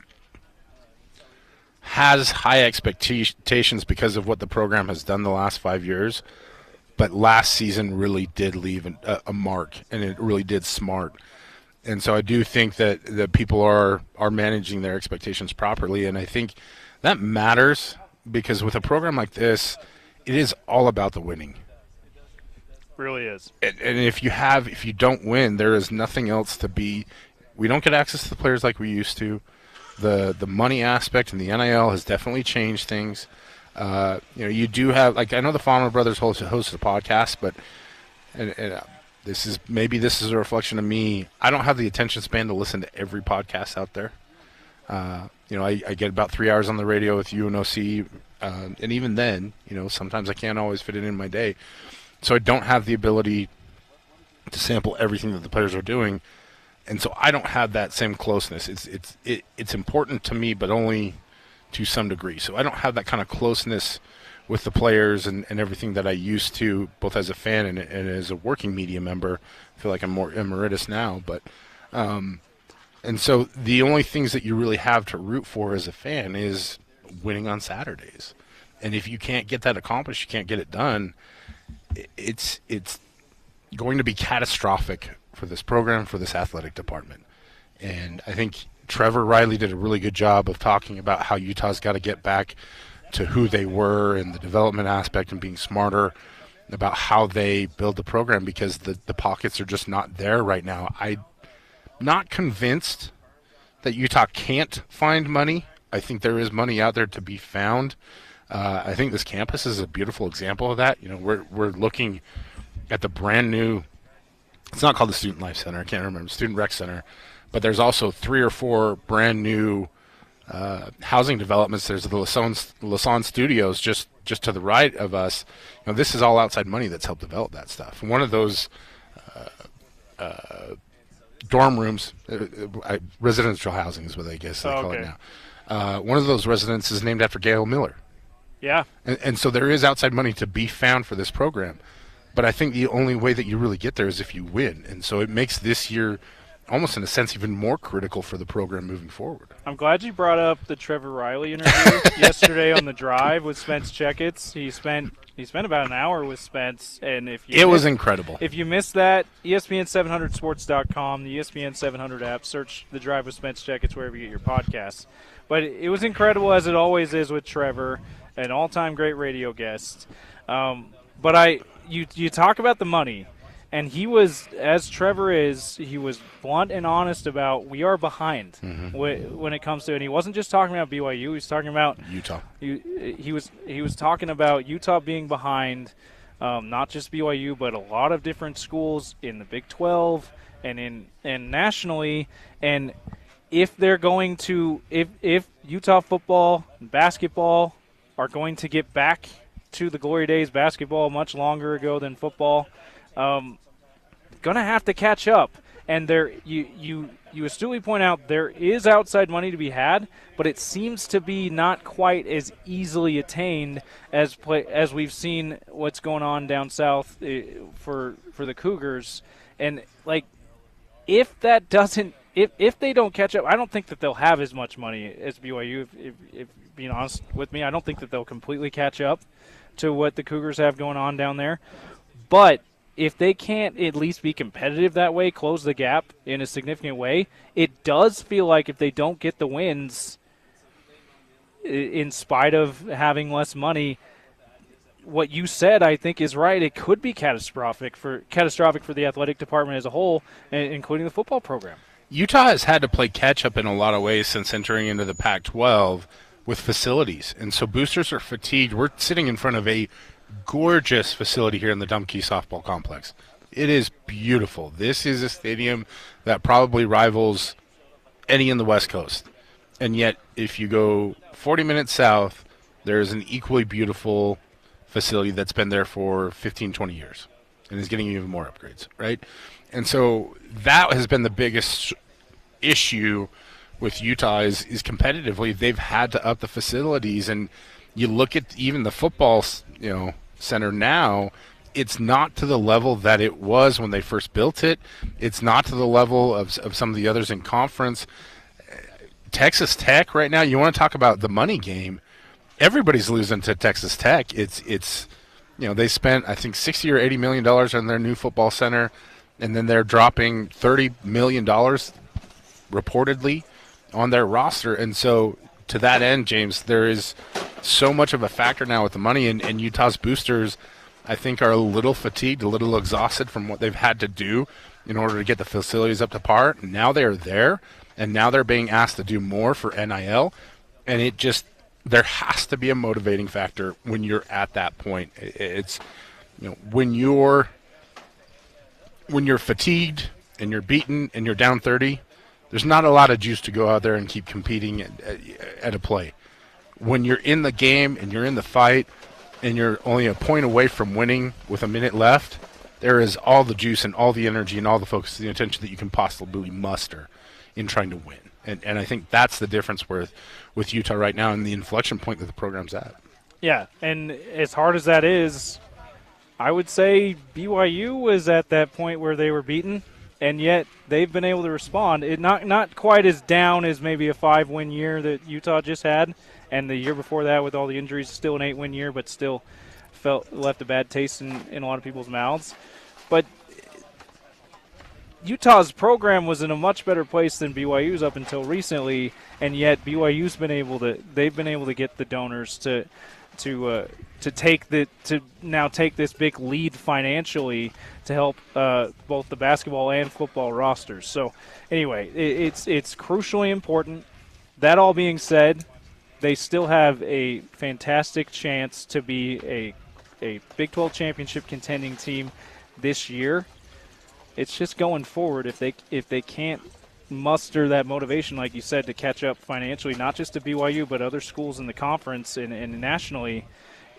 has high expectations because of what the program has done the last 5 years. But last season really did leave a mark, and it really did smart. And so I do think that people are managing their expectations properly, and I think that matters because with a program like this, it is all about the winning. Really is. And if you don't win, there is nothing else to be. We don't get access to the players like we used to. The money aspect and the NIL has definitely changed things. You do have, like, I know the Fowler brothers host a podcast, but this is a reflection of me. I don't have the attention span to listen to every podcast out there. I get about 3 hours on the radio with UNOC, and even then, sometimes I can't always fit it in my day. So I don't have the ability to sample everything that the players are doing, and so I don't have that same closeness. It's important to me, but only to some degree. So I don't have that kind of closeness with the players and everything that I used to, both as a fan and as a working media member. I feel like I'm more emeritus now, but and so the only things that you really have to root for as a fan is winning on Saturdays. And if you can't get that accomplished, you can't get it done, it's going to be catastrophic for this program, for this athletic department. And I think Trevor Riley did a really good job of talking about how Utah's got to get back to who they were and the development aspect and being smarter about how they build the program, because the pockets are just not there right now. I'm not convinced that Utah can't find money. I think there is money out there to be found. I think this campus is a beautiful example of that. We're looking at the brand new, it's not called the Student Life Center, I can't remember, Student Rec Center, but there's also 3 or 4 brand new housing developments. There's the Lassonde Studios just to the right of us. This is all outside money that's helped develop that stuff. And one of those dorm rooms, residential housing is what I guess they call it now. One of those residences is named after Gail Miller. Yeah. And so there is outside money to be found for this program. But I think the only way that you really get there is if you win. And so it makes this year almost in a sense even more critical for the program moving forward. I'm glad you brought up the Trevor Riley interview yesterday on the drive with Spence Checketts. He spent about an hour with Spence, and it was incredible. If you missed that, ESPN700sports.com, the ESPN 700 app, search the drive with Spence Checketts wherever you get your podcasts. But it was incredible, as it always is with Trevor, an all-time great radio guest. But you talk about the money. And he was, as Trevor is, he was blunt and honest about we are behind when it comes to, and he wasn't just talking about BYU. He was talking about Utah. He was talking about Utah being behind, not just BYU, but a lot of different schools in the Big 12 and nationally. And if they're going to, if Utah football and basketball are going to get back to the glory days, basketball much longer ago than football. Going to have to catch up. and you astutely point out there is outside money to be had, but it seems to be not quite as easily attained as we've seen what's going on down south for the Cougars. And like, if that doesn't, if they don't catch up, I don't think that they'll have as much money as BYU. If being honest with me, I don't think that they'll completely catch up to what the Cougars have going on down there. But if they can't at least be competitive that way, close the gap in a significant way, it does feel like if they don't get the wins, in spite of having less money, what you said, I think, is right. It could be catastrophic for the athletic department as a whole, including the football program. Utah has had to play catch-up in a lot of ways since entering into the Pac-12 with facilities. And so boosters are fatigued. We're sitting in front of a gorgeous facility here in the Dumke softball complex. It is beautiful. This is a stadium that probably rivals any in the West Coast. And yet, if you go 40 minutes south, there's an equally beautiful facility that's been there for 15, 20 years and is getting even more upgrades, right? And so that has been the biggest issue with Utah is competitively they've had to up the facilities. And you look at even the football, center now, it's not to the level that it was when they first built it. It's not to the level of some of the others in conference. Texas Tech right now, you want to talk about the money game. Everybody's losing to Texas Tech. It's they spent, I think, $60 or $80 million on their new football center, and then they're dropping $30 million reportedly on their roster. And so to that end, James, there is so much of a factor now with the money, and Utah's boosters, I think, are a little fatigued, a little exhausted from what they've had to do in order to get the facilities up to par. Now they're there, and now they're being asked to do more for NIL, and there has to be a motivating factor when you're at that point. It's when you're fatigued and you're beaten and you're down 30, there's not a lot of juice to go out there and keep competing at a play. When you're in the game and you're in the fight and you're only a point away from winning with a minute left, there is all the juice and all the energy and all the focus and the attention that you can possibly muster in trying to win. And I think that's the difference with Utah right now and the inflection point that the program's at. Yeah, and as hard as that is, I would say BYU was at that point where they were beaten, and yet they've been able to respond. Not quite as down as maybe a 5-win year that Utah just had, and the year before that with all the injuries, still an 8-win year, but still left a bad taste in a lot of people's mouths. But Utah's program was in a much better place than BYU's up until recently, and yet BYU's been able to get the donors to take this big lead financially to help both the basketball and football rosters. So anyway, it's crucially important. That all being said, they still have a fantastic chance to be a Big 12 championship contending team this year. It's just going forward, if they can't muster that motivation, like you said, to catch up financially, not just to BYU but other schools in the conference and nationally,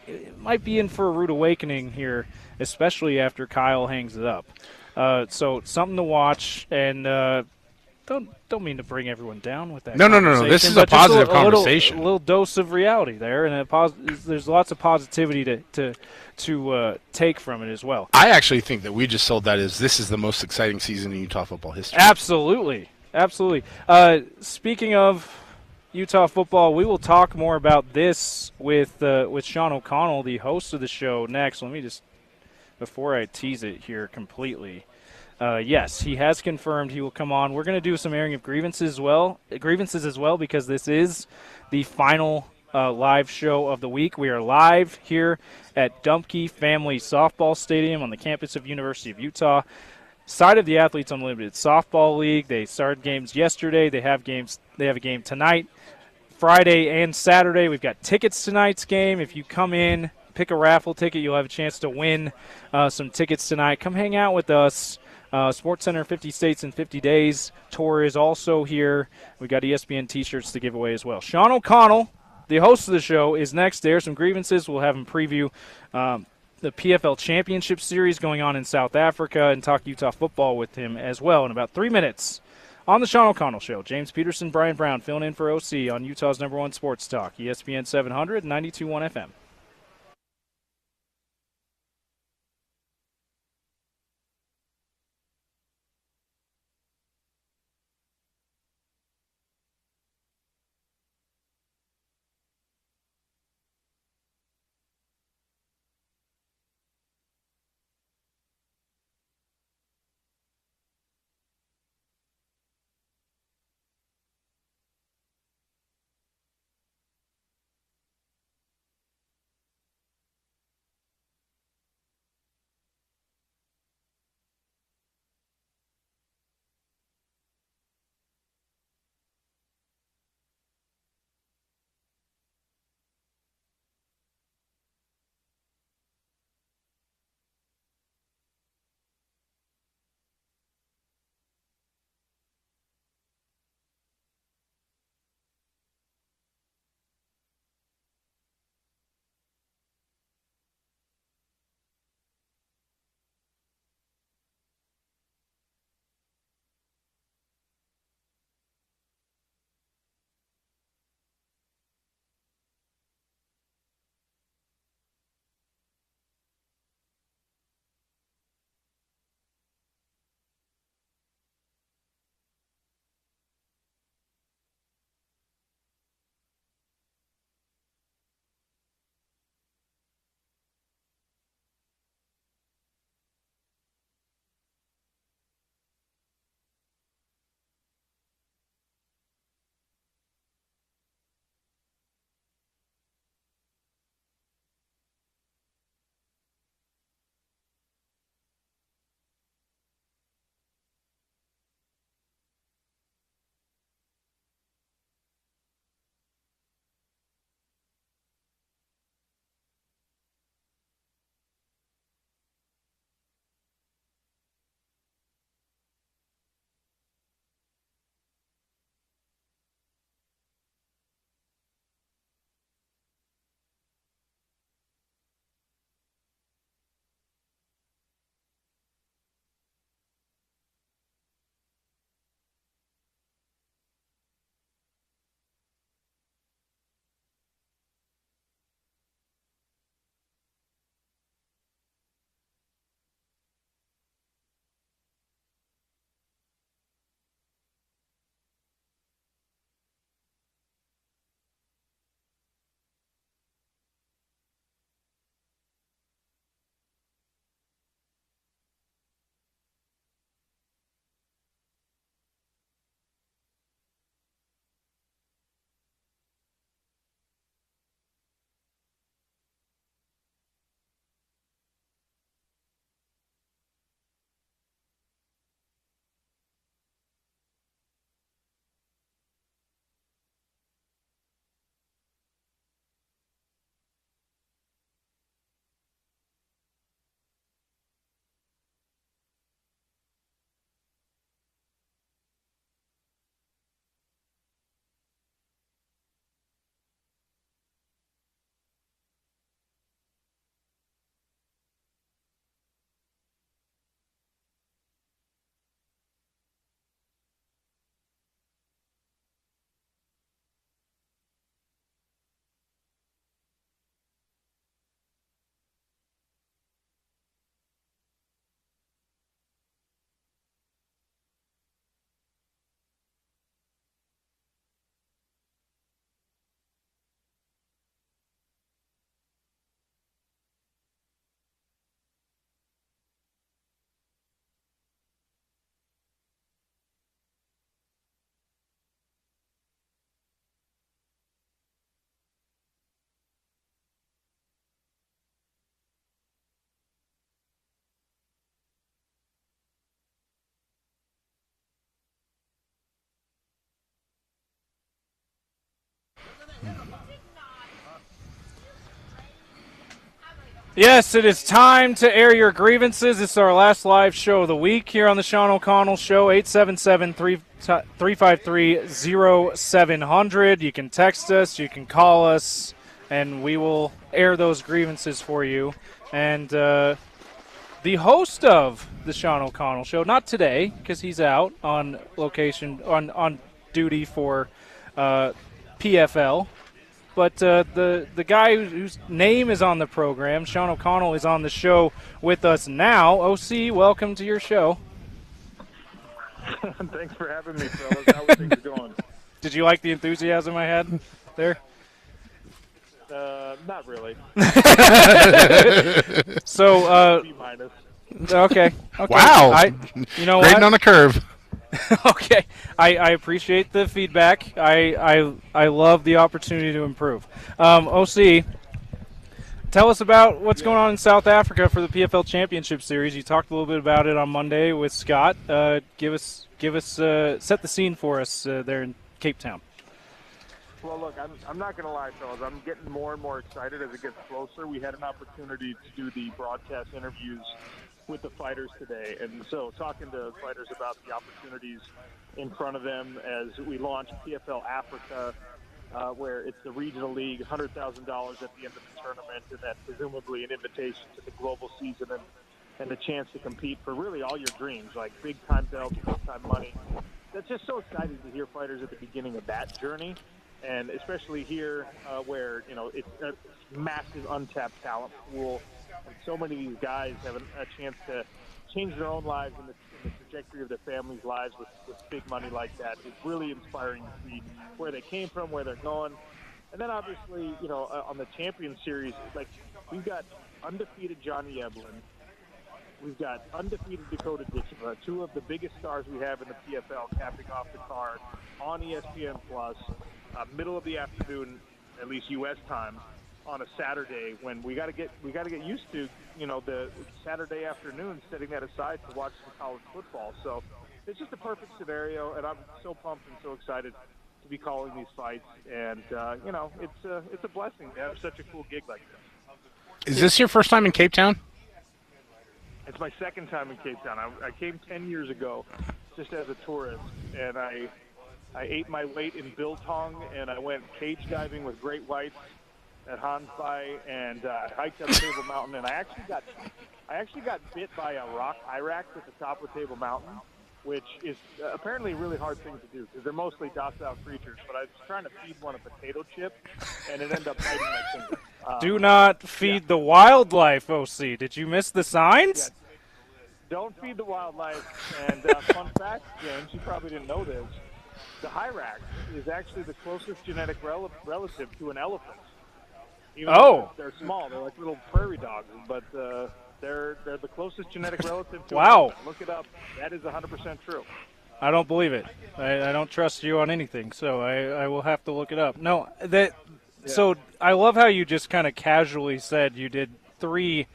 it might be in for a rude awakening here, especially after Kyle hangs it up. So something to watch, and don't mean to bring everyone down with that. No. This is a positive conversation. A little dose of reality there, and there's lots of positivity to take from it as well. I actually think that we just sold that as this is the most exciting season in Utah football history. Absolutely. Speaking of Utah football, we will talk more about this with Sean O'Connell, the host of the show, next. Let me just, before I tease it here completely. Yes, he has confirmed he will come on. We're going to do some airing of grievances as well, because this is the final live show of the week. We are live here at Dumke Family Softball Stadium on the campus of University of Utah, side of the Athletes Unlimited Softball League. They started games yesterday. They have a game tonight, Friday and Saturday. We've got tickets to tonight's game. If you come in, pick a raffle ticket, you'll have a chance to win some tickets tonight. Come hang out with us. Sports Center 50 States in 50 Days tour is also here. We've got ESPN T-shirts to give away as well. Sean O'Connell, the host of the show, is next. There are some grievances. We'll have him preview the PFL Championship Series going on in South Africa and talk Utah football with him as well in about 3 minutes. On the Sean O'Connell Show, James Peterson, Bryan Brown filling in for OC on Utah's #1 sports talk, ESPN 700, 92.1 FM. Yes, it is time to air your grievances. It's our last live show of the week here on the Sean O'Connell Show, 877-353-0700. You can text us. You can call us. and we will air those grievances for you. And the host of the Sean O'Connell Show, not today because he's out on location, on duty for PFL, but the guy whose name is on the program, Sean O'Connell, is on the show with us now. OC, welcome to your show. Thanks for having me, fellas. How are things going? Did you like the enthusiasm I had there? Not really. So, B-minus. okay. Wow. You know Grading what? on a curve. Okay. I appreciate the feedback. I love the opportunity to improve. OC, tell us about what's going on in South Africa for the PFL Championship Series. You talked a little bit about it on Monday with Scott. Give us set the scene for us there in Cape Town. Well, look, I'm not going to lie, fellas. I'm getting more and more excited as it gets closer. We had an opportunity to do the broadcast interviews with the fighters today, and so talking to fighters about the opportunities in front of them as we launch PFL Africa, where it's the regional league, $100,000 at the end of the tournament, and then presumably an invitation to the global season and a chance to compete for really all your dreams, like big-time belts, big-time money. That's just so exciting to hear fighters at the beginning of that journey, and especially here where, it's a massive untapped talent pool, and so many of these guys have a chance to change their own lives and the trajectory of their families' lives with big money like that. It's really inspiring to see where they came from, where they're going. And then obviously, on the Champion Series, like, we've got undefeated Johnny Eblin. We've got undefeated Dakota Ditcheva, two of the biggest stars we have in the PFL, capping off the card on ESPN Plus, middle of the afternoon, at least U.S. time, on a Saturday when we got to get used to the Saturday afternoon, setting that aside to watch some college football. So it's just a perfect scenario, and I'm so pumped and so excited to be calling these fights. And it's a blessing to have such a cool gig like this. Is this your first time in Cape Town? It's my second time in Cape Town. I came 10 years ago just as a tourist, and I ate my weight in biltong, and I went cage diving with great whites at Hansby, and hiked up Table Mountain. And I actually got bit by a rock hyrax at the top of Table Mountain, which is apparently a really hard thing to do because they're mostly docile creatures. But I was trying to feed one a potato chip, and it ended up biting my finger. Do not feed the wildlife, OC. Did you miss the signs? Yeah. Don't feed the wildlife. And fun fact, James, you probably didn't know this. The hyrax is actually the closest genetic relative to an elephant. Even though they're small, they're like little prairie dogs, but they're the closest genetic relative to an elephant. Look it up. That is 100% true. I don't believe it. I don't trust you on anything, so I will have to look it up. No, So I love how you just kind of casually said you did 3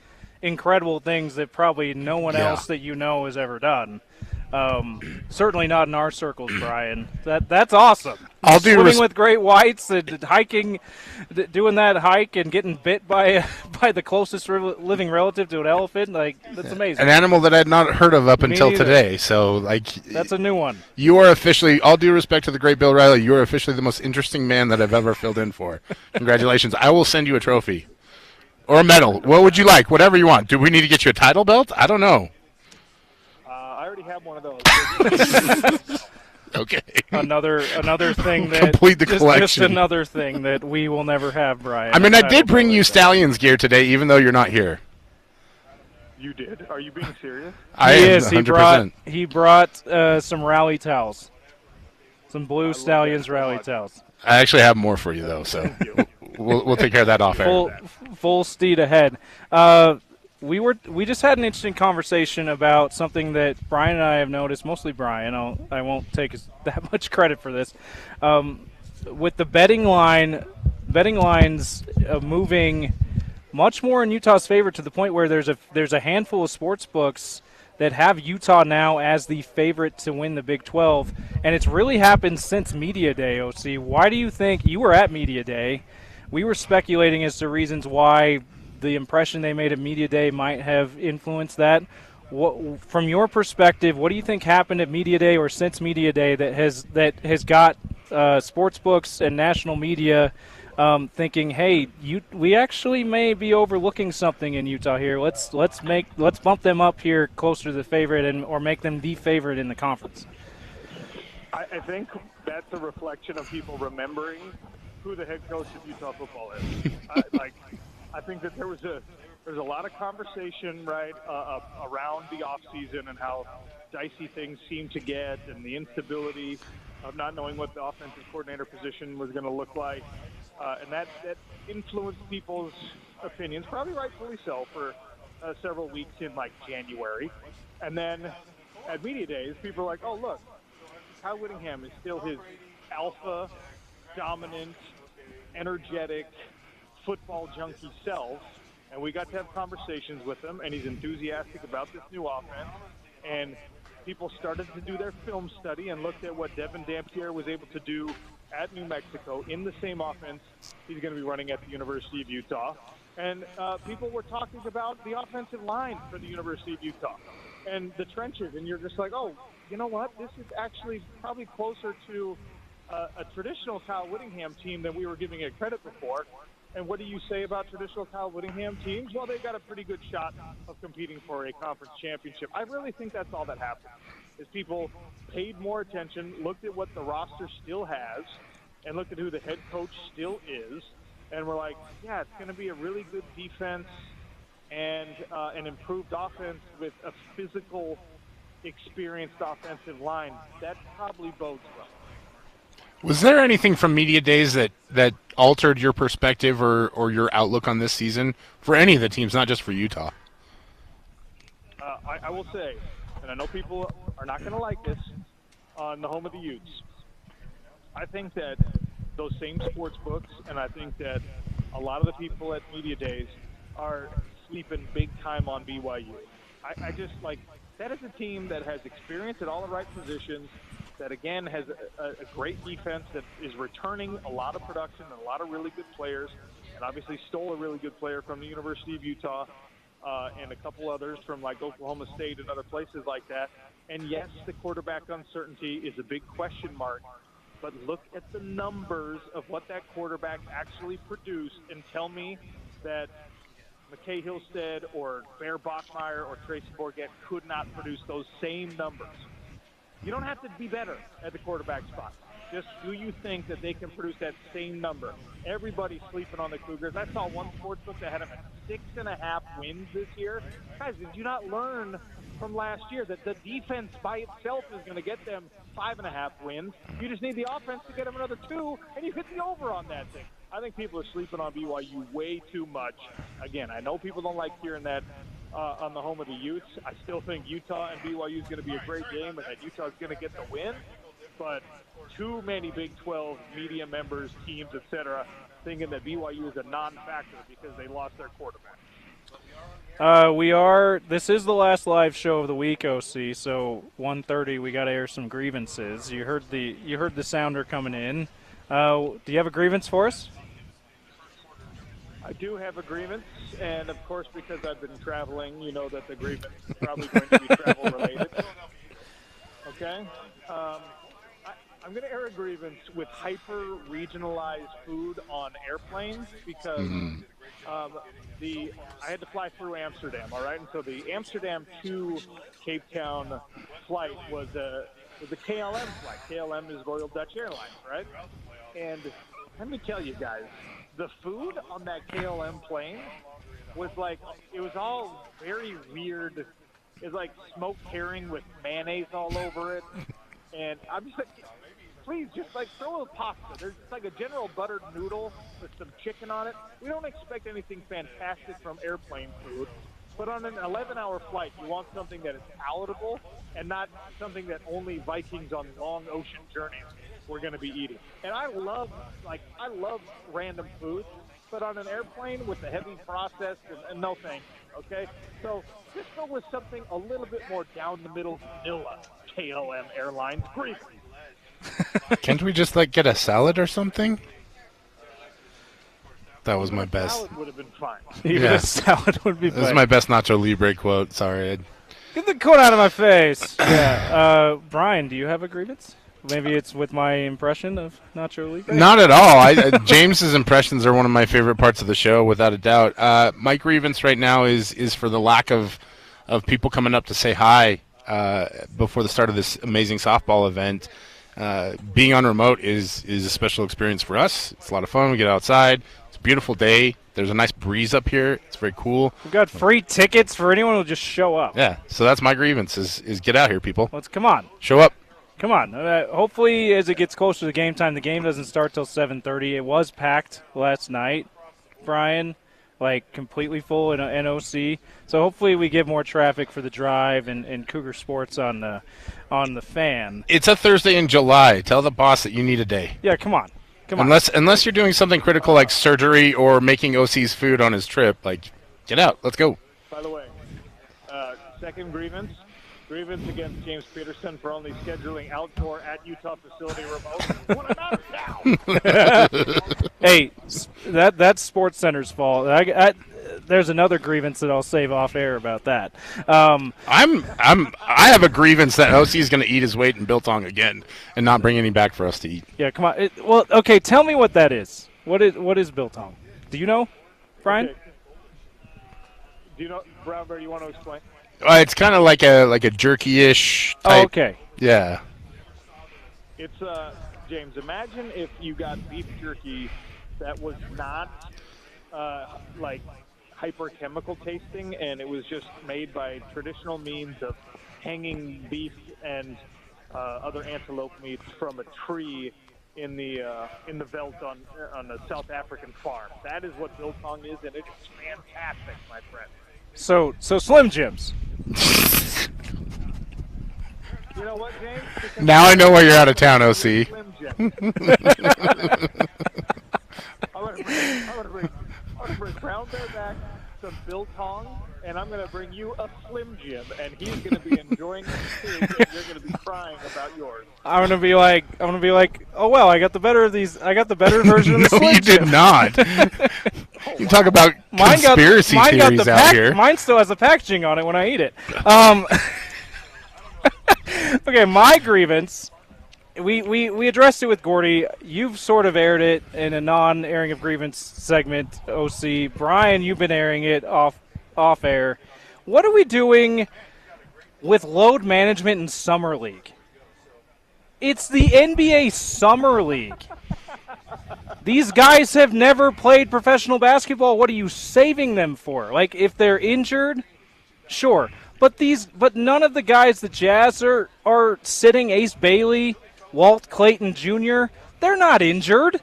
incredible things that probably no one else that has ever done. Certainly not in our circles, Bryan. That's awesome. Swimming with great whites and hiking, doing that hike and getting bit by the closest living relative to an elephant. Like, that's amazing. An animal that I had not heard of up until today. So, that's a new one. You are officially, all due respect to the great Bill Riley, you are officially the most interesting man that I've ever filled in for. Congratulations. I will send you a trophy or a medal. What would you like? Whatever you want. Do we need to get you a title belt? I don't know. I already have one of those. Okay. Another thing that complete the collection. Just another thing that we will never have, Bryan. I mean, I did bring you Stallions gear today, even though you're not here. You did? Are you being serious? I am 100%. He brought some rally towels, some blue Stallions rally towels. I actually have more for you though, so we'll take care of that off air. Full steed ahead. We just had an interesting conversation about something that Bryan and I have noticed, mostly Bryan. I won't take that much credit for this. With the betting lines moving much more in Utah's favor to the point where there's a handful of sports books that have Utah now as the favorite to win the Big 12, and it's really happened since Media Day, OC. Why do you think you were at Media Day? We were speculating as to reasons why the impression they made at Media Day might have influenced that. From your perspective, what do you think happened at Media Day or since Media Day that has got sports books and national media thinking, hey, we actually may be overlooking something in Utah here. Let's bump them up here closer to the favorite or make them the favorite in the conference? I think that's a reflection of people remembering who the head coach of Utah football is. I think that there's a lot of conversation, right, around the offseason and how dicey things seem to get, and the instability of not knowing what the offensive coordinator position was going to look like, and that influenced people's opinions, probably rightfully so, for several weeks in January, and then at media days, people are like, "Oh, look, Kyle Whittingham is still his alpha, dominant, energetic, football junkie self," and we got to have conversations with him, and he's enthusiastic about this new offense, and people started to do their film study and looked at what Devin Dampier was able to do at New Mexico in the same offense he's going to be running at the University of Utah, and people were talking about the offensive line for the University of Utah and the trenches, and you're just like, oh, you know what, this is actually probably closer to a traditional Kyle Whittingham team than we were giving it credit before. And what do you say about traditional Kyle Whittingham teams? Well, they've got a pretty good shot of competing for a conference championship. I really think that's all that happened, is people paid more attention, looked at what the roster still has, and looked at who the head coach still is, and were like, yeah, it's going to be a really good defense and an improved offense with a physical, experienced offensive line. That probably bodes well. Was there anything from media days that altered your perspective or your outlook on this season for any of the teams, not just for Utah? I will say, and I know people are not going to like this, on the home of the Utes, I think that those same sports books, and I think that a lot of the people at media days are sleeping big time on BYU. I just that is a team that has experience at all the right positions, that again has a great defense that is returning a lot of production and a lot of really good players, and obviously stole a really good player from the University of Utah and a couple others from Oklahoma State and other places like that. And yes, the quarterback uncertainty is a big question mark, but look at the numbers of what that quarterback actually produced and tell me that McKay Hillstead or Bear Bachmeier or Tracy Bourget could not produce those same numbers. You don't have to be better at the quarterback spot. Just do you think that they can produce that same number? Everybody's sleeping on the Cougars. I saw one sportsbook that had them at 6.5 wins this year. Guys, did you not learn from last year that the defense by itself is going to get them 5.5 wins? You just need the offense to get them another 2, and you hit the over on that thing. I think people are sleeping on BYU way too much. Again, I know people don't like hearing that on the home of the Utes. I still think Utah and BYU is going to be a great game and that Utah is going to get the win. But too many Big 12 media members, teams, etc., thinking that BYU is a non-factor because they lost their quarterback. This is the last live show of the week, OC, so 1:30 we got to air some grievances. You heard the sounder coming in. Do you have a grievance for us? I do have a grievance, and of course, because I've been traveling, you know that the grievance is probably going to be travel-related. Okay? I'm going to air a grievance with hyper-regionalized food on airplanes because I had to fly through Amsterdam, all right? And so the Amsterdam to Cape Town flight was a KLM flight. KLM is Royal Dutch Airlines, right? And let me tell you guys, the food on that KLM plane was it was all very weird. It was like smoked herring with mayonnaise all over it. And I'm just like, please, just throw a pasta. There's just a general buttered noodle with some chicken on it. We don't expect anything fantastic from airplane food. But on an 11-hour flight, you want something that is palatable and not something that only Vikings on long ocean journeys were going to be eating. And I love random food, but on an airplane with the heavy processed, and no thank you, okay? So just go with something a little bit more down the middle vanilla. KLM Airlines, great. Can't we just get a salad or something? That was my best. Salad would have been fine. Even a salad would be fine. This is my best Nacho Libre quote. Sorry. Get the quote out of my face. Yeah. Bryan, do you have a grievance Maybe it's with my impression of Nacho Libre. Not at all. James's impressions are one of my favorite parts of the show, without a doubt. My grievance right now is for the lack of people coming up to say hi before the start of this amazing softball event. Being on remote is a special experience for us. It's a lot of fun. We get outside. It's a beautiful day. There's a nice breeze up here. It's very cool. We've got free tickets for anyone who'll just show up. Yeah, so that's my grievance is get out here, people. Let's come on. Show up. Come on. Hopefully, as it gets closer to game time, the game doesn't start till 7:30. It was packed last night, Brian, like completely full in NOC. So hopefully we get more traffic for the drive and Cougar Sports on the fan. It's a Thursday in July. Tell the boss that you need a day. Yeah, come on. Unless you're doing something critical like surgery or making OC's food on his trip, like, get out. Let's go. By the way, second grievance against James Peterson for only scheduling outdoor at Utah facility remote. When I'm out of town. Hey, that's Sports Center's fault. There's another grievance that I'll save off air about that. I have a grievance that OC is going to eat his weight in biltong again and not bring any back for us to eat. Yeah, come on. Okay, tell me what that is. What is biltong? Do you know, Brian? Okay. Do you know, Brown Bear, you want to explain? It's kind of like a jerky-ish type. Oh, okay. Yeah. It's James. Imagine if you got beef jerky that was not like hyper-chemical tasting, and it was just made by traditional means of hanging beef and other antelope meats from a tree in the veldt on a South African farm. That is what biltong is, and it is fantastic, my friend. So Slim Jims. You know what, James? Because Now I know why you're out of town, OC. Slim Jim. I'm gonna bring Brown Bear back some biltong, and I'm gonna bring you a Slim Jim, and he's gonna be enjoying it too, and you're gonna be crying about yours. I'm gonna be like, oh well, I got the better of these. I got the better version of the No, Slim you Jim. did not. You talk about conspiracy theories out here. Mine still has the packaging on it when I eat it. Okay, my grievance. We addressed it with Gordy. You've sort of aired it in a non-airing of grievance segment, OC. Brian, you've been airing it off air. What are we doing with load management in Summer League? It's the NBA Summer League. These guys have never played professional basketball. What are you saving them for? Like, if they're injured, sure. But none of the guys the Jazz are sitting, Ace Bailey, Walt Clayton Jr., they're not injured.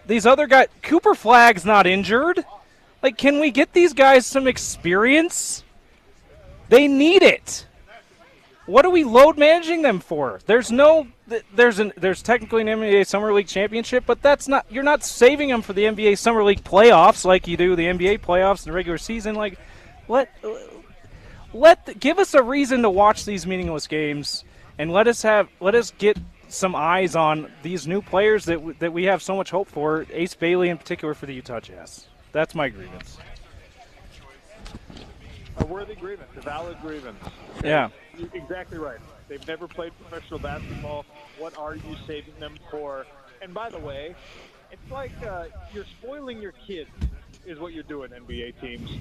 These other guys, Cooper Flagg's not injured. Like, can we get these guys some experience? They need it. What are we load managing them for? There's technically an NBA Summer League championship, but you're not saving them for the NBA Summer League playoffs like you do the NBA playoffs and the regular season. Like, give us a reason to watch these meaningless games, and let us get some eyes on these new players that we have so much hope for. Ace Bailey in particular for the Utah Jazz. That's my grievance. A worthy grievance, a valid grievance. Okay? Yeah. You're exactly right. They've never played professional basketball. What are you saving them for? And by the way, it's like you're spoiling your kids is what you're doing, NBA teams.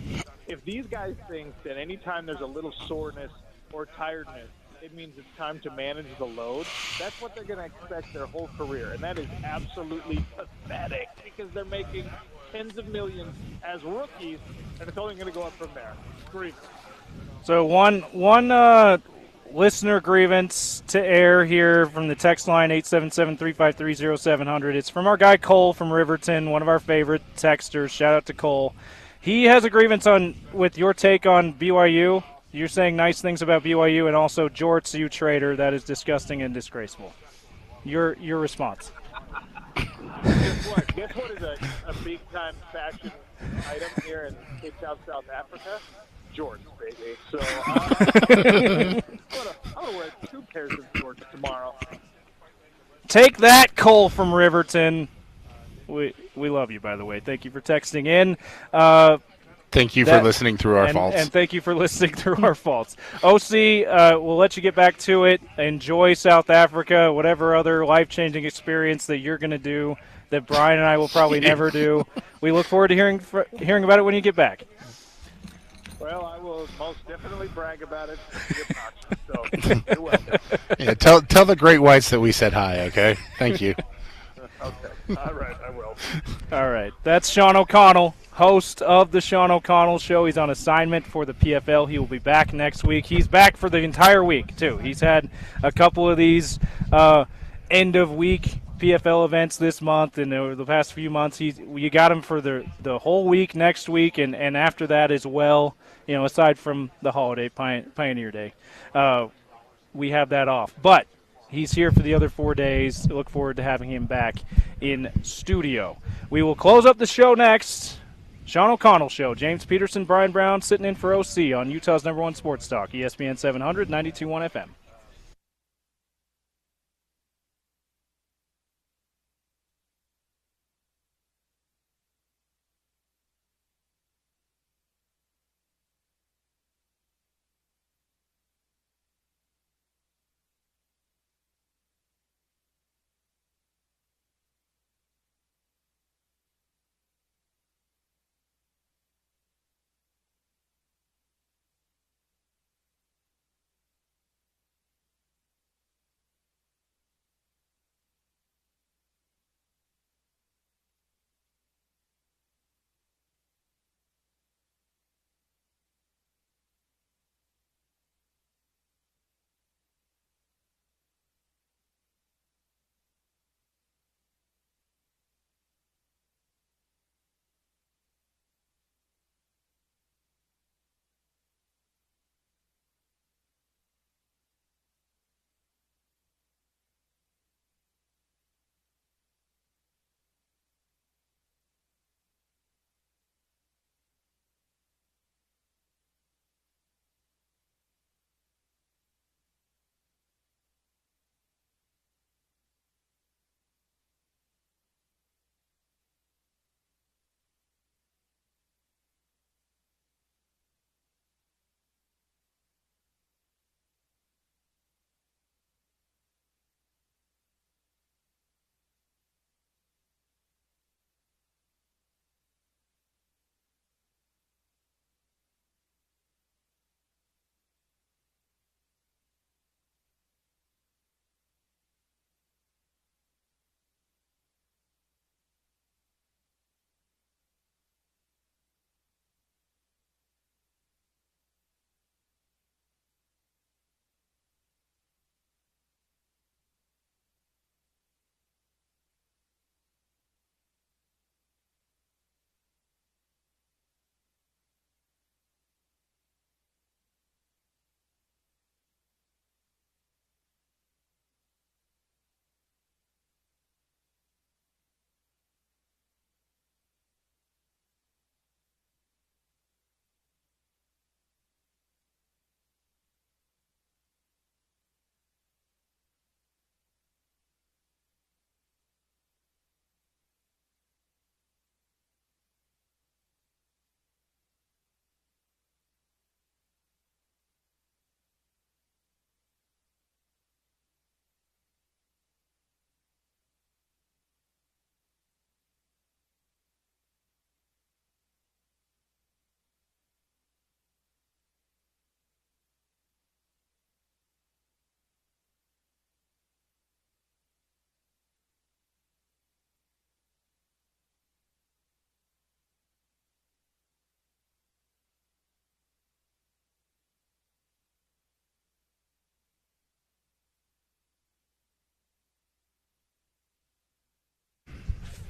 If these guys think that anytime there's a little soreness or tiredness, it means it's time to manage the load, that's what they're going to expect their whole career. And that is absolutely pathetic because they're making tens of millions as rookies, and it's only going to go up from there. Grievance. So one listener grievance to air here from the text line 877-353-0700. It's from our guy Cole from Riverton, one of our favorite texters. Shout out to Cole. He has a grievance with your take on BYU. You're saying nice things about BYU, and also Jorts, you traitor. That is disgusting and disgraceful. Your response. Guess what is a big-time fashion item here in Cape Town, South Africa? Jorts, baby. So I'm gonna wear 2 pairs of jorts tomorrow. Take that, Cole from Riverton. We love you, by the way. Thank you for texting in. Thank you for listening through our faults. And thank you for listening through our faults. OC, we'll let you get back to it. Enjoy South Africa, whatever other life-changing experience that you're going to do that Bryan and I will probably never do. We look forward to hearing about it when you get back. Well, I will most definitely brag about it. So you're welcome. Yeah, tell the Great Whites that we said hi, okay? Thank you. Okay. All right, I will. All right. That's Sean O'Connell, host of the Sean O'Connell Show. He's on assignment for the PFL. He will be back next week. He's back for the entire week, too. He's had a couple of these end-of-week PFL events this month, and over the past few months, you got him for the whole week next week, and after that as well, aside from the holiday, Pioneer Day. We have that off. But he's here for the other 4 days. Look forward to having him back in studio. We will close up the show next. Sean O'Connell Show. James Peterson, Bryan Brown sitting in for OC on Utah's #1 sports talk, ESPN 700, 92.1 FM.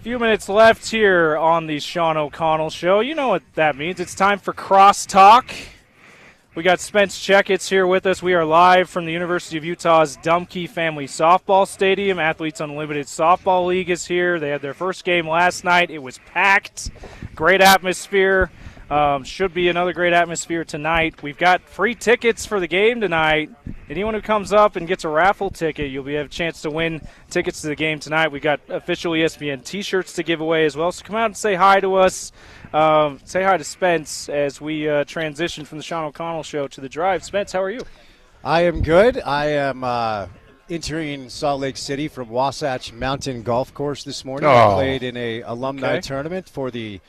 Few minutes left here on the Sean O'Connell Show. You know what that means. It's time for Crosstalk. We got Spence Checketts here with us. We are live from the University of Utah's Dumke Family Softball Stadium. Athletes Unlimited Softball League is here. They had their first game last night. It was packed. Great atmosphere. Should be another great atmosphere tonight. We've got free tickets for the game tonight. anyone who comes up and gets a raffle ticket, you'll have a chance to win tickets to the game tonight. We got official ESPN T-shirts to give away as well. So come out and say hi to us. Say hi to Spence as we transition from the Sean O'Connell Show to the Drive. Spence, how are you? I am good. I am entering Salt Lake City from Wasatch Mountain Golf Course this morning. I played in a alumni tournament for the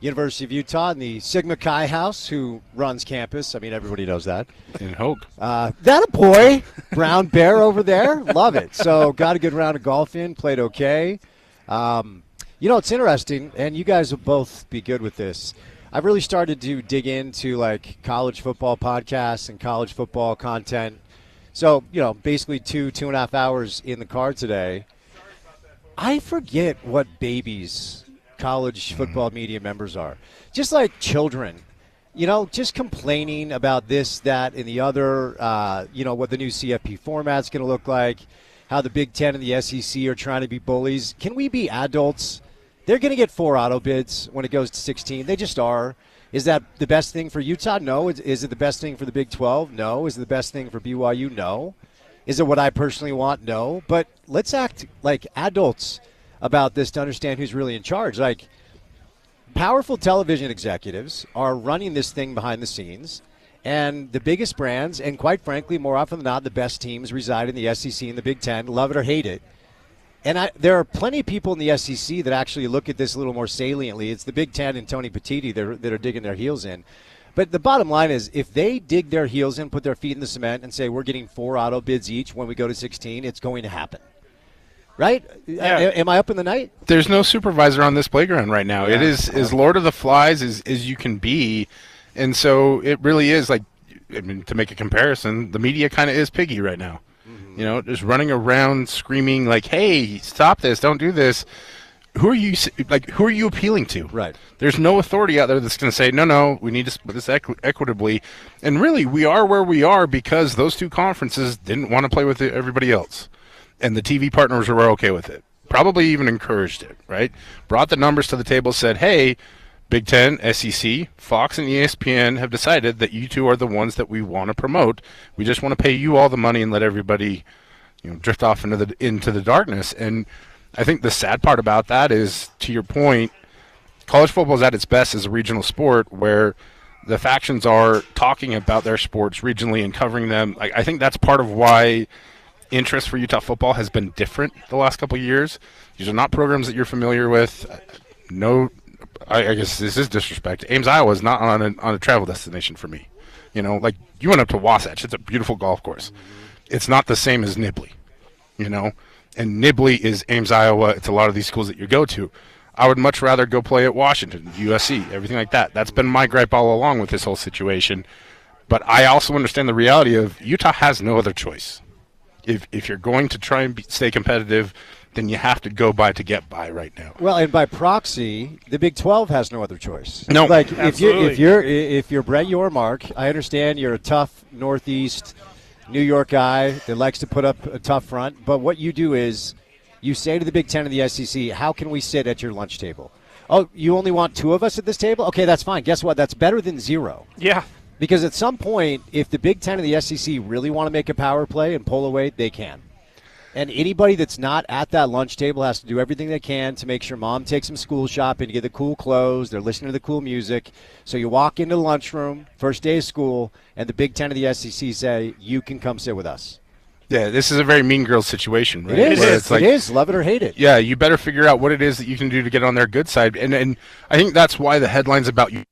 University of Utah and the Sigma Chi House, who runs campus. I mean, everybody knows that. In Hope. That a boy. Brown bear over there. Love it. So got a good round of golf in. Played okay. It's interesting, and you guys will both be good with this. I've really started to dig into, like, college football podcasts and college football content. So, basically 2.5 hours in the car today. I forget what babies college football media members are. Just like children, just complaining about this, that, and the other, what the new CFP format's going to look like, how the Big Ten and the SEC are trying to be bullies. Can we be adults? They're going to get 4 auto bids when it goes to 16. They just are. Is that the best thing for Utah? No. Is it the best thing for the Big 12? No. Is it the best thing for BYU? No. Is it what I personally want? No. But let's act like adults about this to understand who's really in charge. Like, powerful television executives are running this thing behind the scenes, and the biggest brands, and quite frankly, more often than not, the best teams reside in the SEC and the Big Ten, love it or hate it. And there are plenty of people in the SEC that actually look at this a little more saliently. It's the Big Ten and Tony Petitti that are digging their heels in. But the bottom line is, if they dig their heels in, put their feet in the cement, and say we're getting 4 auto bids each when we go to 16, it's going to happen. Right? Yeah. Am I up in the night? There's no supervisor on this playground right now. Yeah. It is as Lord of the Flies as you can be. And so it really is, like, to make a comparison, the media kind of is piggy right now. Just running around screaming like, "Hey, stop this! Don't do this." Who are you appealing to? Right. There's no authority out there that's going to say, "No, we need to split this equitably." And really, we are where we are because those 2 conferences didn't want to play with everybody else, and the TV partners were okay with it. Probably even encouraged it. Right? Brought the numbers to the table, said, "Hey, Big Ten, SEC, Fox, and ESPN have decided that you 2 are the ones that we want to promote. We just want to pay you all the money and let everybody, drift off into the darkness." And I think the sad part about that is, to your point, college football is at its best as a regional sport where the factions are talking about their sports regionally and covering them. I think that's part of why interest for Utah football has been different the last couple of years. These are not programs that you're familiar with. No. I guess this is disrespect. Ames, Iowa is not on a travel destination for me. Like, you went up to Wasatch. It's a beautiful golf course. It's not the same as Nibley, And Nibley is Ames, Iowa. It's a lot of these schools that you go to. I would much rather go play at Washington, USC, everything like that. That's been my gripe all along with this whole situation. But I also understand the reality of Utah has no other choice. If you're going to try and stay competitive, then you have to go by to get by right now. Well, and by proxy, the Big 12 has no other choice. No, like absolutely. if you're Brett Yormark, I understand you're a tough Northeast New York guy that likes to put up a tough front. But what you do is you say to the Big Ten and the SEC, "How can we sit at your lunch table?" "Oh, you only want 2 of us at this table? Okay, that's fine. Guess what? That's better than 0. Yeah. Because at some point, if the Big Ten and the SEC really want to make a power play and pull away, they can. And anybody that's not at that lunch table has to do everything they can to make sure mom takes them school shopping to get the cool clothes. They're listening to the cool music. So you walk into the lunchroom, first day of school, and the Big Ten and the SEC say, "You can come sit with us." Yeah, this is a very Mean Girls situation, right? It is. Where it's like, it is. Love it or hate it. Yeah, you better figure out what it is that you can do to get on their good side. And I think that's why the headlines about you.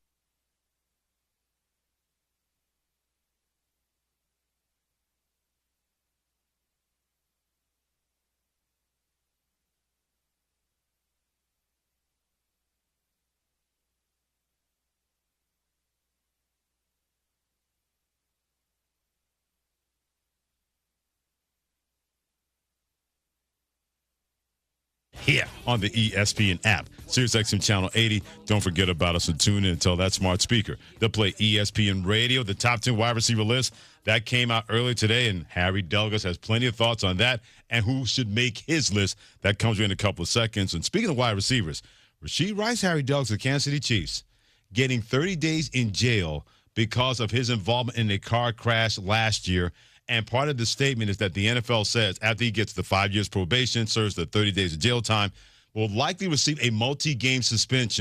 Here on the ESPN app, SiriusXM Channel 80. Don't forget about us and tune in and tell that smart speaker to play ESPN Radio, the top 10 wide receiver list. That came out earlier today, and Harry Delgas has plenty of thoughts on that and who should make his list. That comes in a couple of seconds. And speaking of wide receivers, Rashee Rice, Harry Delgas, the Kansas City Chiefs, getting 30 days in jail because of his involvement in a car crash last year And part of the statement is that the NFL says after he gets the 5 years probation, serves the 30 days of jail time, will likely receive a multi-game suspension